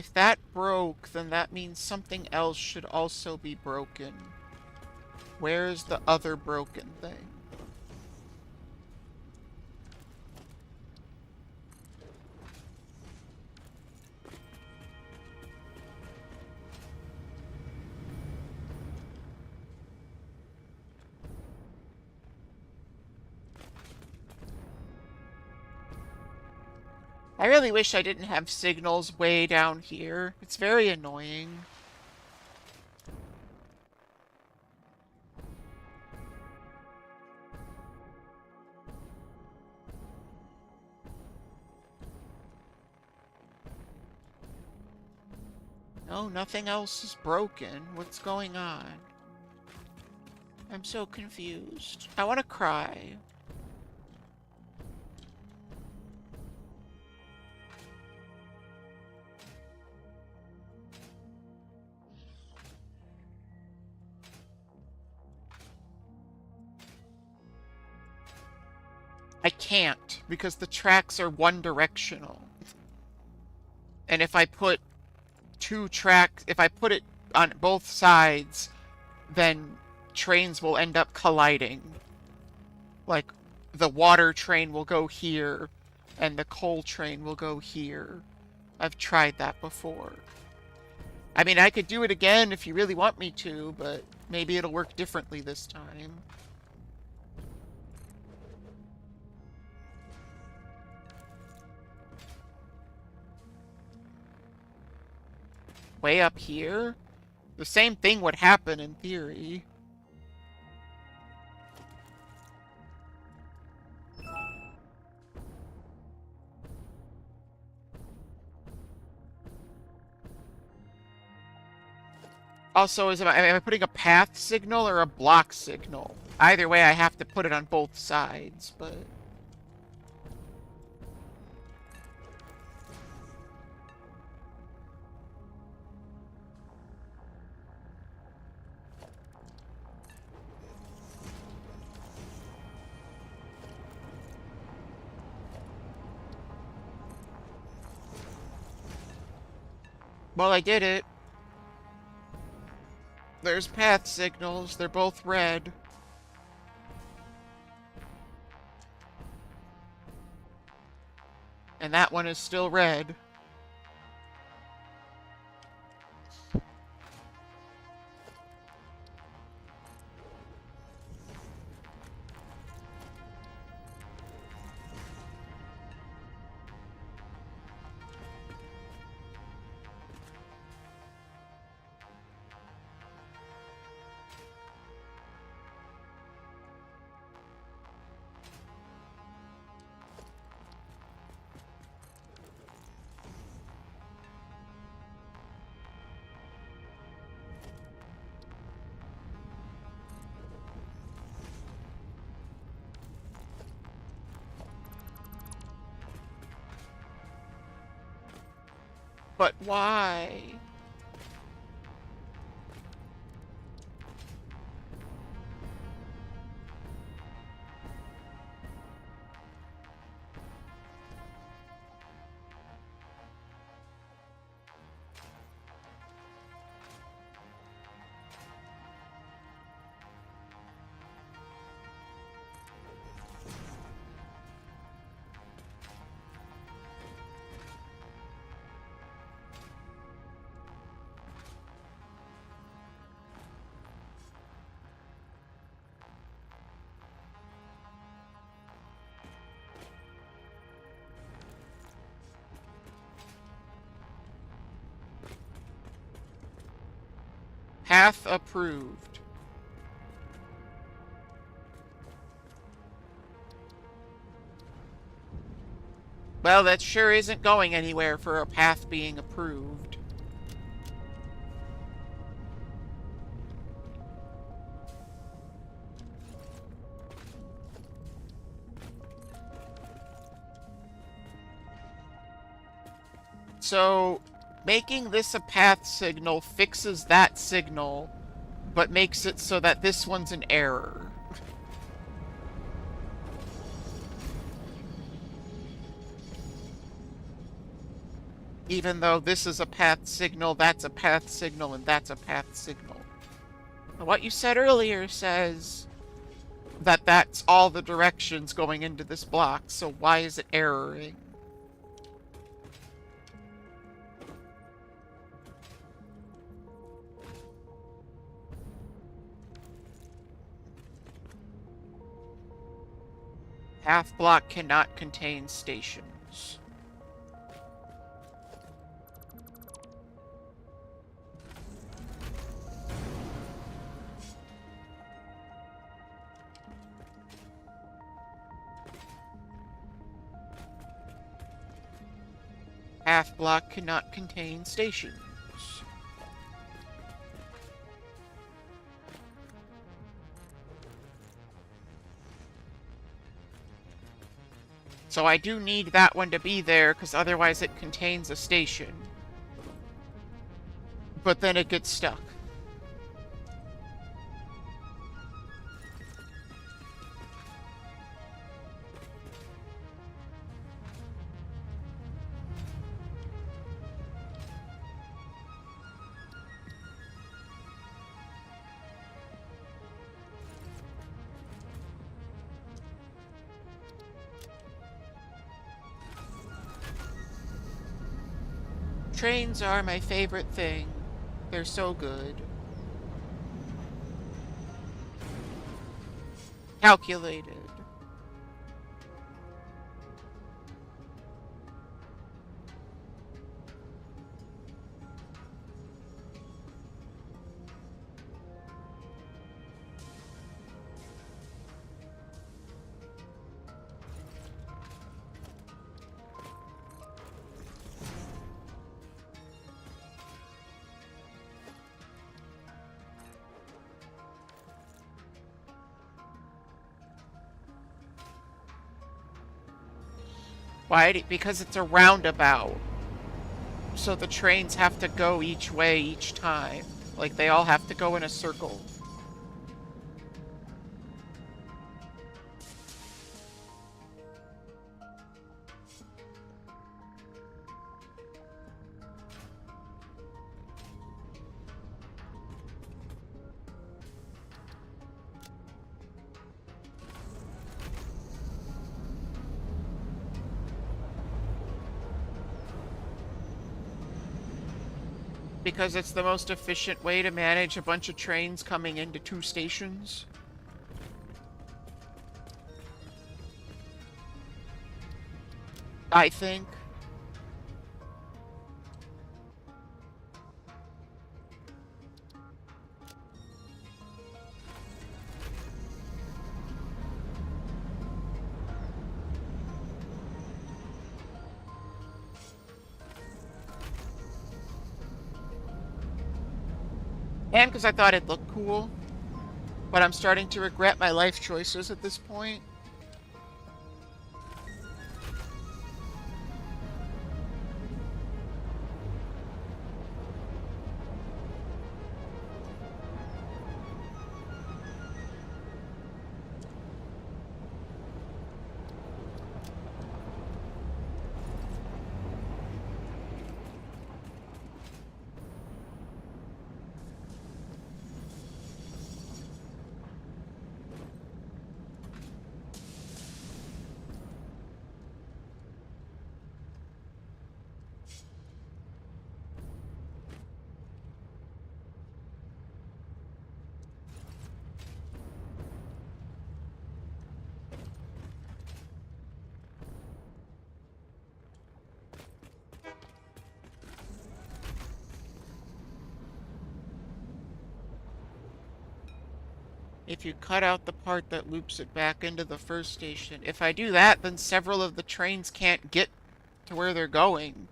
If that broke, then that means something else should also be broken. Where's the other broken thing? I really wish I didn't have signals way down here. It's very annoying. No, nothing else is broken. What's going on? I'm so confused. I want to cry. I can't, because the tracks are one-directional. And if I put two tracks, if I put it on both sides, then trains will end up colliding. Like, the water train will go here, and the coal train will go here. I've tried that before. I mean, I could do it again if you really want me to, but maybe it'll work differently this time. Way up here? The same thing would happen in theory. Also, am I putting a path signal or a block signal? Either way, I have to put it on both sides, but... Well, I did it. There's path signals. They're both red. And that one is still red. But why? Path approved. Well, that sure isn't going anywhere for a path being approved. So, making this a path signal fixes that signal, but makes it so that this one's an error. Even though this is a path signal, that's a path signal, and that's a path signal. What you said earlier says that that's all the directions going into this block, so why is it erroring? Path block cannot contain stations. Path block cannot contain stations. So I do need that one to be there, because otherwise it contains a station. But then it gets stuck. Trains are my favorite thing. They're so good. Calculated. Why? Because it's a roundabout. So the trains have to go each way each time. Like, they all have to go in a circle. Because it's the most efficient way to manage a bunch of trains coming into two stations. I think. And because I thought it looked cool. But I'm starting to regret my life choices at this point. If you cut out the part that loops it back into the first station. If I do that, then several of the trains can't get to where they're going.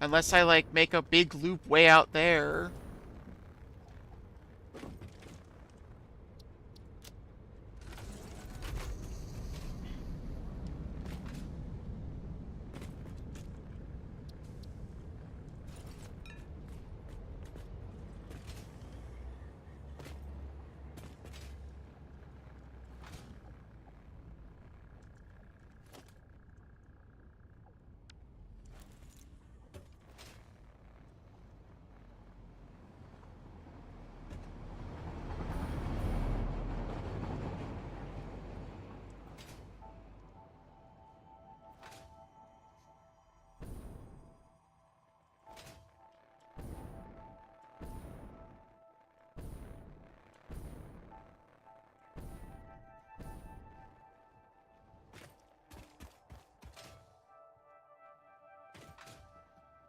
Unless I, like, make a big loop way out there.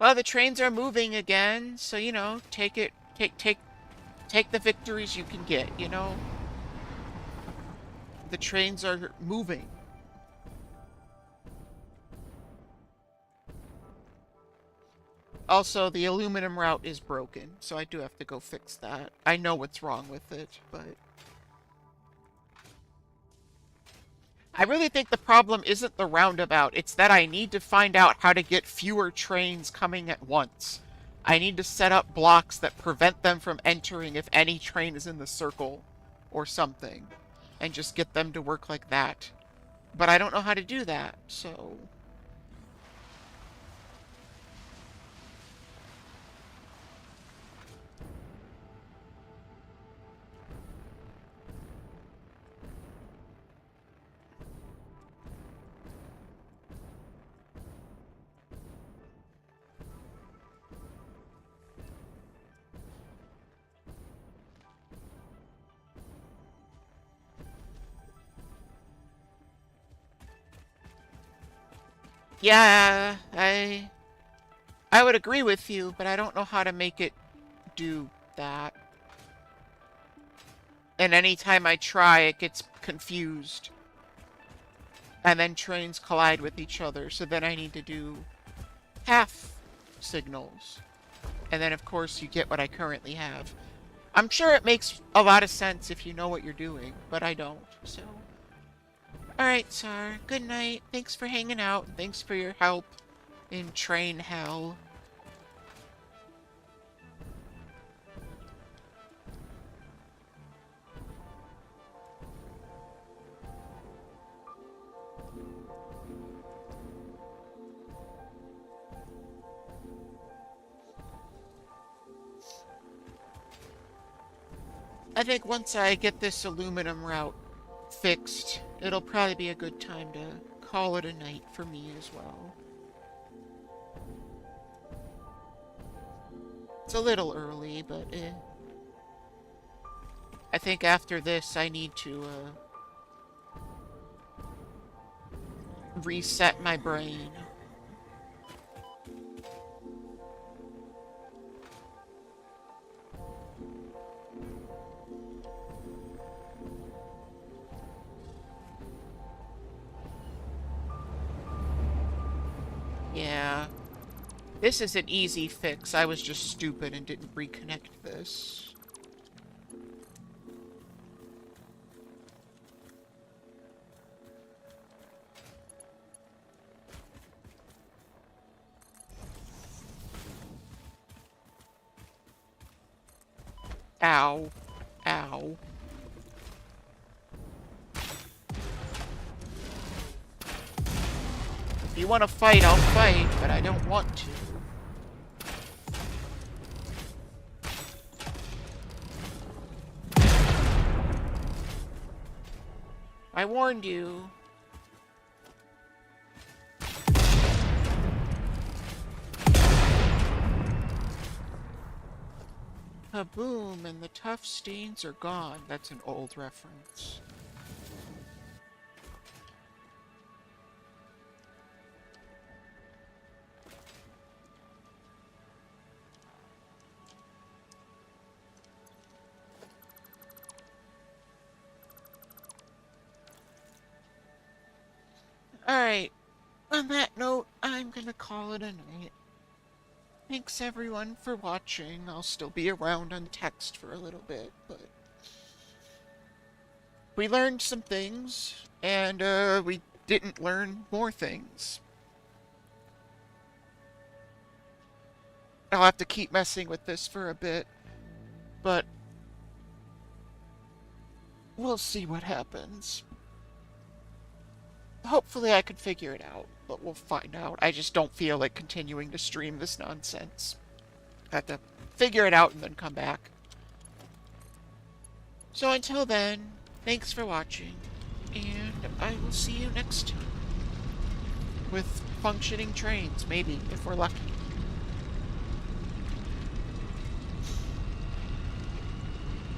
Well, the trains are moving again, so, you know, take the victories you can get, you know? The trains are moving. Also, the aluminum route is broken, so I do have to go fix that. I know what's wrong with it, but... I really think the problem isn't the roundabout, it's that I need to find out how to get fewer trains coming at once. I need to set up blocks that prevent them from entering if any train is in the circle, or something, and just get them to work like that. But I don't know how to do that, so... Yeah, I would agree with you, but I don't know how to make it do that. And anytime I try, it gets confused. And then trains collide with each other, so then I need to do half signals. And then, of course, you get what I currently have. I'm sure it makes a lot of sense if you know what you're doing, but I don't, so... Alright, Sar. Good night. Thanks for hanging out. Thanks for your help in train hell. I think once I get this aluminum route fixed, it'll probably be a good time to call it a night for me as well. It's a little early, but I think after this I need to reset my brain. Yeah. This is an easy fix. I was just stupid and didn't reconnect this. Ow. Ow. If you want to fight, I'll fight, but I don't want to. I warned you. Kaboom, and the tough stains are gone. That's an old reference. Alright, on that note, I'm gonna call it a night. Thanks everyone for watching. I'll still be around on text for a little bit, but... we learned some things, and we didn't learn more things. I'll have to keep messing with this for a bit, but... we'll see what happens. Hopefully I could figure it out, but we'll find out. I just don't feel like continuing to stream this nonsense. I have to figure it out and then come back. So until then, thanks for watching, and I will see you next time. With functioning trains, maybe, if we're lucky.